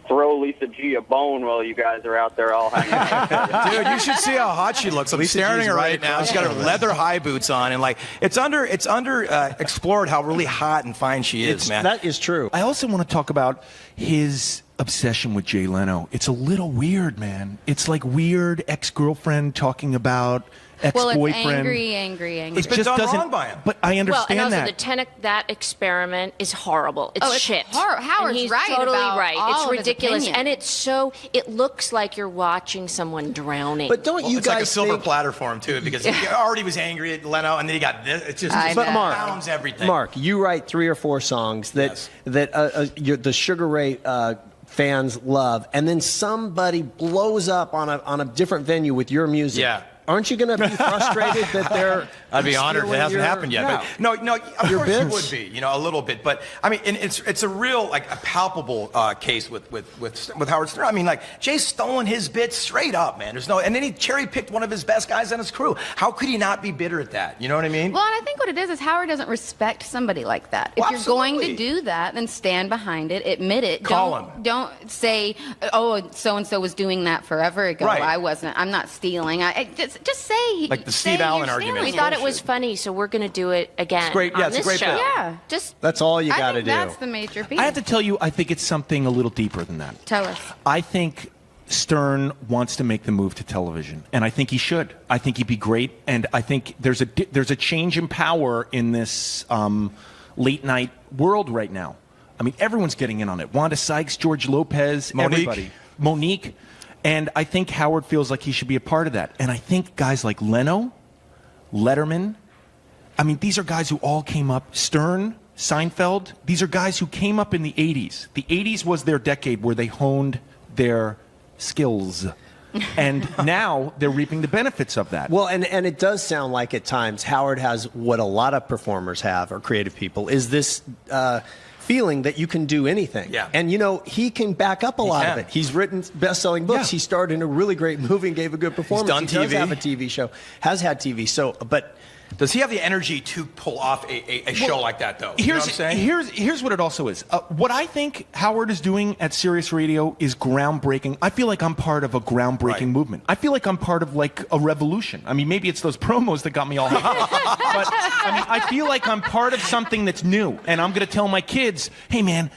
throw Lisa G a bone while you guys are out there all hanging out. Dude, you should see how hot she looks. I'm staring at her right now. She's got her leather high boots on, and like it's under explored how really hot and fine she is, man. That is true. I also want to talk about his obsession with Jay Leno. It's a little weird, man. It's like weird ex-girlfriend talking about ex-boyfriend. Well, it's angry. It's been done wrong by him. But I understand well, and that. also that experiment is horrible. It's shit. Howard's and he's right totally about right. all It's of his ridiculous, opinion. and it looks like you're watching someone drowning. But don't you it's guys like a silver think... platter for him too, because he already was angry at Leno, and then he got this. It's just pounds everything. Mark, you write 3 or 4 songs that the Sugar Ray fans love, and then somebody blows up on a different venue with your music. Yeah. Aren't you going to be frustrated that they're? I'd be honored if it hasn't happened yet. Yeah. But no, of Your course you bids? would be, a little bit. But I mean, and it's a real a palpable case with Howard Stern. I mean, like Jay's stolen his bits straight up, man. And then he cherry picked one of his best guys on his crew. How could he not be bitter at that? You know what I mean? Well, and I think what it is Howard doesn't respect somebody like that. If you're going to do that, then stand behind it, admit it. Don't say, oh, so and so was doing that forever ago. Right. I wasn't. I'm not stealing. Just say. Like the Steve Allen argument. We thought it was funny, so we're going to do it again. It's great. Yeah, on it's a this great show. bit. Yeah, just. That's all you got to do. That's the major piece. I have to tell you, I think it's something a little deeper than that. Tell us. I think Stern wants to make the move to television, and I think he should. I think he'd be great, and I think there's a change in power in this late night world right now. I mean, everyone's getting in on it. Wanda Sykes, George Lopez, everybody. Monique. And I think Howard feels like he should be a part of that. And I think guys like Leno, Letterman, I mean, these are guys who all came up. Stern, Seinfeld, these are guys who came up in the 80s. The 80s was their decade where they honed their skills. And now they're reaping the benefits of that. Well, and it does sound like at times Howard has what a lot of performers have, or creative people, is this feeling that you can do anything. Yeah. And, he can back up a lot of it. He's written best-selling books. Yeah. He starred in a really great movie and gave a good performance. He's done TV. He does have a TV show, has had TV. So, but... Does he have the energy to pull off a show like that, though? You know what I'm saying? Here's what it also is. What I think Howard is doing at Sirius Radio is groundbreaking. I feel like I'm part of a groundbreaking movement. I feel like I'm part of like a revolution. I mean, maybe it's those promos that got me all hyped. But I mean, I feel like I'm part of something that's new, and I'm going to tell my kids, hey man,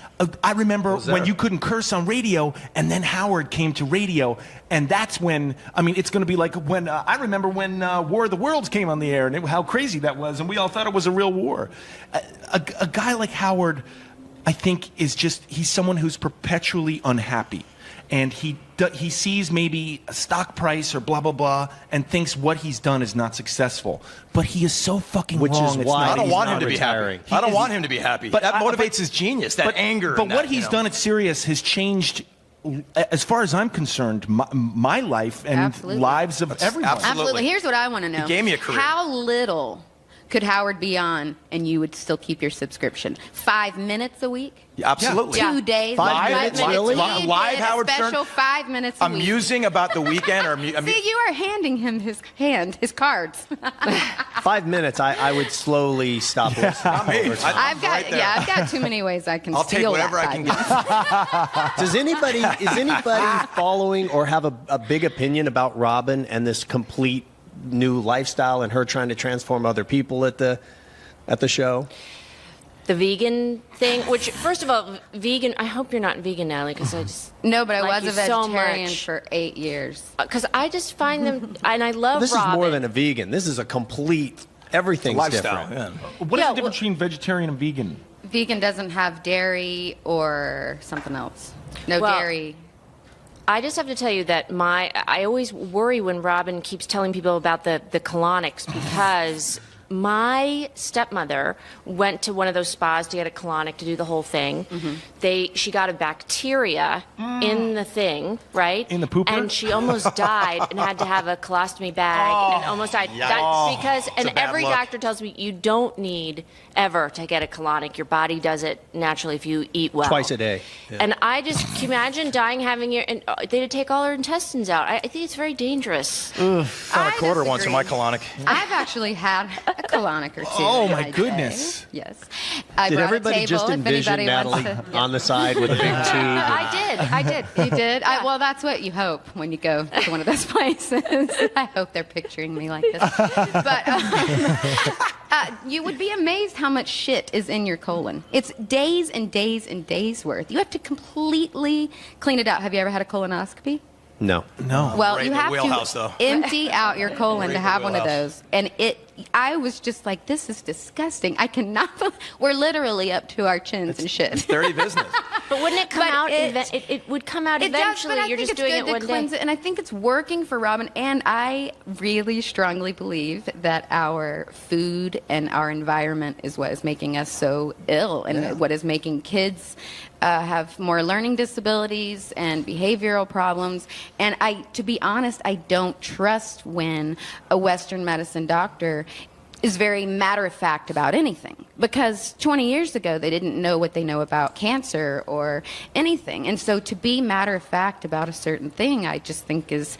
I remember when you couldn't curse on radio, and then Howard came to radio. And that's when, I mean, it's going to be like when, I remember when War of the Worlds came on the air and how crazy that was, and we all thought it was a real war. A guy like Howard, I think, is just, he's someone who's perpetually unhappy. And he sees maybe a stock price or blah, blah, blah, and thinks what he's done is not successful. But he is so fucking wrong. Which is why I don't want him to be retiring. happy. I don't want him to be happy. But that motivates his genius, that anger. But what he's done at Sirius has changed, as far as I'm concerned, my life and lives of everybody. Absolutely. Here's what I want to know. He gave me a career. How little could Howard be on and you would still keep your subscription? 5 minutes a week? Yeah, absolutely. 2 days? 5 minutes, really? Live Howard Stern? Special 5 minutes a week. Amusing about the weekend? See, you are handing him his cards. 5 minutes, I would slowly stop listening. I've got too many ways I can I'll take steal whatever that I can get. Is anybody following or have a big opinion about Robin and this complete new lifestyle and her trying to transform other people at the show? the vegan thing, which, first of all, vegan, I hope you're not vegan, Natalie, because I just No, but I like was a you so vegetarian much. for 8 years. Because I just find them, and I love This Robin. is more than a vegan. This is a complete, everything's lifestyle, different. What is the difference between vegetarian and vegan? Vegan doesn't have dairy or something else. No Well, dairy. I just have to tell you that I always worry when Robin keeps telling people about the colonics, because my stepmother went to one of those spas to get a colonic to do the whole thing. She got a bacteria in the thing, right? In the pooper? And she almost died and had to have a colostomy bag and almost died. Because It's a bad every look. doctor tells me you don't need ever to get a colonic. Your body does it naturally if you eat well. Twice a day. Yeah. And I just can you imagine dying having your and they'd take all her intestines out. I think it's very dangerous. Found a quarter once in my colonic. I've actually had a colonic or two. Oh, in my day. goodness. Yes. I Did brought everybody a table just if envision anybody Natalie wants to. on the side with a big tube? I did. You did? Well, that's what you hope when you go to one of those places. I hope they're picturing me like this. But you would be amazed how much shit is in your colon. It's days and days and days worth. You have to completely clean it out. Have you ever had a colonoscopy? No. Well, Right you in the have wheelhouse, to though. empty out your colon Right to in the have one of wheelhouse. those. And I was just like, this is disgusting. I cannot. We're literally up to our chins and shit. It's dirty business. But wouldn't it come out? It would come out It does, eventually. but I You're think just it's doing good it to one cleanse day. it, and I think it's working for Robin. And I really strongly believe that our food and our environment is what is making us so ill, and what is making kids have more learning disabilities and behavioral problems. And to be honest, I don't trust when a Western medicine doctor is very matter-of-fact about anything, because 20 years ago they didn't know what they know about cancer or anything. And so to be matter-of-fact about a certain thing, I just think is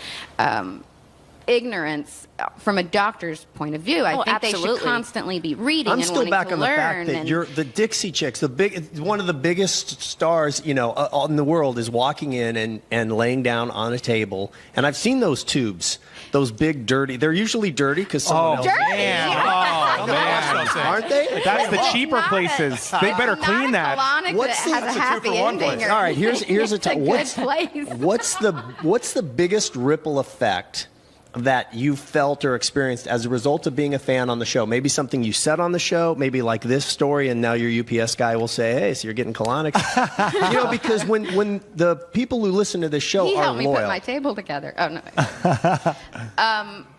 ignorance from a doctor's point of view. I think they should absolutely. constantly be reading I'm and still wanting back to on the learn. fact that and- you're the Dixie Chicks, one of the biggest stars, in the world, is walking in and laying down on a table. And I've seen those tubes, those big dirty. They're usually dirty because someone else. Oh, man. Aren't they? That's the cheaper places. They better clean that. What's that has a happy ending. All right, here's It's a good what's place. what's the biggest ripple effect that you felt or experienced as a result of being a fan on the show? Maybe something you said on the show, maybe like this story, and now your UPS guy will say, hey, so you're getting colonics. Because when the people who listen to this show He are helped me loyal. put my table together. Oh, no.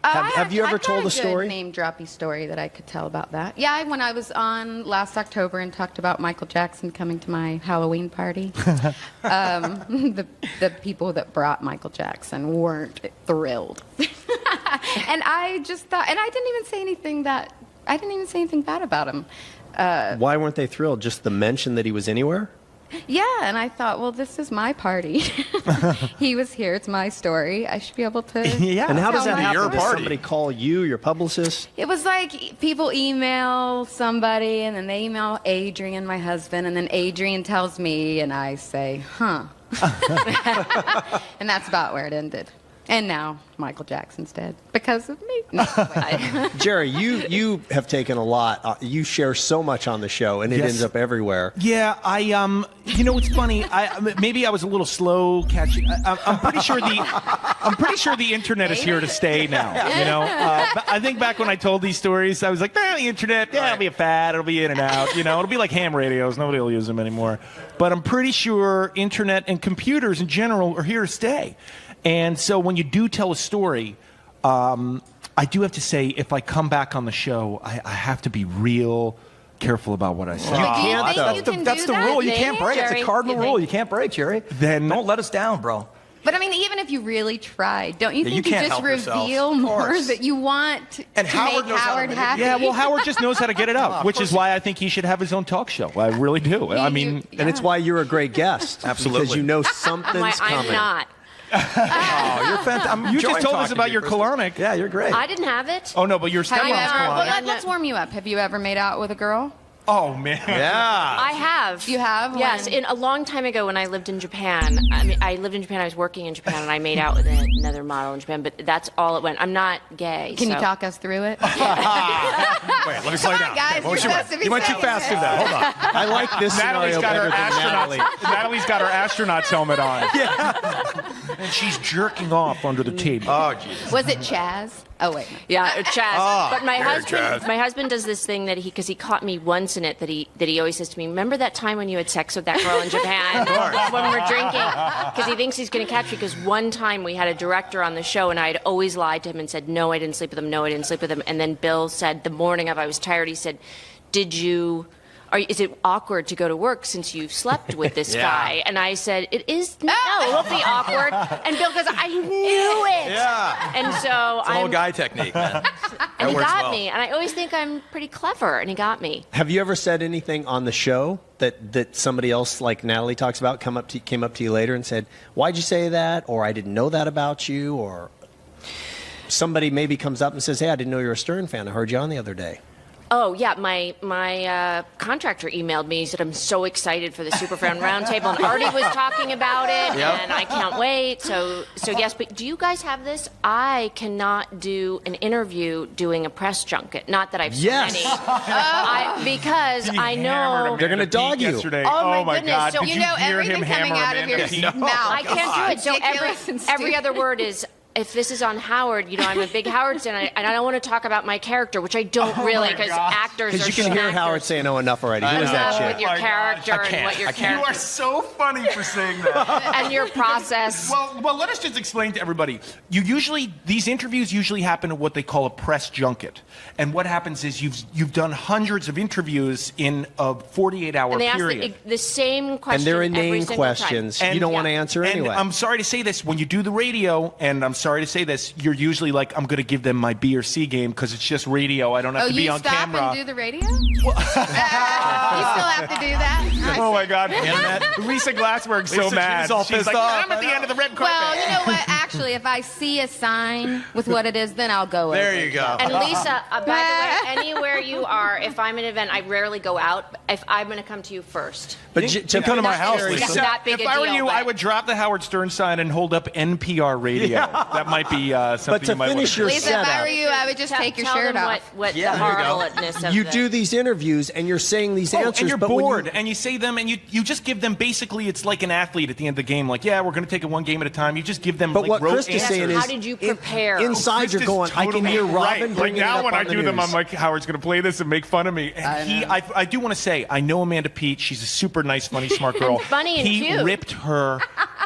Have you ever told a story? Name droppy story that I could tell about that. Yeah, when I was on last October and talked about Michael Jackson coming to my Halloween party, the people that brought Michael Jackson weren't thrilled, and I just thought, and I didn't even say anything bad about him. Why weren't they thrilled? Just the mention that he was anywhere? Yeah, and I thought, well, this is my party. He was here. It's my story. I should be able to. Yeah. And how does tell that my happen? story. Does somebody call you, your publicist? It was like people email somebody, and then they email Adrian, my husband, and then Adrian tells me, and I say, huh. And that's about where it ended. And now Michael Jackson's dead because of me. No, Jerry, you have taken a lot. You share so much on the show, and it Yes. ends up everywhere. Yeah, it's funny. Maybe I was a little slow catching. I'm pretty sure the internet is here to stay now. But I think back when I told these stories, I was like, the internet, it'll be a fad, it'll be in and out. It'll be like ham radios. Nobody will use them anymore. But I'm pretty sure internet and computers in general are here to stay. And so when you do tell a story, I do have to say, if I come back on the show, I have to be real careful about what I say. You can't, though. That's the rule. You can't break. It's a cardinal rule. You can't break, Jerry. Then don't let us down, bro. But I mean, even if you really tried, don't you Yeah, think you you can't just help yourself. reveal Of more course. that you want to And Howard make knows how to Howard manipulate. happy? Yeah, well, Howard just knows how to get it out, which is why I think he should have his own talk show. I really do. I mean, And it's why you're a great guest. Absolutely. Because you know something's coming. I'm not. Oh, you're fantastic. You just told us about your colonic. Yeah, you're great. I didn't have it. Oh no, but your Have you stepmom's ever, colonic. let's warm you up. Have you ever made out with a girl? Oh, man. Yeah. I have. You have? Yes. When? A long time ago when I lived in Japan. I mean, I lived in Japan. I was working in Japan, and I made out with another model in Japan. But that's all it went. I'm not gay. Can you talk us through it? Wait, let me slow down. Guys, You went too fast through that. Hold on. I like this Natalie's scenario got her better than Natalie. Natalie's got her astronaut's helmet on. Yeah. And she's jerking off under the table. Oh, Jesus. Was it Chaz? Oh, wait. Yeah, Chaz. Oh, but my Chaz. husband does this thing that because he caught me once in it that he always says to me, remember that time when you had sex with that girl in Japan when we were drinking? Because he thinks he's going to catch me. Because one time we had a director on the show and I had always lied to him and said, no, I didn't sleep with him. No, I didn't sleep with him. And then Bill said the morning of I was tired, he said, is it awkward to go to work since you slept with this guy? And I said, it won't be awkward. And Bill goes, I knew it. Yeah. And so It's a whole guy technique, man. and he got me. And I always think I'm pretty clever, and he got me. Have you ever said anything on the show that somebody else, like Natalie talks about, came up to you later and said, why'd you say that? Or I didn't know that about you? Or somebody maybe comes up and says, hey, I didn't know you were a Stern fan. I heard you on the other day. Oh, yeah, my contractor emailed me. He said, I'm so excited for the Superfan Roundtable. And Artie was talking about it, and I can't wait. So yes, but do you guys have this? I cannot do an interview doing a press junket. Not that I've seen any. Because I know... They're going to dog you. Yesterday. Oh, my goodness. God. So, Did you hear everything him coming hammer out of Amanda your Peet? mouth. I can't do it. So every other word is... If this is on Howard, I'm a big Howard fan, and I don't want to talk about my character, which I don't really, because actors are Because you can hear Howard saying, oh, enough already. Who is that with shit? your character and what your character... You are so funny for saying that. and your process. Well, let us just explain to everybody. These interviews usually happen at what they call a press junket. And what happens is you've done hundreds of interviews in a 48-hour and they period. ask the same question And they're every inane single questions. time. You don't want to answer and anyway. I'm sorry to say this. When you do the radio, and I'm sorry to say this, you're usually like, I'm going to give them my B or C game because it's just radio. I don't have to be on camera. Oh, you stop and do the radio? You still have to do that? Oh, my God. Lisa Glassberg's so mad. She's like, I'm at the end of the red carpet. Well, you know what? Actually, if I see a sign with what it is, then I'll go over. There you go. And Lisa, by the way, anywhere you are, if I'm at an event, I rarely go out. If I'm going to come to you first. But to come to my house, It's Lisa. not big If a I were deal, you, but- I would drop the Howard Stern sign and hold up NPR radio. That might be something But to you might finish your Lisa, if I were you, I would just take your shirt off. What the horribleness of You this. do these interviews and you're saying these answers, and you're but when bored, and you say them, and you just give them, basically, it's like an athlete at the end of the game, like, yeah, we're going to take it one game at a time. You just give them, But like, what rote Chris is answers. saying is, How did you prepare? inside you're going, I can hear Robin Right. bringing Like now it up when on I the do them, news. I'm like, Howard's going to play this and make fun of me. And I do want to say, I know Amanda Peet. She's a super nice, funny, smart girl. Funny and he cute. ripped her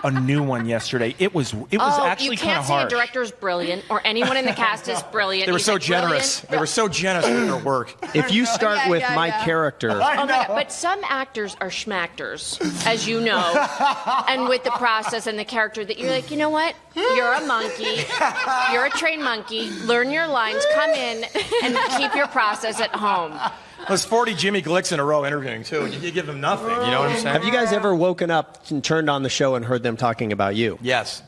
a new one yesterday. It was actually you kind can't of say a harsh. director's brilliant or anyone in the cast is brilliant. They were He's so like, generous. brilliant. They were so generous with their work. If you start with my character, Oh my God. But some actors are schmactors, as you know, and with the process and the character that you're like, you know what? You're a monkey. You're a trained monkey. Learn your lines. Come in and keep your process at home. There's 40 Jimmy Glicks in a row interviewing, too. And you give them nothing. You know what I'm saying? have you guys ever woken up and turned on the show and heard them talking about you? Yes.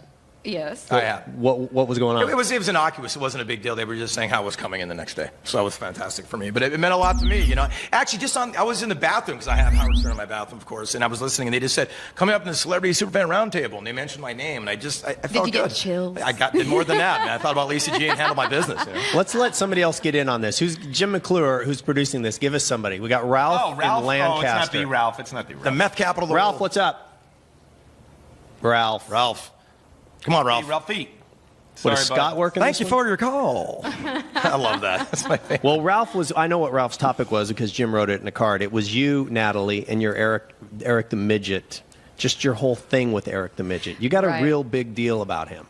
Yes. I have. What was going on? It was innocuous. It wasn't a big deal. They were just saying how it was coming in the next day. So that was fantastic for me. But it meant a lot to me, you know. Actually, I was in the bathroom, because I have Howard Stern in my bathroom, of course, and I was listening, and they just said, coming up in the Celebrity Superfan Roundtable, and they mentioned my name, and I felt good. Did you get chills? I did more than that, man. I thought about Lisa G and handle my business, you know. Let's let somebody else get in on this. Who's Jim McClure, who's producing this? Give us somebody. We got Ralph in Lancaster. Oh, it's not the Ralph. It's not the Ralph. The meth capital of the Ralph, world. what's up? Ralph. Come on, Ralph. Hey, Ralphie. What, is Sorry, Scott bud. working Thank this you one? for your call. I love that. That's my favorite. Well, I know what Ralph's topic was because Jim wrote it in a card. It was you, Natalie, and your Eric the Midget. Just your whole thing with Eric the Midget. You got a Right. real big deal about him.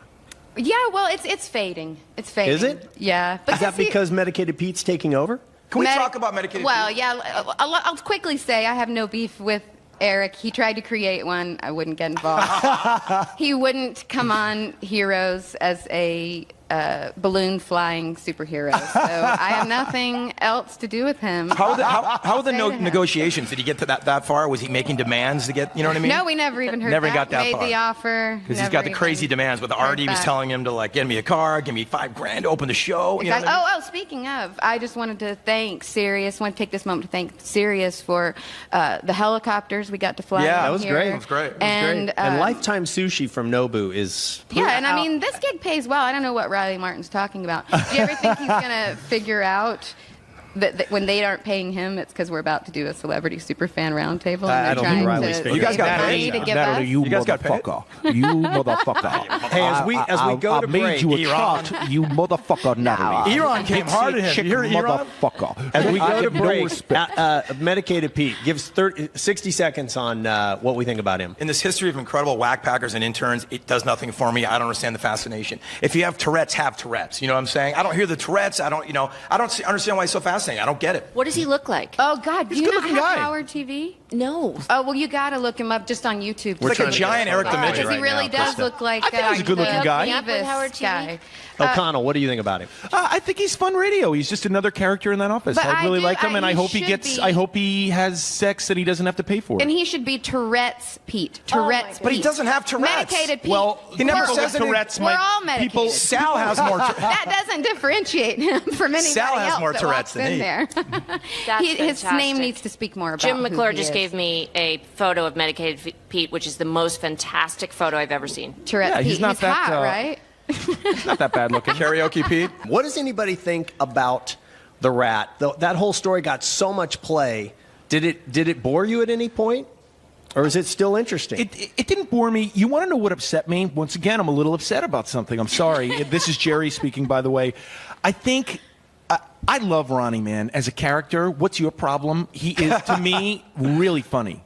Yeah, well, it's fading. It's fading. Is it? Yeah. But Is that because Medicated Pete's taking over? Can we talk about medicated Well, people? yeah. I'll quickly say I have no beef with Eric. He tried to create one. I wouldn't get involved. He wouldn't come on Heroes as a balloon flying superhero. So I have nothing else to do with him. How are the negotiations? Did he get to that far? Was he making demands to get, you know what I mean? No, we never even heard Never got that Made far. the offer. Because he's got the crazy demands with Artie was telling him to like get me a car, give me $5,000 to open the show. You know what I mean? Speaking of, I just wanted to thank Sirius. Want to take this moment to thank Sirius for the helicopters we got to fly. Yeah, that was here. great. That was great. And Lifetime Sushi from Nobu is. Yeah, and I mean, this gig pays well. I don't know what Riley Martin's talking about. Do you ever think he's going to figure out that when they aren't paying him, it's because we're about to do a celebrity superfan roundtable? I don't think Riley's figured You guys got paid. You guys got paid. You motherfucker. Hey, as we go to made break, you a chart, you motherfucker, Natalie. Iran came hard at him. You hear Iran? Motherfucker. as we go to No break, respect. Medicated Pete gives 60 seconds on what we think about him. In this history of incredible whack packers and interns, it does nothing for me. I don't understand the fascination. If you have Tourette's, have Tourette's. You know what I'm saying? I don't hear the Tourette's. I don't understand why he's so fascinating. I don't get it. What does he look like? Oh, God. Do He's a you not good-looking have guy. Howard TV? No. Oh, well, you got to look him up just on YouTube. He's like a giant Eric the Midget Because he really does look like I think he's a good-looking guy. Beavis Howard TV. guy. O'Connell, what do you think about him? I think he's fun radio. He's just another character in that office. But I really I do- like him, and I he hope he should gets. be. I hope he has sex that he doesn't have to pay for. And he should be Tourette's Pete. Tourette's Pete. But he doesn't have Tourette's. Medicated Pete. Well, he never We're- says that Tourette's. We're all medicated. People. Sal has more. That doesn't differentiate him from anybody Sal has else more that Tourette's walks than in he. there. That's His name fantastic. needs to speak more about Jim who McClure he just is. gave me a photo of Medicated Pete, which is the most fantastic photo I've ever seen. Tourette's Yeah, Pete. he's not that, hot, right? He's not that bad looking. Karaoke Pete. What does anybody think about the rat? That whole story got so much play. Did it bore you at any point? Or is it still interesting? It didn't bore me. You want to know what upset me? Once again, I'm a little upset about something. I'm sorry. This is Jerry speaking, by the way. I think I love Ronnie, man, as a character. What's your problem? He is, to me, really funny.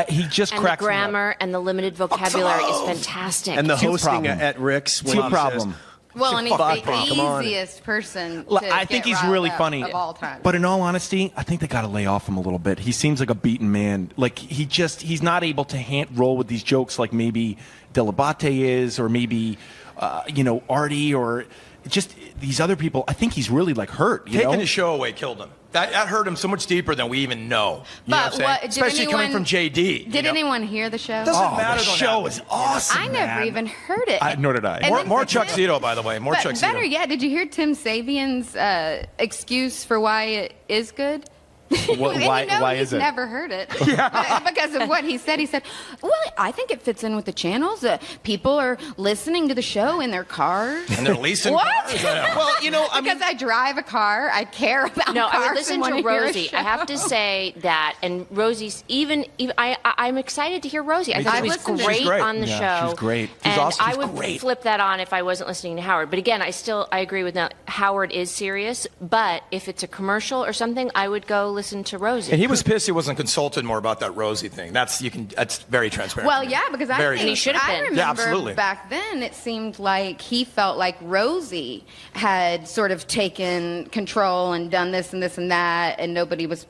He just And the cracks me up. grammar and the limited vocabulary is fantastic. And the Two hosting problem. at Rick's. when Two he problem. says, Well, and he's Fuck, the come on. easiest person to I think get he's riled really up funny. of all time. But in all honesty, I think they got to lay off him a little bit. He seems like a beaten man. Like he's not able to roll with these jokes like maybe Delabate is, or maybe Artie, or just these other people. I think he's really like hurt. Taking his show away killed him. That hurt him so much deeper than we even know. You know what I'm saying? Especially coming from JD. Did anyone hear the show? Doesn't matter. The though, show Natalie. is awesome. I never even heard it. Nor did I. And More then- Tuxedo, by the way. More But Tuxedo. better yet, did you hear Tim Sabian's excuse for why it is good? And Why he's is it? never heard it because of what he said. He said, "Well, I think it fits in with the channels. People are listening to the show in their cars, And they're leasing what? cars. Yeah. Well, because I drive a car, I care about No, cars. I would listen and to wanna hear a Rosie. show. I have to say that, and Rosie's I'm excited to hear Rosie. I thought too. she was I've listened to great, She's great. on the Yeah, show. she's great. She's And awesome. I She's would great. flip that on if I wasn't listening to Howard. But again, I agree with that. Howard is serious, but if it's a commercial or something, I would go listen to Rosie. And he was pissed he wasn't consulted more about that Rosie thing. That's very transparent. Well, yeah, because Very I think should have I been. remember Yeah, absolutely. back then it seemed like he felt like Rosie had sort of taken control and done this and this and that, and nobody was,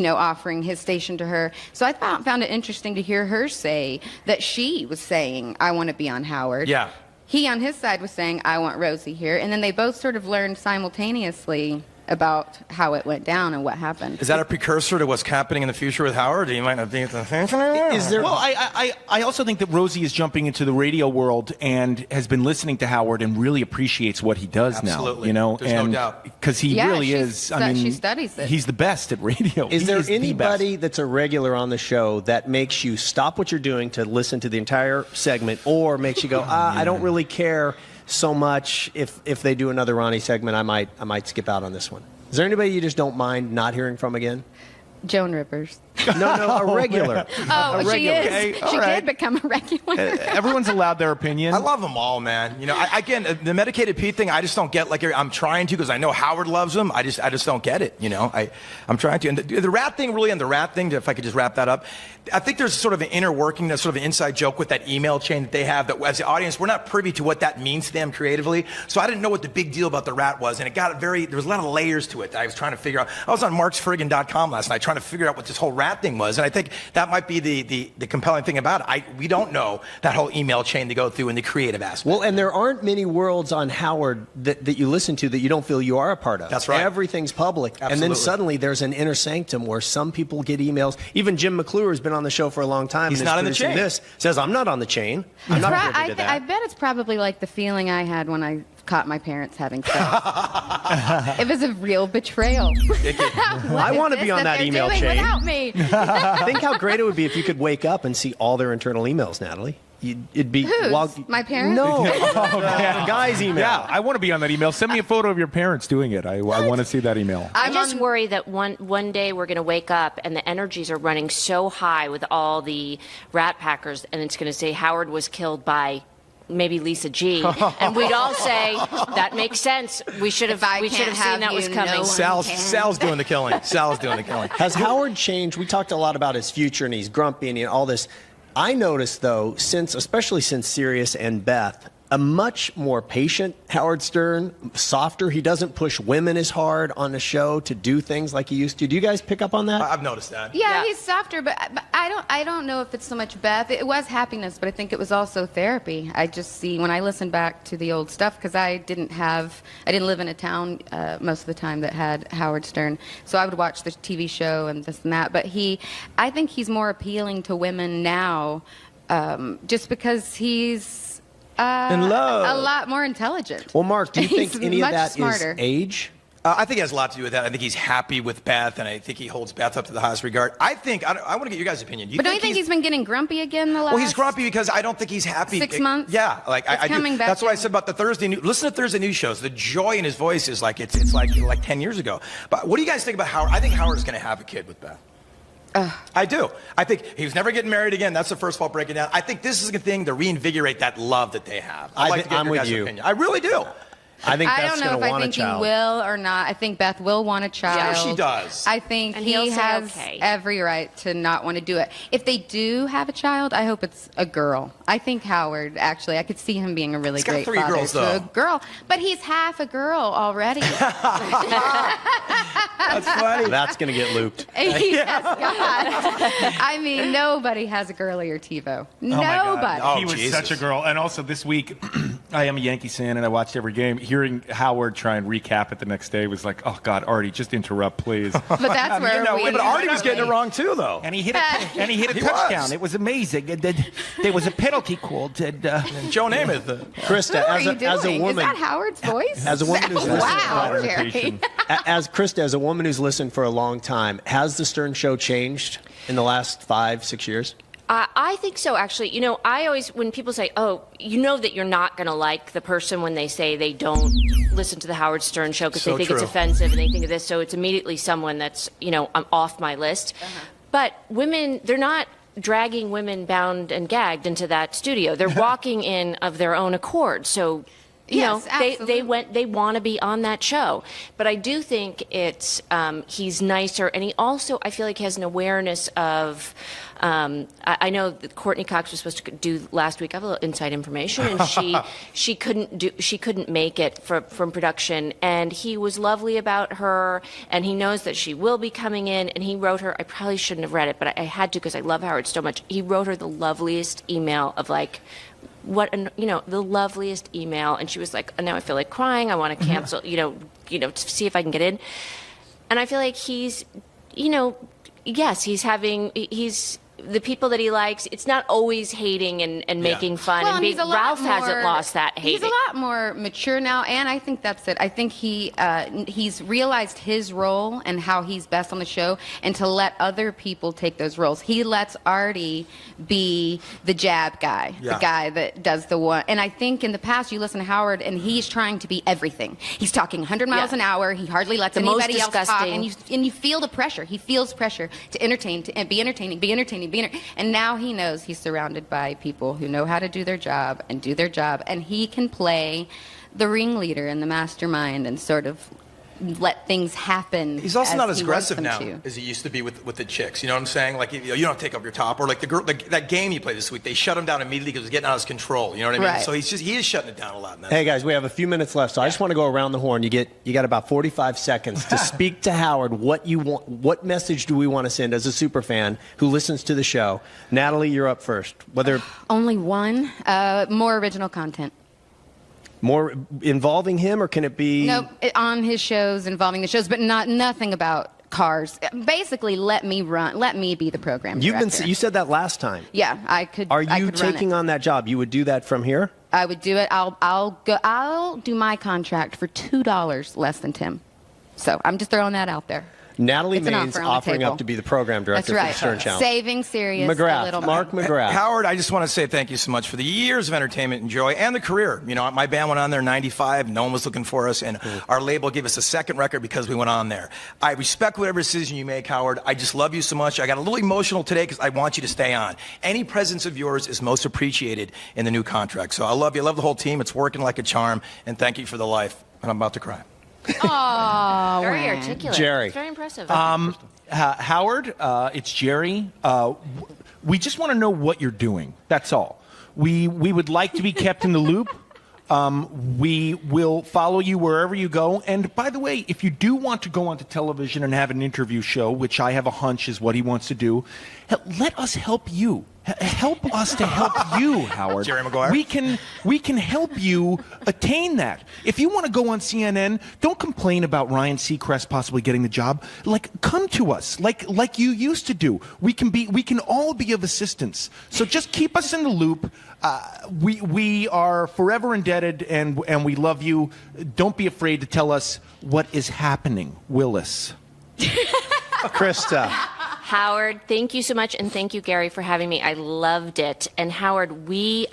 offering his station to her. So I found it interesting to hear her say that she was saying, "I want to be on Howard." Yeah. He on his side was saying, "I want Rosie here," and then they both sort of learned simultaneously about how it went down and what happened. Is that a precursor to what's happening in the future with Howard? You might not think the same. Is there? Well, I also think that Rosie is jumping into the radio world and has been listening to Howard and really appreciates what he does Absolutely. now. There's no doubt. Because he Yeah, really she's is. I mean, she studies it. He's the best at radio. Is He there the anybody best. that's a regular on the show that makes you stop what you're doing to listen to the entire segment, or makes you go, I don't really care so much if they do another Ronnie segment, I might skip out on this one? Is there anybody you just don't mind not hearing from again? Joan Rivers. No, a regular. Oh, A she regular. is. Okay, all She right. did become a regular. Everyone's allowed their opinion. I love them all, man. Again, the Medicated Pete thing, I just don't get. Like, I'm trying to because I know Howard loves him. I just don't get it. I'm trying to. And the rat thing, really, and the rat thing. If I could just wrap that up, I think there's sort of an inner working, that's sort of an inside joke with that email chain that they have. That as the audience, we're not privy to what that means to them creatively. So I didn't know what the big deal about the rat was, and it got there was a lot of layers to it that I was trying to figure out. I was on marksfriggin.com last night trying to figure out what this whole rat rat thing was. And I think that might be the compelling thing about it. We don't know that whole email chain to go through in the creative aspect. Well, and there aren't many worlds on Howard that you listen to that you don't feel you are a part of. That's right. Everything's public. Absolutely. And then suddenly there's an inner sanctum where some people get emails. Even Jim McClure has been on the show for a long time. He's and not in the chain. This says, I'm not on the chain. I'm not privy to that. I bet it's probably like the feeling I had when I caught my parents having sex. It was a real betrayal. I want to be on that email chain. Without me. Think how great it would be if you could wake up and see all their internal emails, Natalie. It'd be my parents? No, the guy's email. Yeah, I want to be on that email. Send me a photo of your parents doing it. I want to see that email. I just worry that one day we're going to wake up and the energies are running so high with all the rat packers, and it's going to say Howard was killed by maybe Lisa G, and we'd all say that makes sense. We should have seen that was coming. Sal's doing the killing. Sal's doing the killing. Has Howard changed? We talked a lot about his future, and he's grumpy and all this. I noticed, though, especially since Sirius and Beth, a much more patient Howard Stern, softer. He doesn't push women as hard on the show to do things like he used to. Do you guys pick up on that? I've noticed that. Yeah, he's softer, but I don't know if it's so much Beth. It was happiness, but I think it was also therapy. I just see when I listen back to the old stuff, because I didn't live in a town most of the time that had Howard Stern, so I would watch the TV show and this and that. But I think he's more appealing to women now, just because he's in love. A lot more intelligent. Well, Mark, do you think He's any of much that smarter. is age? I think it has a lot to do with that. I think he's happy with Beth, and I think he holds Beth up to the highest regard. I want to get your guys' opinion. Don't you think he's been getting grumpy again the last? Well, he's grumpy because I don't think he's happy. 6 months? Yeah, like I do. Coming back That's what I said about the Thursday news. Listen to Thursday news shows. The joy in his voice is like it's like 10 years ago. But what do you guys think about Howard? I think Howard's going to have a kid with Beth. I do. I think he was never getting married again. That's the first fault breaking down. I think this is a thing to reinvigorate that love that they have. I'd like to get your guys' opinion. I really do. I think Beth's I don't know if I think he will or not. I think Beth will want a child. Yeah, she does. I think And he he'll say has okay. every right to not want to do it. If they do have a child, I hope it's a girl. I think Howard, actually, I could see him being a really He's got great 3 father girls, to though. a girl. But he's half a girl already. That's funny. That's going to get looped. Yes, God. I mean, nobody has a girlier TiVo. Nobody. Oh, He was Jesus. such a girl. And also this week, I am a Yankees fan, and I watched every game. Hearing Howard try and recap it the next day was like, oh, God, Artie, just interrupt, please. But that's where but Artie was getting it wrong, too, though. And he hit a touchdown. It was amazing. And then there was a penalty called. And Joe Namath. Krista, What are you as a doing? woman, Is that Howard's voice? as a woman who's listened, Wow, Jerry. as Krista, as a woman who's listened for a long time, has the Stern Show changed in the last 5-6 years? I think so, actually. You know, I always, when people say, oh, you know that you're not going to like the person when they say they don't listen to the Howard Stern Show because they think it's offensive and they think of this, so it's immediately someone that's, I'm off my list. But women, they're not dragging women bound and gagged into that studio. They're walking in of their own accord. So, you know, they want to be on that show. But I do think it's he's nicer, and he also, I feel like, has an awareness of. I know that Courtney Cox was supposed to do last week. I have a little inside information, and she couldn't make it from production. And he was lovely about her, and he knows that she will be coming in. And he wrote her. I probably shouldn't have read it, but I had to because I love Howard so much. He wrote her the loveliest email of like. The loveliest email, and she was like, now I feel like crying. I want to cancel, to see if I can get in. And I feel like he's, yes, he's the people that he likes. It's not always hating and making fun. Well, and Ralph hasn't lost that hating. He's a lot more mature now, and I think that's it. I think he's realized his role and how he's best on the show, and to let other people take those roles. He lets Artie be the jab guy, the guy that does the one. And I think in the past, you listen to Howard, and he's trying to be everything. He's talking 100 miles an hour. He hardly lets anybody else talk, and you feel the pressure. He feels pressure to entertain, to be entertaining. And now he knows he's surrounded by people who know how to do their job, and he can play the ringleader and the mastermind and sort of let things happen. He's also not as he aggressive wants now them to. as he used to be with the chicks. You know what I'm saying? Like, you don't take off your top. Or like the girl, that game he played this week, they shut him down immediately because it was getting out of his control. You know what I mean? Right. So he is shutting it down a lot now. Hey guys, we have a few minutes left, so I just want to go around the horn. You got about 45 seconds to speak to Howard. What you want? What message do we want to send as a super fan who listens to the show? Natalie, you're up first. Whether Only one. More original content. more involving him, or can it be? No, on his shows, involving the shows, but nothing about cars. Basically, let me be the program director. You said that last time. Yeah, I could. Are I you could run taking it. on that job? You would do that from here? I would do it. I'll do my contract for $2 less than Tim. So I'm just throwing that out there. Natalie It's an Main's offer on the offering table. up to be the program director That's right. for the Stern Challenge. Saving Sirius McGrath, a little Mark more. McGrath. Howard, I just want to say thank you so much for the years of entertainment and joy and the career. You know, my band went on there in 95. No one was looking for us, and our label gave us a second record because we went on there. I respect whatever decision you make, Howard. I just love you so much. I got a little emotional today because I want you to stay on. Any presence of yours is most appreciated in the new contract. So I love you. I love the whole team. It's working like a charm, and thank you for the life. And I'm about to cry. Oh, Very articulate. Jerry. Very impressive. Howard, it's Jerry. We just want to know what you're doing. That's all. We would like to be kept in the loop. We will follow you wherever you go. And by the way, if you do want to go onto television and have an interview show, which I have a hunch is what he wants to do, let us help you. Help us to help you, Howard. Jerry Maguire. We can help you attain that. If you want to go on CNN, don't complain about Ryan Seacrest possibly getting the job. Like, come to us, like you used to do. We can all be of assistance. So just keep us in the loop. We are forever indebted, and we love you. Don't be afraid to tell us what is happening, Willis. Krista. Howard, thank you so much, and thank you, Gary, for having me. I loved it. And Howard,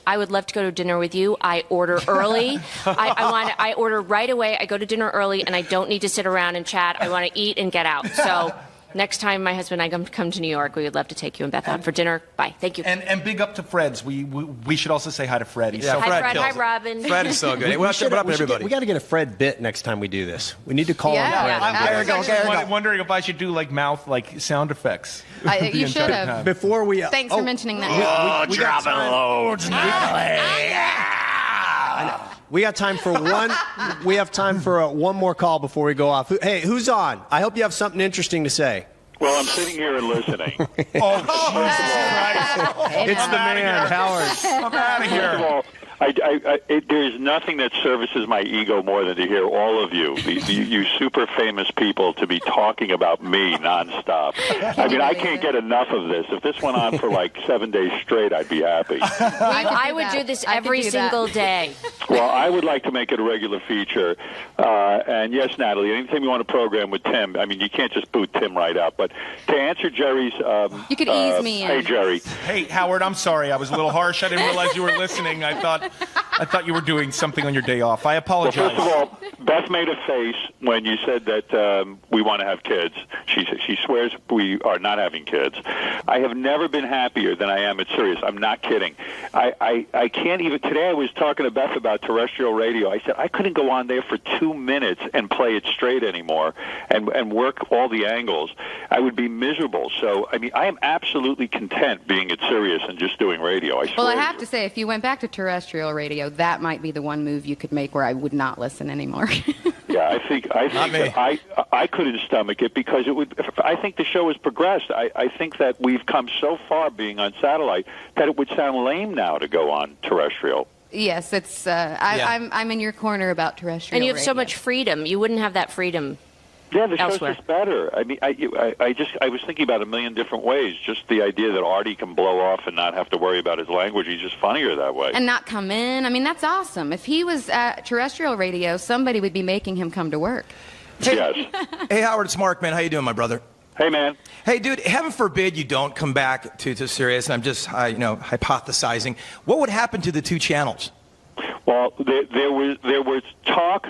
I would love to go to dinner with you. I order early. I order right away. I go to dinner early, and I don't need to sit around and chat. I want to eat and get out. So next time my husband and I come to New York, we would love to take you and Beth out for dinner. Bye. Thank you. And big up to Fred's. We should also say hi to Fred. He's Yeah, so Hi, Fred. kills Hi, it. Robin. Fred is so good. Hey, what's up, everybody? We got to get a Fred bit next time we do this. We need to call Yeah. him Fred. I'm wondering if I should do mouth sound effects. You should have. Before we Thanks for mentioning that. we got time. loads, We got time for one. We have time for one more call before we go off. Hey, who's on? I hope you have something interesting to say. Well, I'm sitting here and listening. Jesus Christ. It's the man, Howard. I'm out of First of here. all, there's nothing that services my ego more than to hear all of you, you super famous people, to be talking about me nonstop. I mean, I can't get enough of this. If this went on for like 7 days straight, I'd be happy. I would do this every single day. Well, I would like to make it a regular feature. And yes, Natalie, anytime you want to program with Tim, I mean, you can't just boot Tim right out. But to answer Jerry's... you could ease me in. Hey, Jerry. Hey, Howard, I'm sorry. I was a little harsh. I didn't realize you were listening. I thought you were doing something on your day off. I apologize. Well, first of all, Beth made a face when you said that we want to have kids. She swears we are not having kids. I have never been happier than I am at Sirius. I'm not kidding. I can't even... Today I was talking to Beth about terrestrial radio. I said I couldn't go on there for 2 minutes and play it straight anymore and work all the angles. I would be miserable. So, I mean, I am absolutely content being at Sirius and just doing radio. I swear. Well, I have to say, if you went back to terrestrial radio, that might be the one move you could make where I would not listen anymore. Yeah, I think that I couldn't stomach it because it would. I think the show has progressed. I think that we've come so far being on satellite that it would sound lame now to go on terrestrial. Yes, it's. I'm in your corner about terrestrial. And you have so radio. much freedom. You wouldn't have that freedom. Yeah, the show's elsewhere. just better. I mean, I was thinking about a million different ways. Just the idea that Artie can blow off and not have to worry about his language. He's just funnier that way. And not come in. I mean, that's awesome. If he was at terrestrial radio, somebody would be making him come to work. Yes. Hey, Howard, it's Mark, man. How you doing, my brother? Hey, man. Hey, dude, heaven forbid you don't come back to Sirius, and I'm just, hypothesizing. What would happen to the two channels? Well, there was talk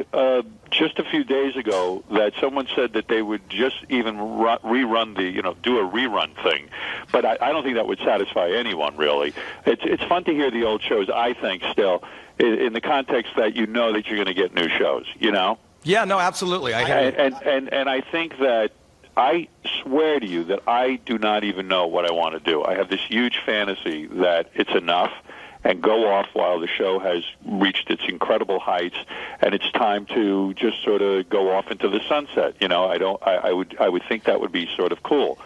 just a few days ago that someone said that they would just even rerun do a rerun thing, but I don't think that would satisfy anyone really. It's fun to hear the old shows. I think still in the context that you know that you're going to get new shows. You know. Yeah, no, absolutely. I hear you. And I think that I swear to you that I do not even know what I want to do. I have this huge fantasy that it's enough and go off while the show has reached its incredible heights, and it's time to just sort of go off into the sunset. You know, I would think that would be sort of cool.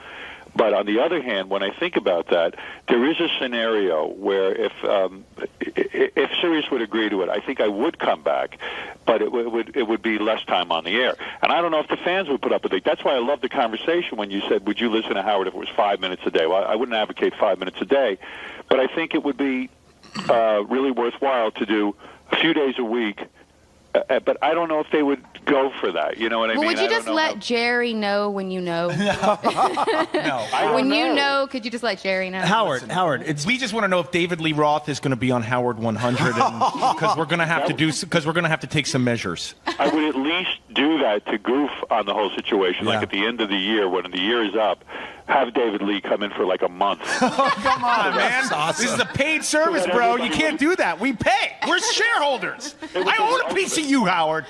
But on the other hand, when I think about that, there is a scenario where if Sirius would agree to it, I think I would come back, but it would be less time on the air. And I don't know if the fans would put up with it. That's why I love the conversation when you said, would you listen to Howard if it was 5 minutes a day? Well, I wouldn't advocate 5 minutes a day, but I think it would be really worthwhile to do a few days a week. But I don't know if they would go for that. You know what I mean? Would you just let Jerry know when you know? No. When you know, could you just let Jerry know? Howard, we just want to know if David Lee Roth is going to be on Howard 100, because we're going to have to take some measures. I would at least do that to goof on the whole situation. Like at the end of the year, when the year is up, have David Lee come in for like a month. Oh, come on, man. Awesome. This is a paid service, bro. You can't do that. We pay. We're shareholders. I own a piece of you, Howard.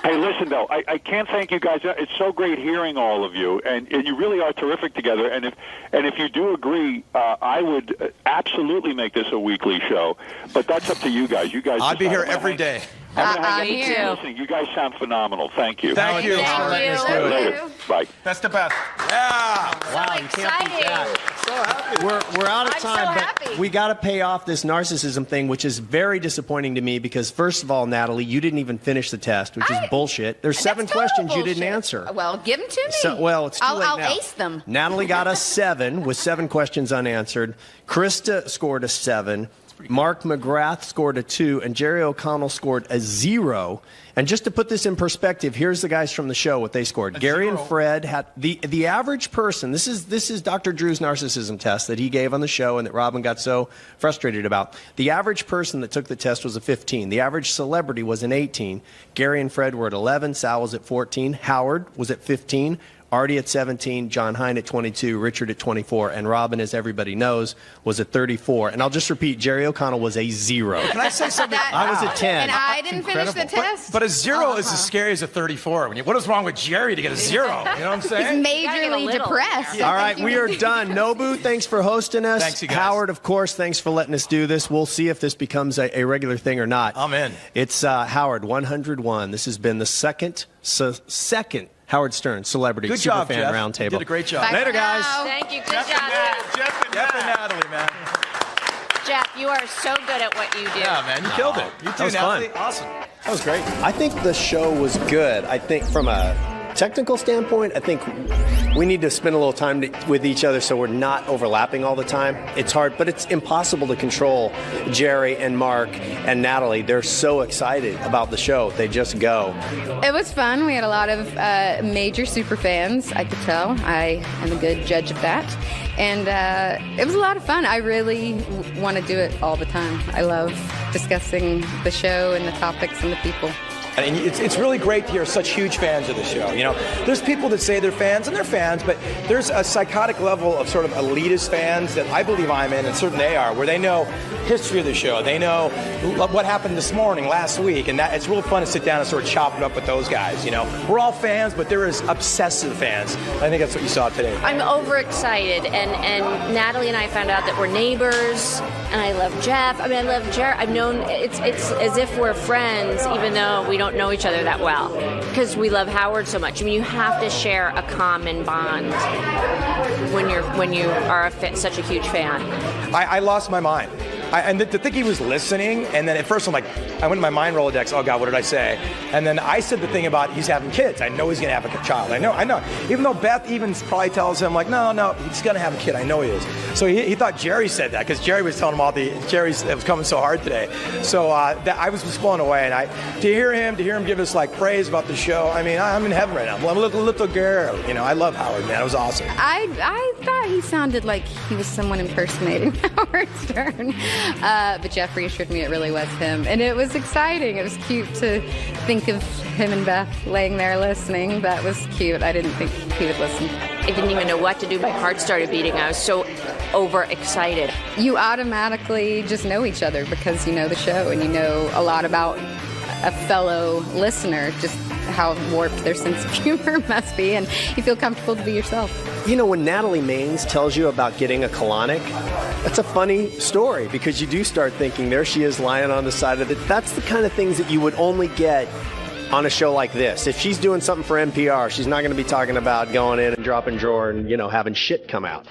Hey, listen, though. I can't thank you guys. It's so great hearing all of you, and you really are terrific together. And if you do agree, I would absolutely make this a weekly show. But that's up to you guys. You guys. I'd be here every day. Me too. Listening. You guys sound phenomenal. Thank you. Thank you. Later. Bye. That's the best. Yeah. Wow, you can't beat that. So happy. We're out of time, but we got to pay off this narcissism thing, which is very disappointing to me because, first of all, Natalie, you didn't even finish the test, which is bullshit. There's 7 questions you didn't answer. Well, give them to me. So, it's too late I'll now. ace them. Natalie got a 7 with 7 questions unanswered. Krista scored a 7. Mark McGrath scored a 2, and Jerry O'Connell scored a 0. And just to put this in perspective, here's the guys from the show, what they scored. Gary and Fred had the average person, this is Dr. Drew's narcissism test that he gave on the show and that Robin got so frustrated about. The average person that took the test was a 15. The average celebrity was an 18. Gary and Fred were at 11. Sal was at 14. Howard was at 15. Artie at 17, John Hine at 22, Richard at 24, and Robin, as everybody knows, was at 34. And I'll just repeat, Jerry O'Connell was a 0. Can I say something? I was at 10. And I didn't finish the test. But a 0 is as scary as a 34. What is wrong with Jerry to get a 0? You know what I'm saying? He's majorly depressed. All right, we are done. Nobu, thanks for hosting us. Thanks, you guys. Howard, of course, thanks for letting us do this. We'll see if this becomes a regular thing or not. I'm in. It's Howard 101. This has been the second Howard Stern Celebrity Good job, Superfan Jeff. Roundtable. You did a great job. Bye Later, for now. guys. Thank you. Good job. Jeff and Natalie, man. Jeff, you are so good at what you do. Yeah, man. You killed it. You That too, was Natalie. fun. Awesome. That was great. I think the show was good. I think from a technical standpoint, I think we need to spend a little time with each other so we're not overlapping all the time. It's hard, but it's impossible to control Jerry and Mark and Natalie. They're so excited about the show. They just go. It was fun. We had a lot of major super fans, I could tell. I am a good judge of that. And it was a lot of fun. I really want to do it all the time. I love discussing the show and the topics and the people. And it's really great to hear such huge fans of the show. You know, there's people that say they're fans, and they're fans, but there's a psychotic level of sort of elitist fans that I believe I'm in, and certainly they are, where they know history of the show. They know what happened this morning, last week, and it's really fun to sit down and sort of chop it up with those guys. You know, we're all fans, but there is obsessive fans. I think that's what you saw today. I'm overexcited, and Natalie and I found out that we're neighbors, and I love Jeff. I mean, I love Jared. I've known it's as if we're friends, even though we don't know each other that well, because we love Howard so much. I mean, you have to share a common bond when you are such a huge fan. I lost my mind. And to think he was listening, and then at first I'm like, I went in my mind Rolodex, oh God, what did I say? And then I said the thing about he's having kids. I know he's going to have a child. I know. Even though Beth even probably tells him, like, no, he's going to have a kid. I know he is. So he thought Jerry said that, because Jerry was telling him it was coming so hard today. So I was just blown away. And to hear him give us like praise about the show, I mean, I'm in heaven right now. I'm a little girl. You know, I love Howard, man. It was awesome. I thought he sounded like he was someone impersonating Howard Stern. But Jeff reassured me it really was him. And it was exciting. It was cute to think of him and Beth laying there listening. That was cute. I didn't think he would listen. I didn't even know what to do. My heart started beating. I was so overexcited. You automatically just know each other because you know the show and you know a lot about a fellow listener. Just how warped their sense of humor must be, and you feel comfortable to be yourself. You know, when Natalie Maines tells you about getting a colonic, that's a funny story because you do start thinking, there she is lying on the side of it. That's the kind of things that you would only get on a show like this. If she's doing something for NPR, she's not going to be talking about going in and dropping drawer and, having shit come out.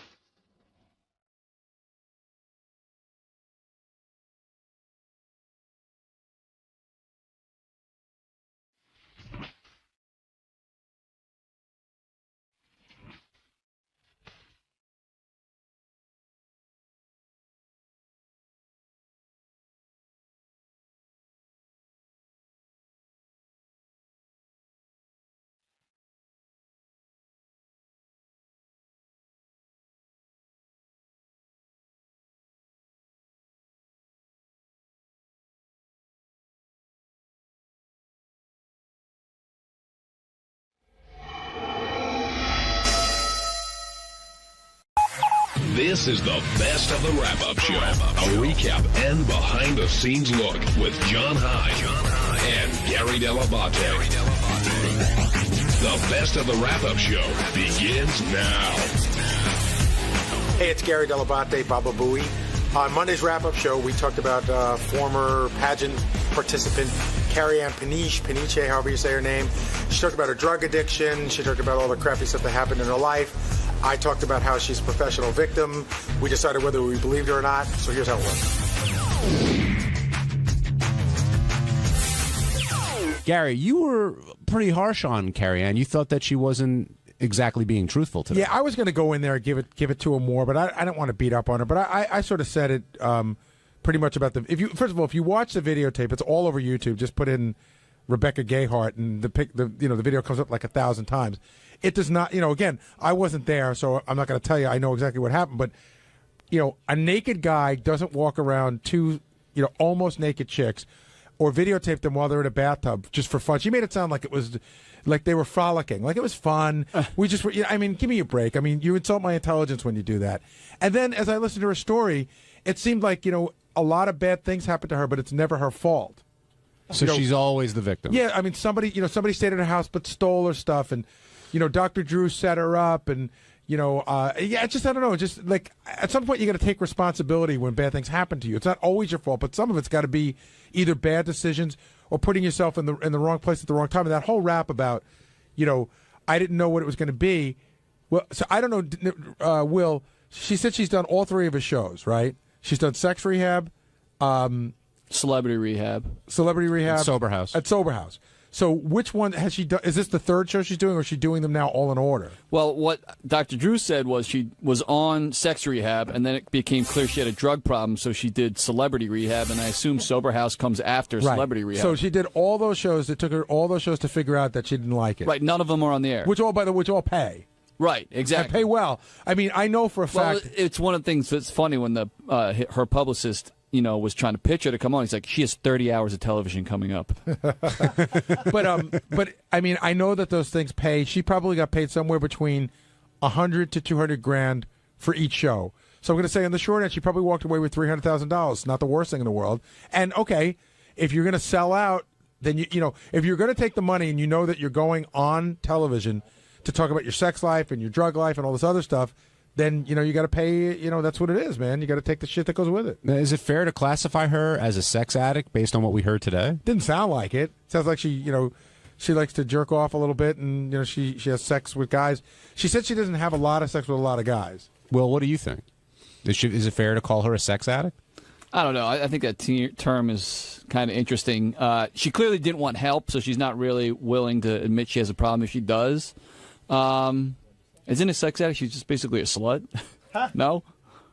This is the best of the wrap-up show. A recap and behind-the-scenes look with John Hyde and Gary Dell'Abate. The best of the wrap-up show begins now. Hey, it's Gary Dell'Abate, Baba Booey. On Monday's wrap-up show, we talked about former pageant participant Carrie Ann Peniche, however you say her name. She talked about her drug addiction. She talked about all the crappy stuff that happened in her life. I talked about how she's a professional victim. We decided whether we believed her or not, so here's how it went. Gary, you were pretty harsh on Carrie Ann. You thought that she wasn't exactly being truthful today. Yeah, I was going to go in there and give it to her more, but I don't want to beat up on her. But I sort of said it pretty much about first of all, if you watch the videotape, it's all over YouTube. Just put in Rebecca Gayheart, and the video comes up like 1,000 times. It does not, again, I wasn't there, so I'm not going to tell you I know exactly what happened, but, a naked guy doesn't walk around two, almost naked chicks or videotape them while they're in a bathtub just for fun. She made it sound like it was, like they were frolicking, like it was fun. We just were, give me a break. You insult my intelligence when you do that. And then as I listened to her story, it seemed like, a lot of bad things happened to her, but it's never her fault. So she's always the victim. Yeah, somebody stayed in her house but stole her stuff, and Dr. Drew set her up, and I don't know. Just like at some point, you got to take responsibility when bad things happen to you. It's not always your fault, but some of it's got to be either bad decisions or putting yourself in the wrong place at the wrong time. And that whole rap about, I didn't know what it was going to be. Well, so I don't know. Will, she said she's done all three of his shows, right? She's done Sex Rehab, Celebrity Rehab, and Sober House. At Sober House. So which one has she done? Is this the third show she's doing, or is she doing them now all in order? Well, what Dr. Drew said was she was on Sex Rehab, and then it became clear she had a drug problem, so she did Celebrity Rehab, and I assume Sober House comes after Celebrity Rehab. So she did all those shows. It took her all those shows to figure out that she didn't like it. Right, none of them are on the air. Which all pay. Right, exactly. And pay well. I know for a fact. Well, it's one of the things that's funny when her publicist was trying to pitch her to come on. He's like, she has 30 hours of television coming up. But I know that those things pay. She probably got paid somewhere between $100 to $200,000 for each show. So I'm going to say on the short end, she probably walked away with $300,000. Not the worst thing in the world. And okay, if you're going to sell out, then if you're going to take the money and you know that you're going on television to talk about your sex life and your drug life and all this other stuff, then, you got to pay, that's what it is, man. You got to take the shit that goes with it. Now, is it fair to classify her as a sex addict based on what we heard today? Didn't sound like it. Sounds like she, she likes to jerk off a little bit, and, she has sex with guys. She said she doesn't have a lot of sex with a lot of guys. Well, what do you think? Is it fair to call her a sex addict? I don't know. I think that term is kind of interesting. She clearly didn't want help, so she's not really willing to admit she has a problem if she does. Isn't a sex addict? She's just basically a slut. No?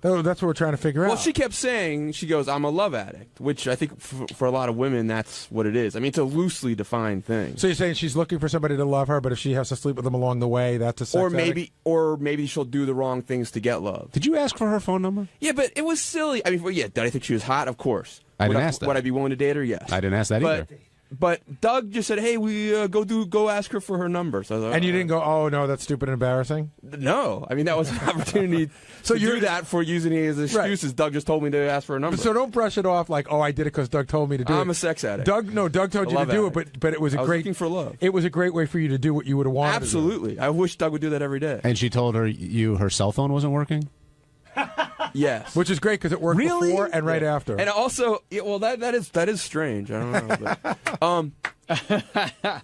That's what we're trying to figure out. Well, she kept saying, she goes, I'm a love addict, which I think for a lot of women, that's what it is. It's a loosely defined thing. So you're saying she's looking for somebody to love her, but if she has to sleep with them along the way, that's a sex addict? Or maybe she'll do the wrong things to get love. Did you ask for her phone number? Yeah, but it was silly. Did I think she was hot? Of course. I didn't ask that. Would I be willing to date her? Yes. I didn't ask that either. But Doug just said, "Hey, we go ask her for her number." So I was like, And you didn't go, "Oh no, that's stupid and embarrassing." No, I mean that was an opportunity to do that for using it as excuses. Doug just told me to ask for her number. So don't brush it off like, "Oh, I did it because Doug told me to do it." I'm a sex addict. Doug told you to do it, but it was a great. Looking for love. It was a great way for you to do what you would have wanted. Absolutely, I wish Doug would do that every day. And she told her her cell phone wasn't working. Yes, which is great because it worked before and right after. And also, that is strange. I don't know. But,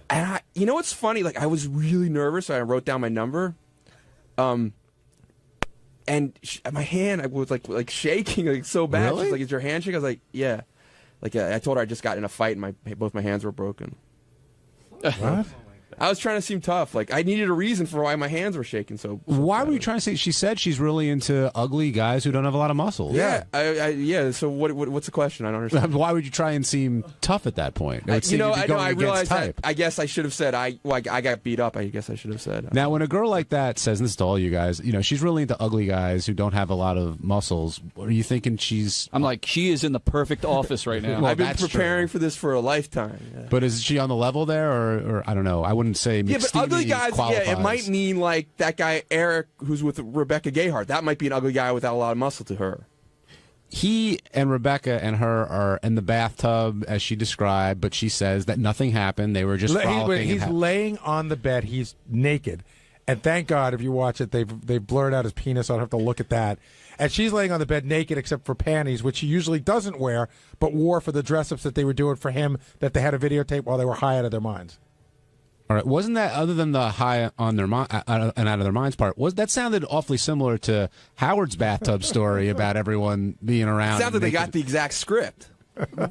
and you know what's funny? Like I was really nervous. So I wrote down my number. And my hand, I was like shaking like so bad. Really? She's like, "Is your hand shaking?" I was like, "Yeah." Like I told her I just got in a fight and both my hands were broken. What? I was trying to seem tough. Like I needed a reason for why my hands were shaking so Why were you trying to say? She said she's really into ugly guys who don't have a lot of muscles. Yeah, yeah. So what's the question? I don't understand. Why would you try and seem tough at that point? It would seem you'd be going I against realized type. I guess I should have said I got beat up. I guess I should have said. Now, when a girl like that says, and this to all you guys, she's really into ugly guys who don't have a lot of muscles. Are you thinking she's? I'm like, she is in the perfect office right now. Well, I've been that's preparing for this for a lifetime. Yeah. But is she on the level there, or I don't know? I wouldn't say. Yeah, but ugly guys. Qualifies. Yeah, it might mean like that guy Eric, who's with Rebecca Gayheart. That might be an ugly guy without a lot of muscle to her. He and Rebecca and her are in the bathtub, as she described, but she says that nothing happened. They were just frolicking. He's laying on the bed. He's naked. And thank God, if you watch it, they've blurred out his penis. So I don't have to look at that. And she's laying on the bed naked except for panties, which she usually doesn't wear, but wore for the dress-ups that they were doing for him that they had a videotape while they were high out of their minds. All right, wasn't that, other than the high on their and out of their minds part, that sounded awfully similar to Howard's bathtub story about everyone being around? Sounds like they got the exact script.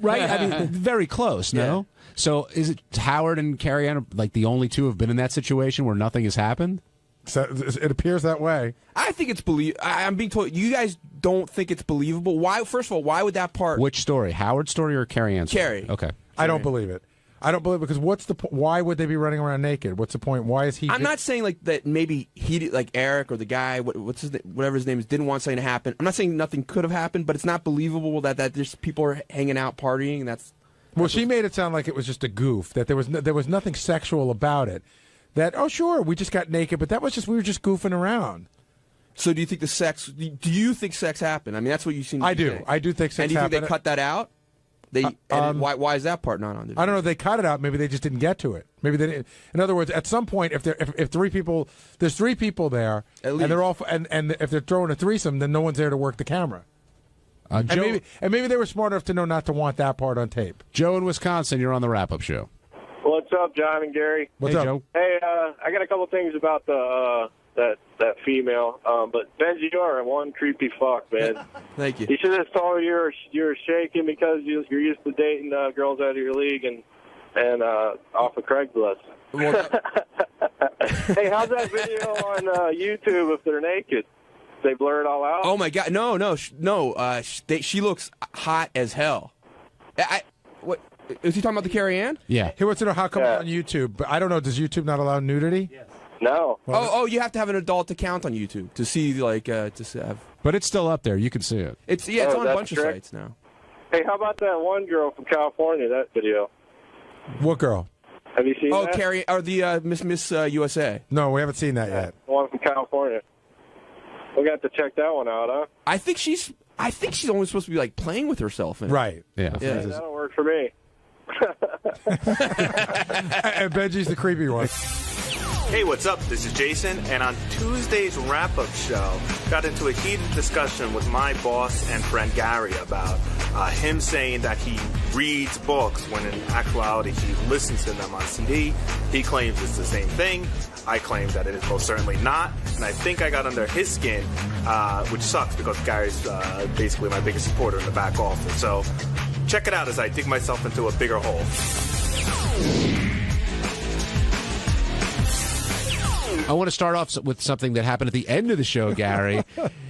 Right? I mean, very close, no? Yeah. So is it Howard and Carrie Ann, like the only two have been in that situation where nothing has happened? So it appears that way. I think it's I'm being told you guys don't think it's believable. Why? First of all, why would that part? Which story, Howard's story or Carrie Ann's? Carrie. Okay. I don't believe it. I don't believe it because what's the why would they be running around naked? What's the point? Why is he? I'm not saying like that. Maybe he did, like Eric or the guy, whatever his name is, didn't want something to happen. I'm not saying nothing could have happened, but it's not believable that there's people are hanging out partying. And well, she made it sound like it was just a goof. That there was nothing sexual about it. That sure, we just got naked, but we were just goofing around. So do you think do you think sex happened? I mean, that's what you seem to I do. say. I do think sex happened. And do you think they cut that out? Why is that part not on? I don't know. They cut it out. Maybe they just didn't get to it. Maybe they didn't. In other words, at some point, if three people, there's three people there, and they're all, and if they're throwing a threesome, then no one's there to work the camera. And maybe they were smart enough to know not to want that part on tape. Joe in Wisconsin, you're on the wrap-up show. What's up, John and Gary? What's up, Joe? Hey, I got a couple things about that female. But Benji, you are one creepy fuck, man. Thank you. You should have told her you're shaking because you're used to dating girls out of your league and off of Craigslist. Well, hey, how's that video on YouTube if they're naked? They blur it all out? Oh my God, no. She looks hot as hell. What is he talking about? The Carrie Ann? Yeah. He wants to know how come it's on YouTube, but I don't know. Does YouTube not allow nudity? Yes. No. Oh, you have to have an adult account on YouTube to see But it's still up there. You can see it. It's on a bunch of sites now. Hey, how about that one girl from California? That video. What girl? Have you seen that? Oh, Carrie, or the Miss USA. No, we haven't seen that yet. The one from California. We're gonna have to check that one out, huh? I think she's only supposed to be like playing with herself. Right. Yeah. That'll work for me. And Benji's the creepy one. Hey, what's up? This is Jason, and on Tuesday's wrap-up show, got into a heated discussion with my boss and friend Gary about him saying that he reads books when in actuality he listens to them on CD. He claims it's the same thing. I claim that it is most certainly not, and I think I got under his skin, which sucks because Gary's basically my biggest supporter in the back office. So check it out as I dig myself into a bigger hole. I want to start off with something that happened at the end of the show, Gary.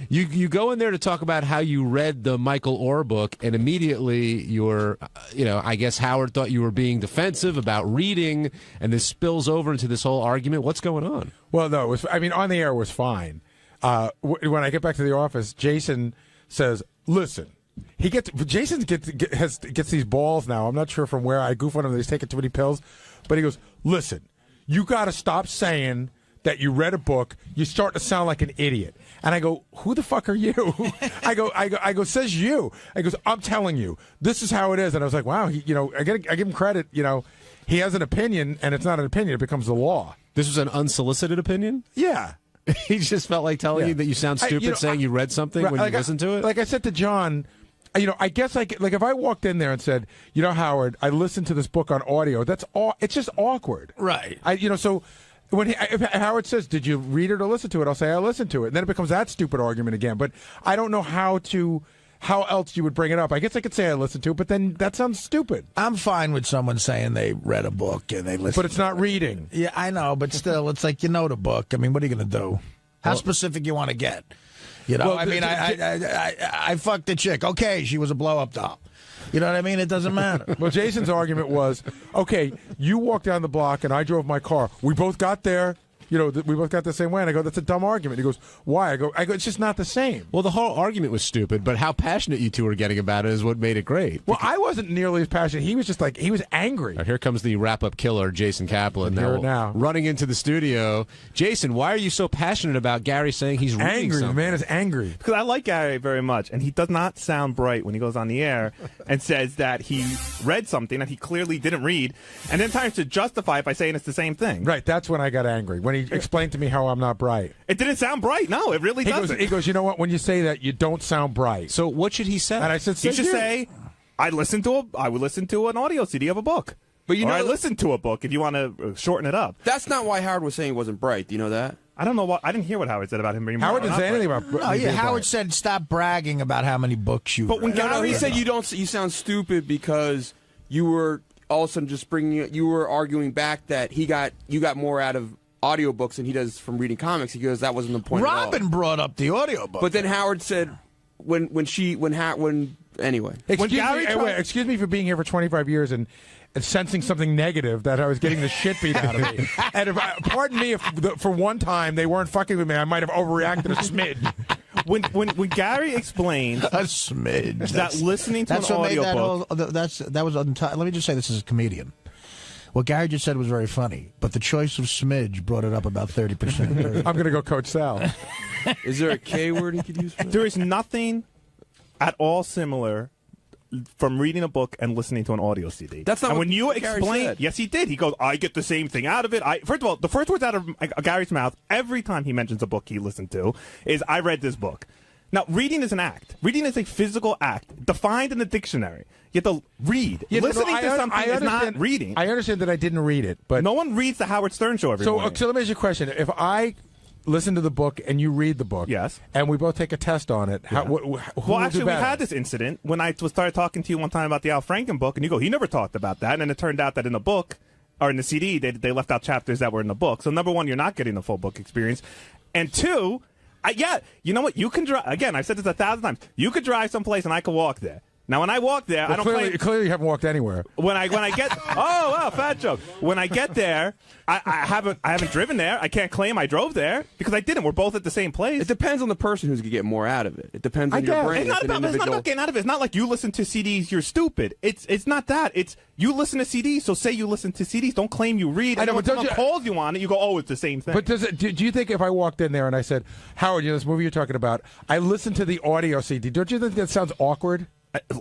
You go in there to talk about how you read the Michael Orr book, and immediately I guess Howard thought you were being defensive about reading, and this spills over into this whole argument. What's going on? Well, no, on the air it was fine. When I get back to the office, Jason says, listen, Jason gets these balls now. I'm not sure from where. I goof on him that he's taking too many pills, but he goes, "Listen, you got to stop saying that you read a book. You start to sound like an idiot." And I go, "Who the fuck are you?" I go, "Says you." I goes, "I'm telling you, this is how it is." And I was like, "Wow, I give him credit. He has an opinion, and it's not an opinion; it becomes the law." This was an unsolicited opinion? Yeah. He just felt like telling you that you sound stupid saying you read something when you listen to it? Like I said to John, I guess like if I walked in there and said, Howard, I listened to this book on audio, it's just awkward. Right. So when if Howard says, "Did you read it or listen to it?" I'll say, "I listened to it." And then it becomes that stupid argument again. But I don't know how else you would bring it up. I guess I could say I listened to it, but then that sounds stupid. I'm fine with someone saying they read a book and they listened. But it's not reading. Yeah, I know, but still, it's like the book. I mean, what are you going to do? How specific you want to get? Well, I fucked a chick. Okay, she was a blow-up doll. You know what I mean? It doesn't matter. Well, Jason's argument was, okay, you walked down the block and I drove my car. We both got there. We both got the same way. And I go, "That's a dumb argument." He goes, "Why?" I go, "It's just not the same." Well, the whole argument was stupid, but how passionate you two were getting about it is what made it great. Well, I wasn't nearly as passionate. He was just he was angry. Here comes the wrap-up killer, Jason Kaplan. Now running into the studio. Jason, why are you so passionate about Gary saying he's reading angry? Something? The man is angry. Because I like Gary very much, and he does not sound bright when he goes on the air and says that he read something that he clearly didn't read, and then tries to justify it by saying it's the same thing. Right, that's when I got angry. When he explained to me how I'm not bright. It didn't sound bright. No, it really doesn't. He goes, "You know what? When you say that, you don't sound bright." So what should he say? And I said, he should say, I would listen to an audio CD of a book. But I listened to a book if you want to shorten it up. That's not why Howard was saying he wasn't bright. Do you know that? I don't know I didn't hear what Howard said about him being Howard didn't say anything about. No, Howard said stop bragging about how many books you. But when read. he said you sound stupid because you were all of a sudden just you were arguing back that you got more out of audiobooks than he does from reading comics. He goes, that wasn't the point. Robin brought up the audiobook. But then Howard said anyway. Excuse me for being here for 25 years and sensing something negative that I was getting the shit beat out of me. And pardon me if for one time they weren't fucking with me, I might have overreacted a smidge. When Gary explained a smidge that listening to an audiobook, let me just say this as a comedian. What Gary just said was very funny, but the choice of smidge brought it up about 30%. I'm going to go Coach Sal. Is there a K word he could use? There is nothing at all similar from reading a book and listening to an audio CD. That's not and what when you Gary explain. said. Yes, he did. He goes, "I get the same thing out of it." First of all, the first words out of Gary's mouth every time he mentions a book he listened to is, "I read this book." Now, reading is an act. Reading is a physical act defined in the dictionary. You have to read. Listening to something is not reading. I understand that I didn't read it, but no one reads the Howard Stern show every morning. So let me ask you a question. If I listen to the book and you read the book, yes, and we both take a test on it, well, actually, we had this incident when I started talking to you one time about the Al Franken book, and you go, "He never talked about that," and then it turned out that in the book, or in the CD, they left out chapters that were in the book. So number one, you're not getting the full book experience, and two, you know what? You can drive. Again, I've said this 1,000 times. You could drive someplace, and I could walk there. Now, when I walk there, I don't clearly you haven't walked anywhere. When I get fat joke. When I get there, I haven't driven there. I can't claim I drove there because I didn't. We're both at the same place. It depends on the person who's going to get more out of it. It depends on your brain. It's not about getting out of it. It's not like you listen to CDs, you're stupid. It's not that. It's you listen to CDs, so say you listen to CDs. Don't claim you read. I know, when someone calls you on it, you go, "Oh, it's the same thing." But do you think if I walked in there and I said, "Howard, this movie you're talking about, I listened to the audio CD," don't you think that sounds awkward?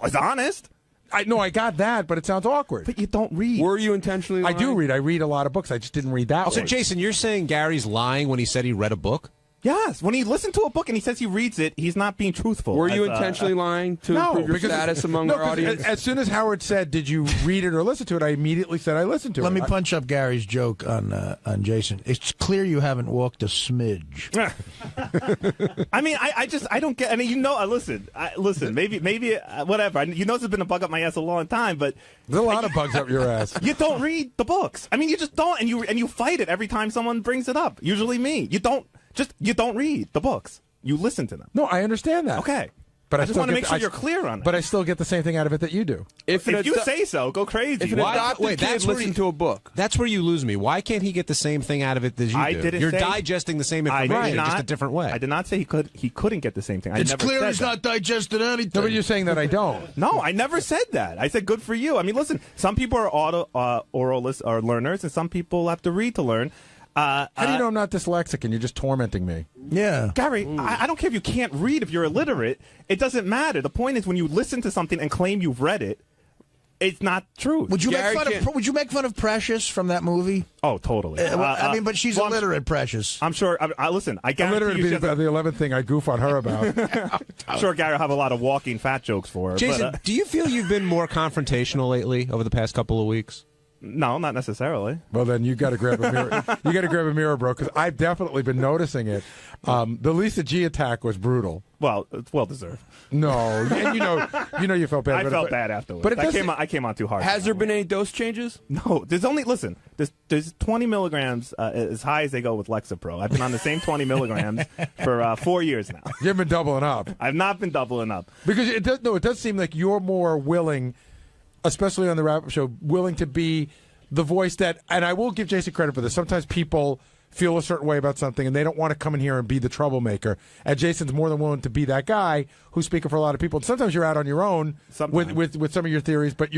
It's honest. I got that, but it sounds awkward. But you don't read. Were you intentionally lying? I do read. I read a lot of books. I just didn't read that one. So, Jason, you're saying Gary's lying when he said he read a book? Yes. When he listened to a book and he says he reads it, he's not being truthful. Were you intentionally lying to improve your status among our audience? As soon as Howard said, "Did you read it or listen to it?" I immediately said I listened to it. Let me punch up Gary's joke on Jason. It's clear you haven't walked a smidge. I mean, I don't get. I mean, listen. Maybe whatever. You know, this has been a bug up my ass a long time, but there's a lot of bugs up your ass. You don't read the books. I mean, you just don't, and you fight it every time someone brings it up. Usually me. You don't read the books. You listen to them. No, I understand that. Okay. But I just want to make sure you're clear on it. But I still get the same thing out of it that you do. If you say so, go crazy. If an adopted kid listened to a book. That's where you lose me. Why can't he get the same thing out of it as you do? You're digesting the same information, just a different way. I did not say he couldn't get the same thing. It's clear he's not digested anything. No, but you're saying that I don't. No, I never said that. I said good for you. I mean, listen, some people are oral learners, and some people have to read to learn. How do you know I'm not dyslexic and you're just tormenting me? Yeah. Gary, I don't care if you can't read, if you're illiterate. It doesn't matter. The point is when you listen to something and claim you've read it, it's not true. Would you make fun of Precious from that movie? Oh, totally. I mean, but she's illiterate, Precious. I'm sure. Listen, I guarantee illiterate would be the 11th thing I goof on her about. I'm sure Gary will have a lot of walking fat jokes for her. Jason, do you feel you've been more confrontational lately over the past couple of weeks? No, not necessarily. Well, then you got to grab a mirror. You got to grab a mirror, bro, because I've definitely been noticing it. The Lisa G attack was brutal. Well, it's well deserved. No, and you felt bad. I felt bad afterwards. But I came on too hard. Has there been any dose changes? No, there's 20 milligrams as high as they go with Lexapro. I've been on the same 20 milligrams for 4 years now. You've been doubling up. I've not been doubling up because it does seem like you're more willing, especially on the wrap-up show, willing to be the voice that, and I will give Jason credit for this. Sometimes people feel a certain way about something and they don't want to come in here and be the troublemaker. And Jason's more than willing to be that guy who's speaking for a lot of people. And sometimes you're out on your own with some of your theories, but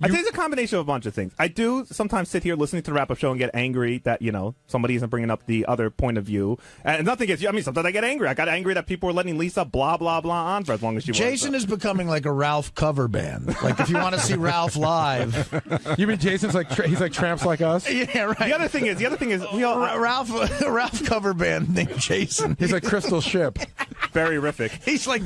I think it's a combination of a bunch of things. I do sometimes sit here listening to the wrap-up show and get angry that, somebody isn't bringing up the other point of view. And nothing gets you. I mean, sometimes I get angry. I got angry that people were letting Lisa blah, blah, blah on for as long as she was. Jason is becoming like a Ralph cover band. Like, if you want to see Ralph live. You mean Jason's he's like Tramps Like Us? Yeah, right. The other thing is, Ralph cover band named Jason. He's like Crystal Ship. Very horrific. He's like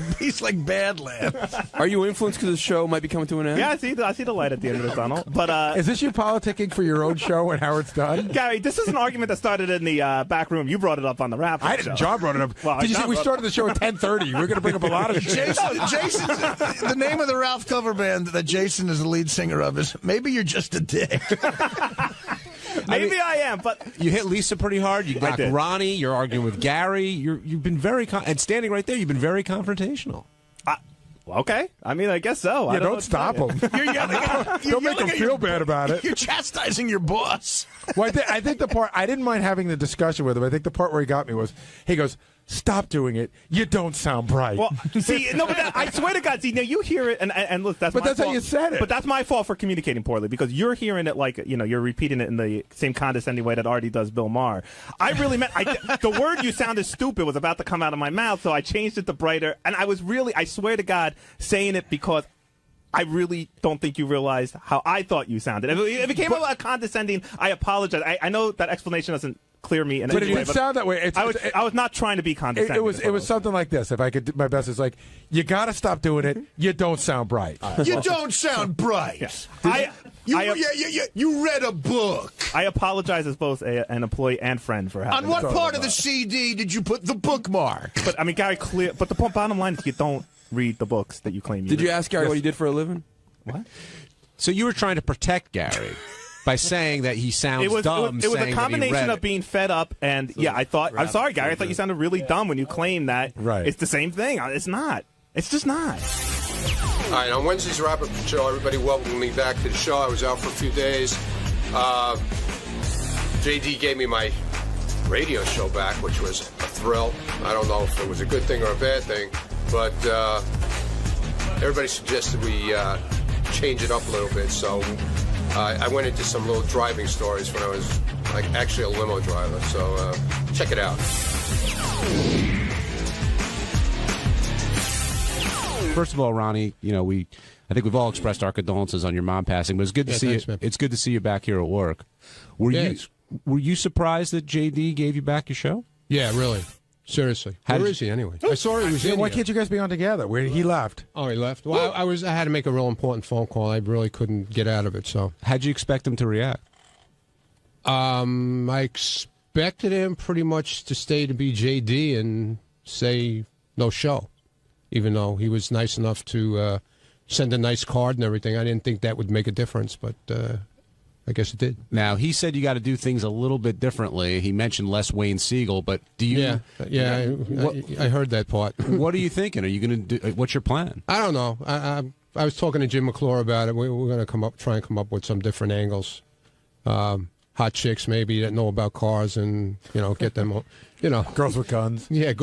Badlands. Are you influenced because the show might be coming to an end? Yeah, I see the light at the end of the tunnel. But is this you politicking for your own show when Howard's done? Gary, this is an argument that started in the back room. You brought it up on the wrap. I didn't. John brought it up. Well, Did you see we started the show at 10:30? We're going to bring up a lot of shit. Jason, the name of the Ralph cover band that Jason is the lead singer of is Maybe You're Just a Dick. Maybe I am, but you hit Lisa pretty hard. You got Ronnie. You're arguing with Gary. You've been very and standing right there. You've been very confrontational. Okay. I mean, I guess so. Yeah, don't stop him. Don't make him feel bad about it. You're chastising your boss. Well, I think the part, I didn't mind having the discussion with him. I think the part where he got me was, he goes, stop doing it. You don't sound bright. Well, see, no, but I swear to God, see, now you hear it, and look, that's my fault. How you said it. But that's my fault for communicating poorly, because you're hearing it like, you're repeating it in the same condescending way that Artie does Bill Maher. I really meant, the word you sounded stupid was about to come out of my mouth, so I changed it to brighter, and I was really, I swear to God, saying it because I really don't think you realized how I thought you sounded. If it came out condescending, I apologize. I know that explanation doesn't clear me in any way. But it didn't sound that way. I was not trying to be condescending. It was something like this. If I could do my best, it's like, you got to stop doing it. You don't sound bright. You don't sound bright. You read a book. I apologize as both an employee and friend for having. On what part of the CD did you put the bookmark? But I mean, Gary, but the bottom line is you don't read the books that you claim you did. You ask Gary what he did for a living? What? So you were trying to protect Gary by saying that he sounds dumb. It was a combination of being fed up and I'm sorry, Gary. I thought you sounded really dumb when you claimed that. Right. It's the same thing. It's not. It's just not. All right, on Wednesday's wrap-up show, everybody welcomed me back to the show. I was out for a few days. JD gave me my radio show back, which was a thrill. I don't know if it was a good thing or a bad thing, but everybody suggested we change it up a little bit. So I went into some little driving stories when I was actually a limo driver. So check it out. First of all, Ronnie, I think we've all expressed our condolences on your mom passing, but it's good to see you. It's good to see you back here at work. Were you surprised that JD gave you back your show? Yeah, really. Seriously. Where is he anyway? I saw he was in. Why can't you guys be on together? Where he left? Oh, he left. Well, I had to make a real important phone call. I really couldn't get out of it. So, how'd you expect him to react? I expected him pretty much to stay to be JD and say no show, even though he was nice enough to send a nice card and everything. I didn't think that would make a difference, but I guess it did. Now, he said you got to do things a little bit differently. He mentioned less Wayne Siegel, but do you... Yeah, I heard that part. What are you thinking? Are you going to do... What's your plan? I don't know. I was talking to Jim McClure about it. We're going to try and come up with some different angles. Hot chicks maybe that know about cars and, get them, Girls with guns. Yeah,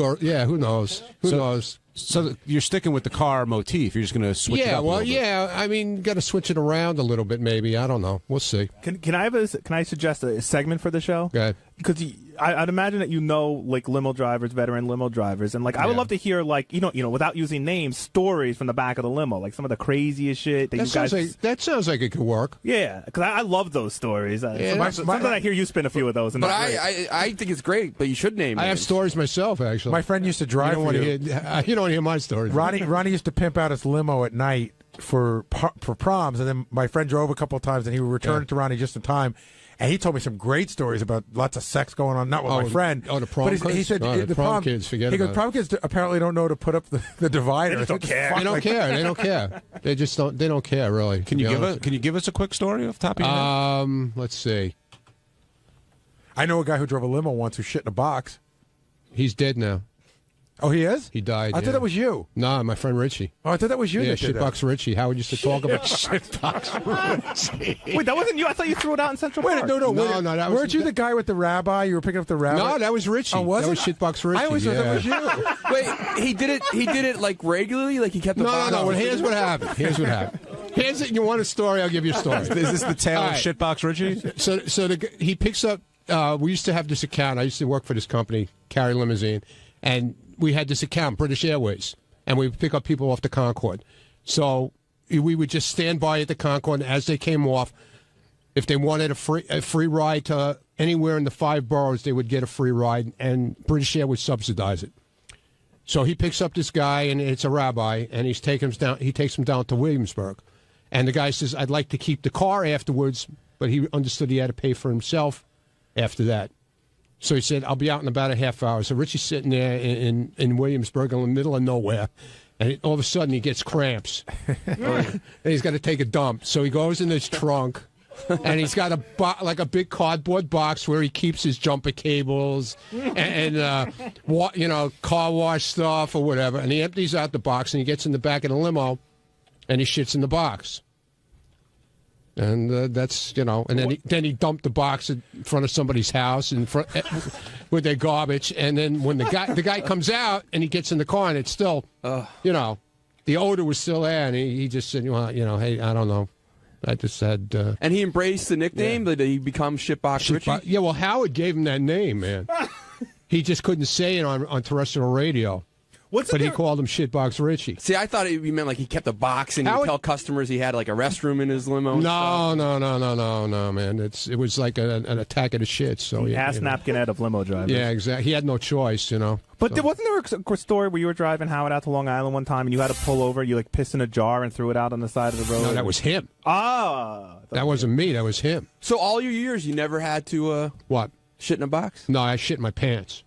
who knows? Who knows? So you're sticking with the car motif. You're just going to switch it up a little bit. I mean, got to switch it around a little bit maybe. I don't know. We'll see. Can I suggest a segment for the show? Go ahead. Because I'd imagine that like limo drivers, veteran limo drivers, and I would love to hear without using names, stories from the back of the limo, like some of the craziest shit that you guys. That sounds like it could work. Yeah, because I love those stories. Sometimes I hear you spin a few of those. But I think it's great. But you should name. I have stories myself actually. My friend used to drive. You don't want to hear my stories. Ronnie used to pimp out his limo at night for proms, and then my friend drove a couple of times, and he would return it to Ronnie just in time. And he told me some great stories about lots of sex going on, not with my friend. Oh, the prom kids? He said the prom kids, forget about it. Prom kids apparently don't know to put up the divider. They just don't care. They don't care. They don't care. They just don't. They don't care really. Can you give us a quick story off the top of your head? Let's see. I know a guy who drove a limo once who shit in a box. He's dead now. Oh, he is? He died. I thought that was you. No, my friend Richie. Oh, I thought that was you. Yeah, that did Shitbox Richie. Howard used to talk about Shitbox Richie. Wait, that wasn't you. I thought you threw it out in Central Park. No, that was weren't you the guy with the rabbi? You were picking up the rabbi? No, that was Richie. Oh, was that it? was Shitbox Richie. I always thought that was you. Wait, he did it like regularly, like he kept the box. No. Well, here's what happened. Here's it. You want a story? I'll give you a story. Is this the tale of Shitbox Richie? So he picks up. We used to have this account. I used to work for this company, Carry Limousine, and we had this account, British Airways, and we would pick up people off the Concorde. So we would just stand by at the Concorde as they came off. If they wanted a free ride to anywhere in the 5 boroughs, they would get a free ride, and British Air would subsidize it. So he picks up this guy, and it's a rabbi, and he takes him down to Williamsburg. And the guy says, I'd like to keep the car afterwards, but he understood he had to pay for himself after that. So he said, I'll be out in about a half hour. So Richie's sitting there in Williamsburg in the middle of nowhere, and all of a sudden he gets cramps. And he's got to take a dump. So he goes in his trunk, and he's got a big cardboard box where he keeps his jumper cables and car wash stuff or whatever. And he empties out the box, and he gets in the back of the limo, and he shits in the box. And that's, and then he dumped the box in front of somebody's house with their garbage. And then when the guy comes out and he gets in the car and it's still, the odor was still there. And he just said, hey, I don't know. I just said. And he embraced the nickname? Did he become Shitbox Richie? Yeah, well, Howard gave him that name, man. He just couldn't say it on terrestrial radio. He called him Shitbox Richie. See, I thought he meant like he kept a box and he would tell customers he had like a restroom in his limo. No, man. It was like an attack of the shit. So ass napkin out of limo drivers. Yeah, exactly. He had no choice, But wasn't there a story where you were driving Howard out to Long Island one time and you had to pull over? You pissed in a jar and threw it out on the side of the road. No, that was him. That wasn't me. That was him. So all your years, you never had to what? Shit in a box? No, I shit in my pants.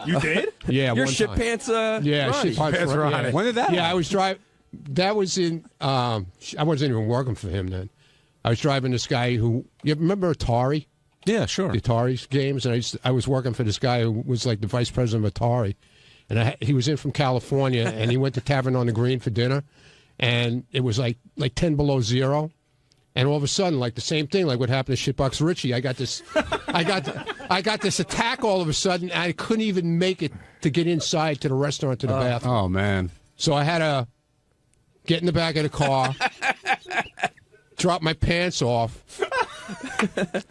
You did? Yeah, your one shit time. pants. Shit pants. Ronnie. When did that? Yeah, I was driving. That was in. I wasn't even working for him then. I was driving this guy who. You remember Atari? Yeah, sure. The Atari games, and I was working for this guy who was like the vice president of Atari, and he was in from California, and he went to Tavern on the Green for dinner, and it was like 10 below zero. And all of a sudden, like the same thing, like what happened to Shitbox Richie, I got this attack all of a sudden. And I couldn't even make it to get inside to the restaurant, to the bathroom. Oh, man. So I had to get in the back of the car, drop my pants off,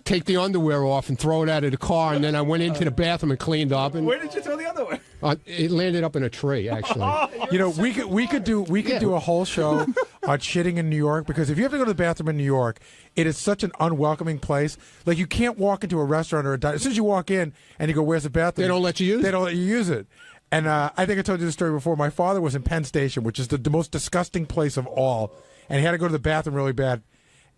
take the underwear off, and throw it out of the car. And then I went into the bathroom and cleaned up. And where did you throw the underwear? It landed up in a tree, actually. We could do a whole show on shitting in New York, because if you have to go to the bathroom in New York, it is such an unwelcoming place. Like, you can't walk into a restaurant or a diner. As soon as you walk in and you go, "Where's the bathroom?" They don't let you use it. They don't let you use it. And I think I told you the story before. My father was in Penn Station, which is the most disgusting place of all, and he had to go to the bathroom really bad.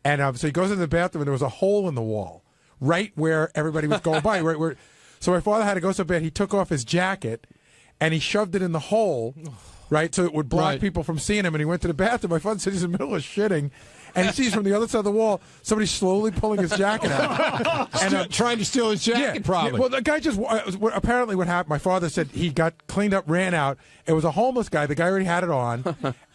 And so he goes into the bathroom, and there was a hole in the wall right where everybody was going by. Right where. So my father had to go so bad, he took off his jacket, and he shoved it in the hole, right, so it would block people from seeing him, and he went to the bathroom. My father said he's in the middle of shitting, and he sees from the other side of the wall somebody slowly pulling his jacket out. And trying to steal his jacket, probably. Yeah, well, the guy just, apparently what happened, my father said he got cleaned up, ran out. It was a homeless guy. The guy already had it on.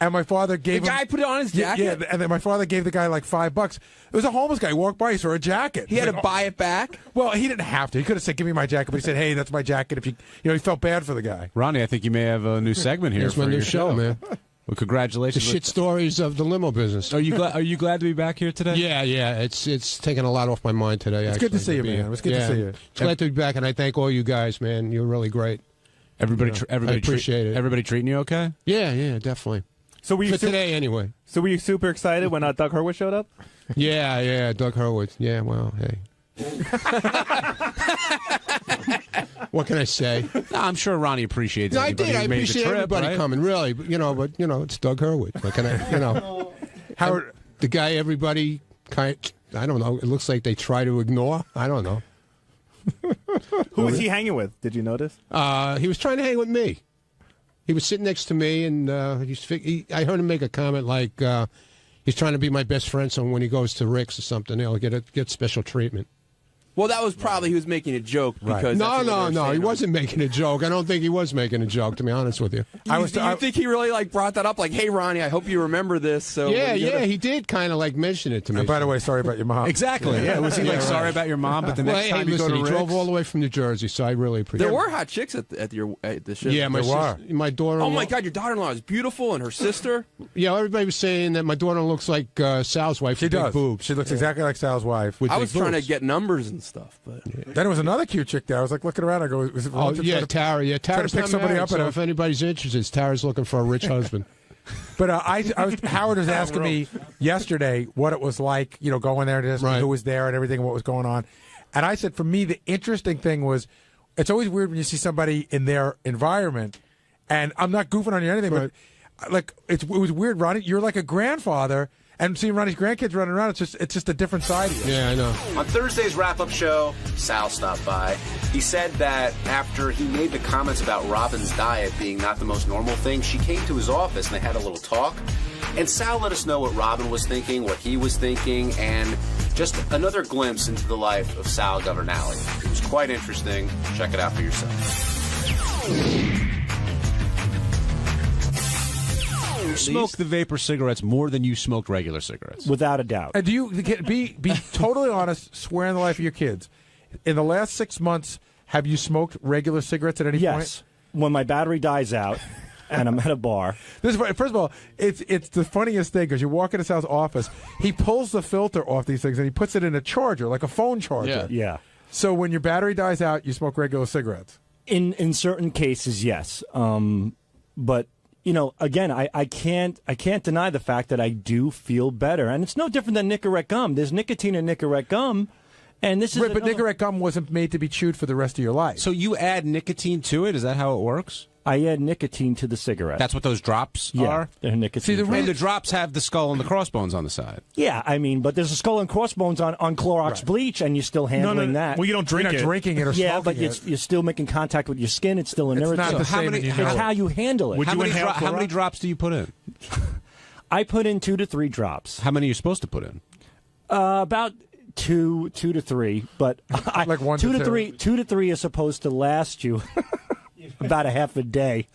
And my father gave him. The guy put it on his jacket? Yeah, and then my father gave the guy like $5. It was a homeless guy. He walked by, he saw a jacket. He had to buy it back? Well, he didn't have to. He could have said, give me my jacket. But he said, hey, that's my jacket. If he felt bad for the guy. Ronnie, I think you may have a new segment here. It's for my new your show, man. Well, congratulations. The shit stories of the limo business. Are you glad to be back here today? Yeah. It's taken a lot off my mind today. It's good to see you, man. It's good to see you. It's glad to be back, and I thank all you guys, man. You're really great. Everybody I appreciate it. Everybody treating you okay? Yeah, definitely. So were you today anyway? So were you super excited when Doug Hurwitz showed up? Yeah, Doug Hurwitz. Yeah, well, hey. What can I say? No, I'm sure Ronnie appreciates it. I did. I appreciate everybody coming, really. But it's Doug Hurwitz. What can I? Howard, the guy everybody I don't know. It looks like they try to ignore. I don't know. Who was he hanging with? Did you notice? He was trying to hang with me. He was sitting next to me, and I heard him make a comment like he's trying to be my best friend, so when he goes to Rick's or something, he'll get special treatment. Well, that was probably he was making a joke because no, he wasn't making a joke. I don't think he was making a joke, to be honest with you. Do you think he really brought that up? Like, hey, Ronnie, I hope you remember this. So yeah, he did kind of mention it to me. And by the way, sorry about your mom. Exactly. Yeah, was he sorry about your mom? But the next time you go to he Rick's? drove all the way from New Jersey, so I really appreciate it. There were hot chicks at the show. Yeah, my daughter. Oh my God, your daughter-in-law is beautiful, and her sister. Yeah, everybody was saying that my daughter looks like Sal's wife. She does. Big boobs. She looks exactly like Sal's wife. I was trying to get numbers and stuff, but. Then there was another cute chick there. I was looking around. I go, was it Tara. Yeah, Tara's to pick somebody up. So if anybody's interested, Tara's looking for a rich husband. But Howard was asking me yesterday what it was like, going there, and who was there, and everything, what was going on. And I said, for me, the interesting thing was, it's always weird when you see somebody in their environment, and I'm not goofing on you or anything, but it was weird, Ronnie. You're like a grandfather. And seeing Ronnie's grandkids running around, it's just a different side of you. Yeah, I know. On Thursday's wrap-up show, Sal stopped by. He said that after he made the comments about Robin's diet being not the most normal thing, she came to his office and they had a little talk. And Sal let us know what Robin was thinking, what he was thinking, and just another glimpse into the life of Sal Governale. It was quite interesting. Check it out for yourself. You smoke the vapor cigarettes more than you smoked regular cigarettes. Without a doubt. And do you be totally honest, swear on the life of your kids? In the last 6 months, have you smoked regular cigarettes at any point? Yes. When my battery dies out and I'm at a bar. First of all, it's the funniest thing because you walk into Sal's office, he pulls the filter off these things and he puts it in a charger, like a phone charger. Yeah. So when your battery dies out, you smoke regular cigarettes? In certain cases, yes. But again, I can't deny the fact that I do feel better, and it's no different than Nicorette gum. There's nicotine in Nicorette gum, and this is but Nicorette gum wasn't made to be chewed for the rest of your life. So you add nicotine to it? Is that how it works? I add nicotine to the cigarette. That's what those drops are? They're nicotine. And the drops have the skull and the crossbones on the side. Yeah, but there's a skull and crossbones on Clorox bleach, and you're still handling that. Well, you don't drink You're not drinking it or yeah, smoking but you're still making contact with your skin. It's still an irritant. Not the same It's how you handle it. How many drops do you put in? I put in 2 to 3 drops. How many are you supposed to put in? About 2 to 3, but like 1 2 to 3. 2 to 3 is supposed to last you about a half a day.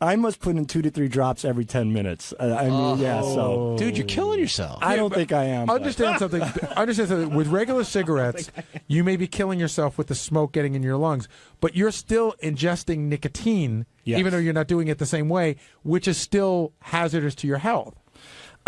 I must put in 2 to 3 drops every 10 minutes. So dude, you're killing yourself. I don't think I am. Understand something. With regular cigarettes, you may be killing yourself with the smoke getting in your lungs, but you're still ingesting nicotine, even though you're not doing it the same way, which is still hazardous to your health.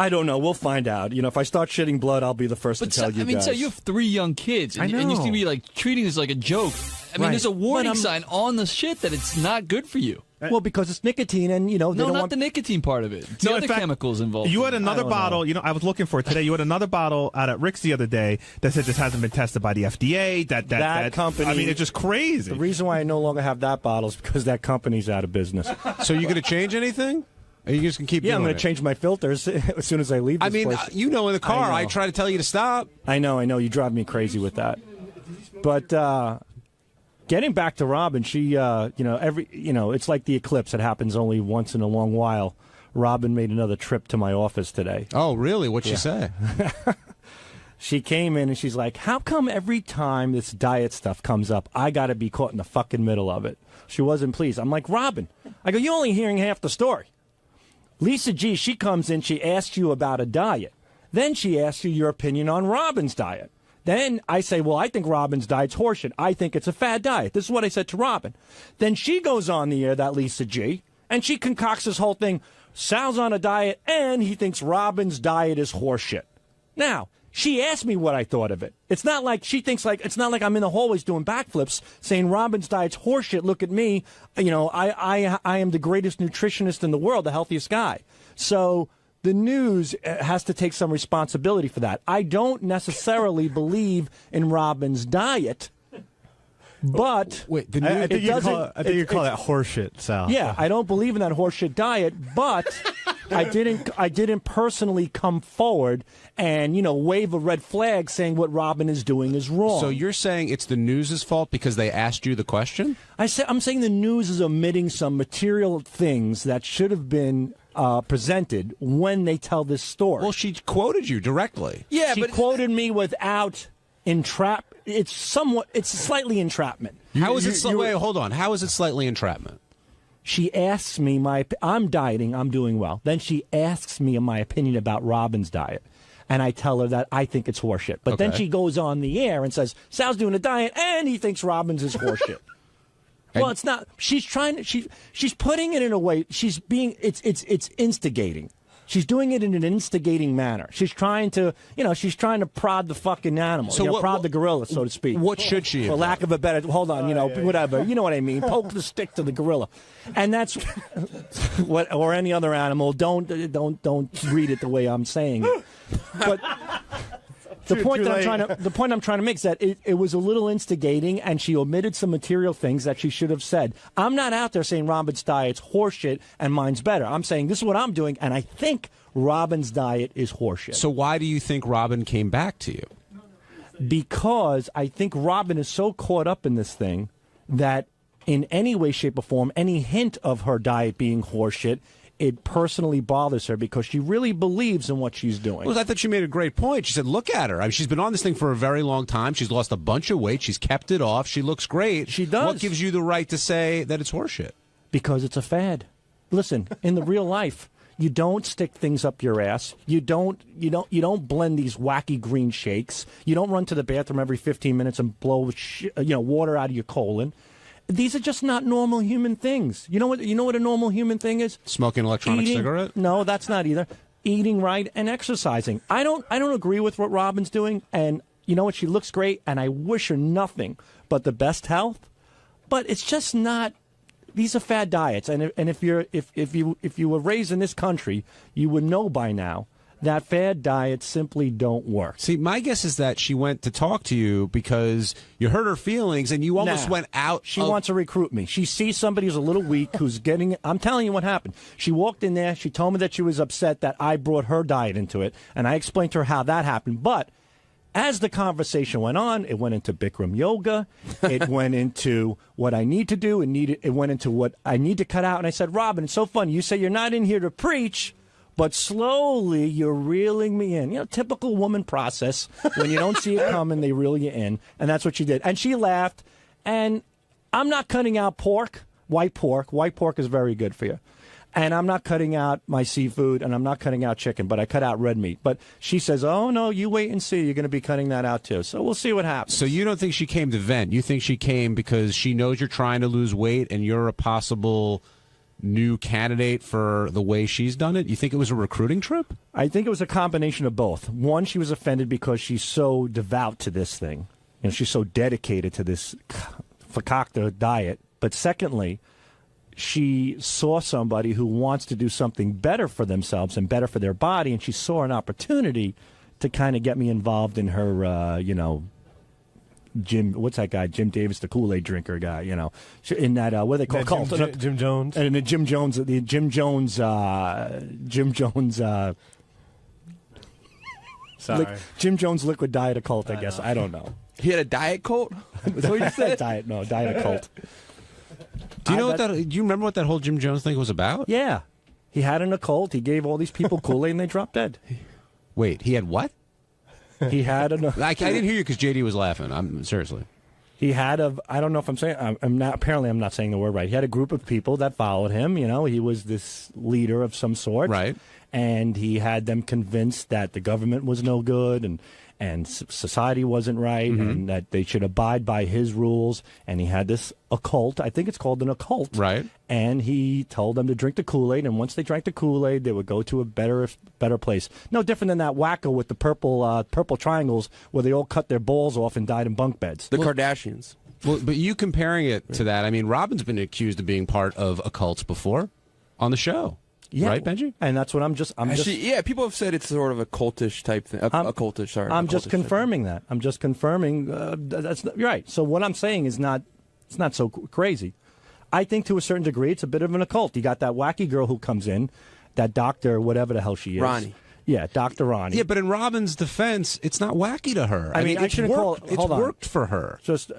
I don't know. We'll find out. If I start shitting blood, I'll be the first to tell you guys. So you have 3 young kids, and you seem to be treating this like a joke. There's a warning sign on the shit that it's not good for you. Well, because it's nicotine, and they don't want the nicotine part of it. It's the other chemicals involved. You had another bottle. I was looking for it today. You had another bottle out at Rick's the other day that said this hasn't been tested by the FDA. That company. It's just crazy. The reason why I no longer have that bottle is because that company's out of business. So you going to change anything? Are you just going to keep doing it? I'm going to change my filters as soon as I leave this place. In the car, I try to tell you to stop. I know. You drive me crazy with that. But getting back to Robin, she, it's like the eclipse. It happens only once in a long while. Robin made another trip to my office today. Oh, really? What'd she say? She came in and she's like, how come every time this diet stuff comes up, I got to be caught in the fucking middle of it? She wasn't pleased. I'm like, Robin, I go, you're only hearing half the story. Lisa G, she comes in, she asks you about a diet. Then she asks you your opinion on Robin's diet. Then I say, well, I think Robin's diet's horseshit. I think it's a fad diet. This is what I said to Robin. Then she goes on the air, that Lisa G, and she concocts this whole thing. Sal's on a diet, and he thinks Robin's diet is horseshit. Now, she asked me what I thought of it. It's not like she thinks like, it's not like I'm in the hallways doing backflips saying Robin's diet's horseshit. Look at me. You know, I am the greatest nutritionist in the world, the healthiest guy. So the news has to take some responsibility for that. I don't necessarily believe in Robin's diet. But wait, I think you call that horseshit, Sal. Yeah, I don't believe in that horseshit diet, but I didn't personally come forward and, you know, wave a red flag saying what Robin is doing is wrong. So you're saying it's the news's fault because they asked you the question? I'm saying the news is omitting some material things that should have been presented when they tell this story. Well, she quoted you directly. Yeah, she quoted me without entrap. It's slightly entrapment. How is it? Wait, hold on. How is it slightly entrapment? She asks me I'm dieting, I'm doing well. Then she asks me my opinion about Robin's diet. And I tell her that I think it's horseshit. But then she goes on the air and says, Sal's doing a diet and he thinks Robin's is horseshit. Well, it's not. She's putting it in a way, it's instigating. She's doing it in an instigating manner. She's trying to prod the fucking animal. So prod the gorilla, so to speak. What should she have For lack of a better, hold on, whatever. You know what I mean. Poke the stick to the gorilla. And that's what, or any other animal. Don't read it the way I'm saying it. But the point I'm trying to make is that it was a little instigating, and she omitted some material things that she should have said. I'm not out there saying Robin's diet's horseshit and mine's better. I'm saying this is what I'm doing, and I think Robin's diet is horseshit. So why do you think Robin came back to you? Because I think Robin is so caught up in this thing that in any way, shape, or form, any hint of her diet being horseshit, it personally bothers her because she really believes in what she's doing. Well, I thought she made a great point. She said, look at her. I mean, she's been on this thing for a very long time. She's lost a bunch of weight. She's kept it off. She looks great. She does. What gives you the right to say that it's horseshit? Because it's a fad. Listen, in the real life, you don't stick things up your ass. You don't blend these wacky green shakes. You don't run to the bathroom every 15 minutes and blow water out of your colon. These are just not normal human things. You know what a normal human thing is? Smoking an electronic cigarette? No, that's not either. Eating right and exercising. I don't agree with what Robin's doing, and you know what? She looks great, and I wish her nothing but the best health. But it's just not. These are fad diets, and if you were raised in this country, you would know by now that fad diets simply don't work. See, my guess is that she went to talk to you because you hurt her feelings and you almost went out. She wants to recruit me. She sees somebody who's a little weak, who's getting it. I'm telling you what happened. She walked in there. She told me that she was upset that I brought her diet into it, and I explained to her how that happened. But as the conversation went on, it went into Bikram yoga. It went into what I need to do. It went into what I need to cut out. And I said, Robin, it's so funny. You say you're not in here to preach, but slowly you're reeling me in. You know, typical woman process. When you don't see it coming, they reel you in. And that's what she did. And she laughed. And I'm not cutting out pork, white pork. White pork is very good for you. And I'm not cutting out my seafood, and I'm not cutting out chicken, but I cut out red meat. But she says, oh, no, you wait and see. You're going to be cutting that out, too. So we'll see what happens. So you don't think she came to vent. You think she came because she knows you're trying to lose weight and you're a possible new candidate for the way she's done it? You think it was a recruiting trip? I think it was a combination of both. One, she was offended because she's so devout to this thing. You know, she's so dedicated to this fakakta diet. But secondly, she saw somebody who wants to do something better for themselves and better for their body, and she saw an opportunity to kind of get me involved in her, Jim, what's that guy? Jim Davis, the Kool-Aid drinker guy, in that, what do they call cult? Jim Jones. And the Jim Jones, sorry. Jim Jones liquid diet occult, I guess. I don't know. He had a diet cult? That's what you said? Diet occult. Do you know do you remember what that whole Jim Jones thing was about? Yeah. He had an occult. He gave all these people Kool-Aid and they dropped dead. Wait, he had what? He had an. I didn't hear you because JD was laughing. I'm seriously. He had I don't know if I'm saying. I'm not. Apparently, I'm not saying the word right. He had a group of people that followed him. You know, he was this leader of some sort. Right. And he had them convinced that the government was no good and society wasn't right, and that they should abide by his rules. And he had this occult. I think it's called an occult. Right. And he told them to drink the Kool-Aid, and once they drank the Kool-Aid, they would go to a better place. No different than that wacko with the purple triangles where they all cut their balls off and died in bunk beds. The Kardashians. Well, but you comparing it to that, I mean, Robin's been accused of being part of occults before on the show. Yeah, right, Benji? And that's what I'm just. Yeah, people have said it's sort of a cultish type thing. Occultish, sorry. I'm just confirming that. I'm just confirming. That's right. So what I'm saying is not. It's not so crazy. I think to a certain degree, it's a bit of an occult. You got that wacky girl who comes in, that doctor, whatever the hell she is. Ronnie. Yeah, Dr. Ronnie. Yeah, but in Robin's defense, it's not wacky to her. I mean, I shouldn't call it. It's worked for her. Just,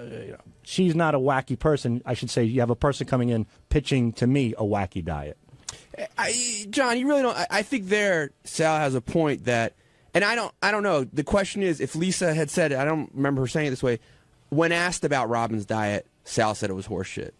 she's not a wacky person. I should say you have a person coming in pitching to me a wacky diet. John, you really don't. I think Sal has a point that, and I don't know. The question is, if Lisa had said it, I don't remember her saying it this way. When asked about Robin's diet, Sal said it was horseshit.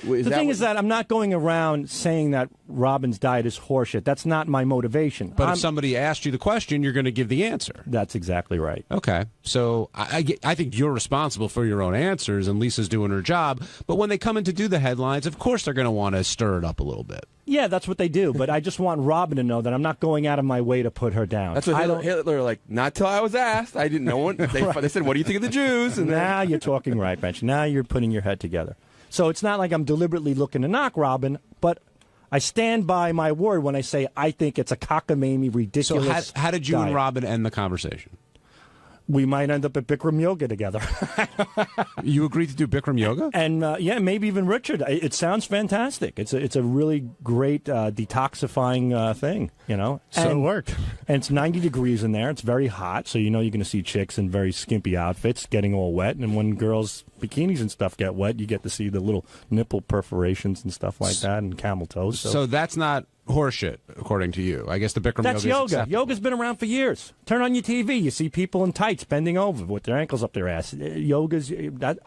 The thing is that I'm not going around saying that Robin's diet is horseshit. That's not my motivation. But if somebody asked you the question, you're going to give the answer. That's exactly right. Okay. So I think you're responsible for your own answers, and Lisa's doing her job. But when they come in to do the headlines, of course they're going to want to stir it up a little bit. Yeah, that's what they do. But I just want Robin to know that I'm not going out of my way to put her down. That's what Hitler like, not till I was asked. I didn't know. They said, what do you think of the Jews? And now you're talking right, Bench. Now you're putting your head together. So it's not like I'm deliberately looking to knock Robin, but I stand by my word when I say I think it's a cockamamie, ridiculous. So how did you diet. and Robin end the conversation? We might end up at Bikram yoga together. You agreed to do Bikram yoga? And yeah, maybe even Richard. It sounds fantastic. It's a really great detoxifying thing, you know. So it worked. And it's 90 degrees in there. It's very hot, so you know you're going to see chicks in very skimpy outfits getting all wet. And when girls' bikinis and stuff get wet, you get to see the little nipple perforations and stuff like that and camel toes. So that's not horseshit, according to you. I guess the Bikram That's yoga is yoga. acceptable. Yoga's been around for years. Turn on your TV, you see people in tights bending over with their ankles up their ass. Yoga's.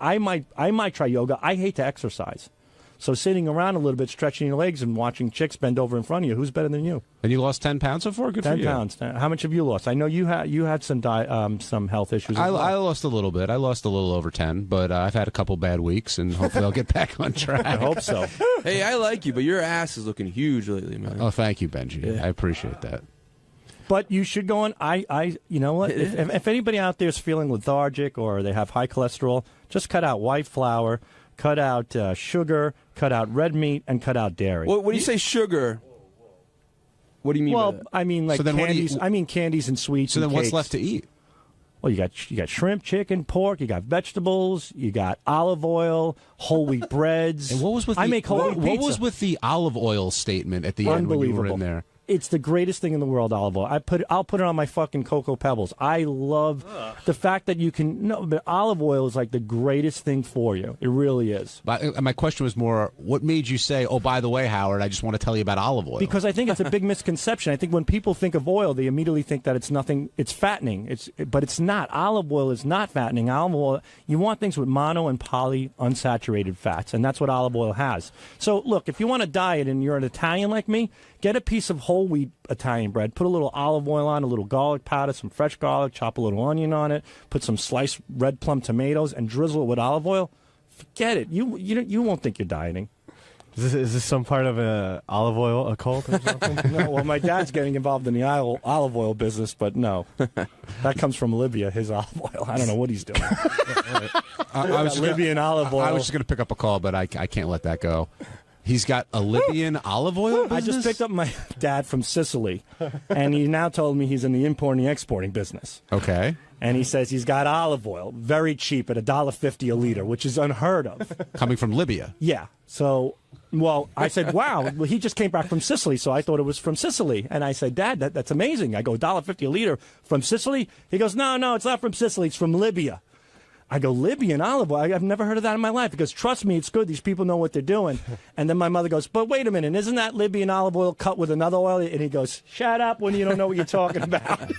I might try yoga. I hate to exercise. So sitting around a little bit, stretching your legs and watching chicks bend over in front of you, who's better than you? And you lost 10 pounds so far? Good 10 for you. 10 pounds. How much have you lost? I know you had some health issues. I lost a little bit. I lost a little over 10, but I've had a couple bad weeks, and hopefully I'll get back on track. I hope so. Hey, I like you, but your ass is looking huge lately, man. Oh, thank you, Benji. Yeah. I appreciate that. But you should go on. You know what? If anybody out there is feeling lethargic or they have high cholesterol, just cut out white flour, cut out sugar, cut out red meat, and cut out dairy. Well, when you say sugar, what do you mean? Well, by that? I mean like So then what do candies. I mean candies and sweets. So and then what's cakes. left to eat? Well, you got shrimp, chicken, pork. You got vegetables. You got olive oil, whole wheat breads. And what was with I make whole wheat what pizza. was with the olive oil statement at the end when you were in there? It's the greatest thing in the world, olive oil. I'll put it on my fucking Cocoa Pebbles. I love the fact that you can. No, but olive oil is like the greatest thing for you. It really is. My question was more, what made you say, oh, by the way, Howard, I just want to tell you about olive oil? Because I think it's a big misconception. I think when people think of oil, they immediately think that it's nothing. It's fattening. But it's not. Olive oil is not fattening. Olive oil. You want things with mono and poly unsaturated fats, and that's what olive oil has. So look, if you want a diet and you're an Italian like me, get a piece of whole wheat Italian bread, put a little olive oil on, a little garlic powder, some fresh garlic, chop a little onion on it, put some sliced red plum tomatoes, and drizzle it with olive oil. Forget it. You won't think you're dieting. Is this some part of a olive oil occult or something? No, well, my dad's getting involved in the olive oil business, but no. That comes from Libya, his olive oil. I don't know what he's doing. I was Libyan olive oil. I was just going to pick up a call, but I can't let that go. He's got a Libyan olive oil business? I just picked up my dad from Sicily, and he now told me he's in the importing exporting business. Okay. And he says he's got olive oil, very cheap at $1.50 a liter, which is unheard of. Coming from Libya. Yeah. So, well, I said, wow. Well, he just came back from Sicily, so I thought it was from Sicily. And I said, Dad, that's amazing. I go, $1.50 a liter from Sicily? He goes, no, it's not from Sicily. It's from Libya. I go, Libyan olive oil? I've never heard of that in my life. He goes, trust me, it's good. These people know what they're doing. And then my mother goes, but wait a minute, isn't that Libyan olive oil cut with another oil? And he goes, shut up when you don't know what you're talking about.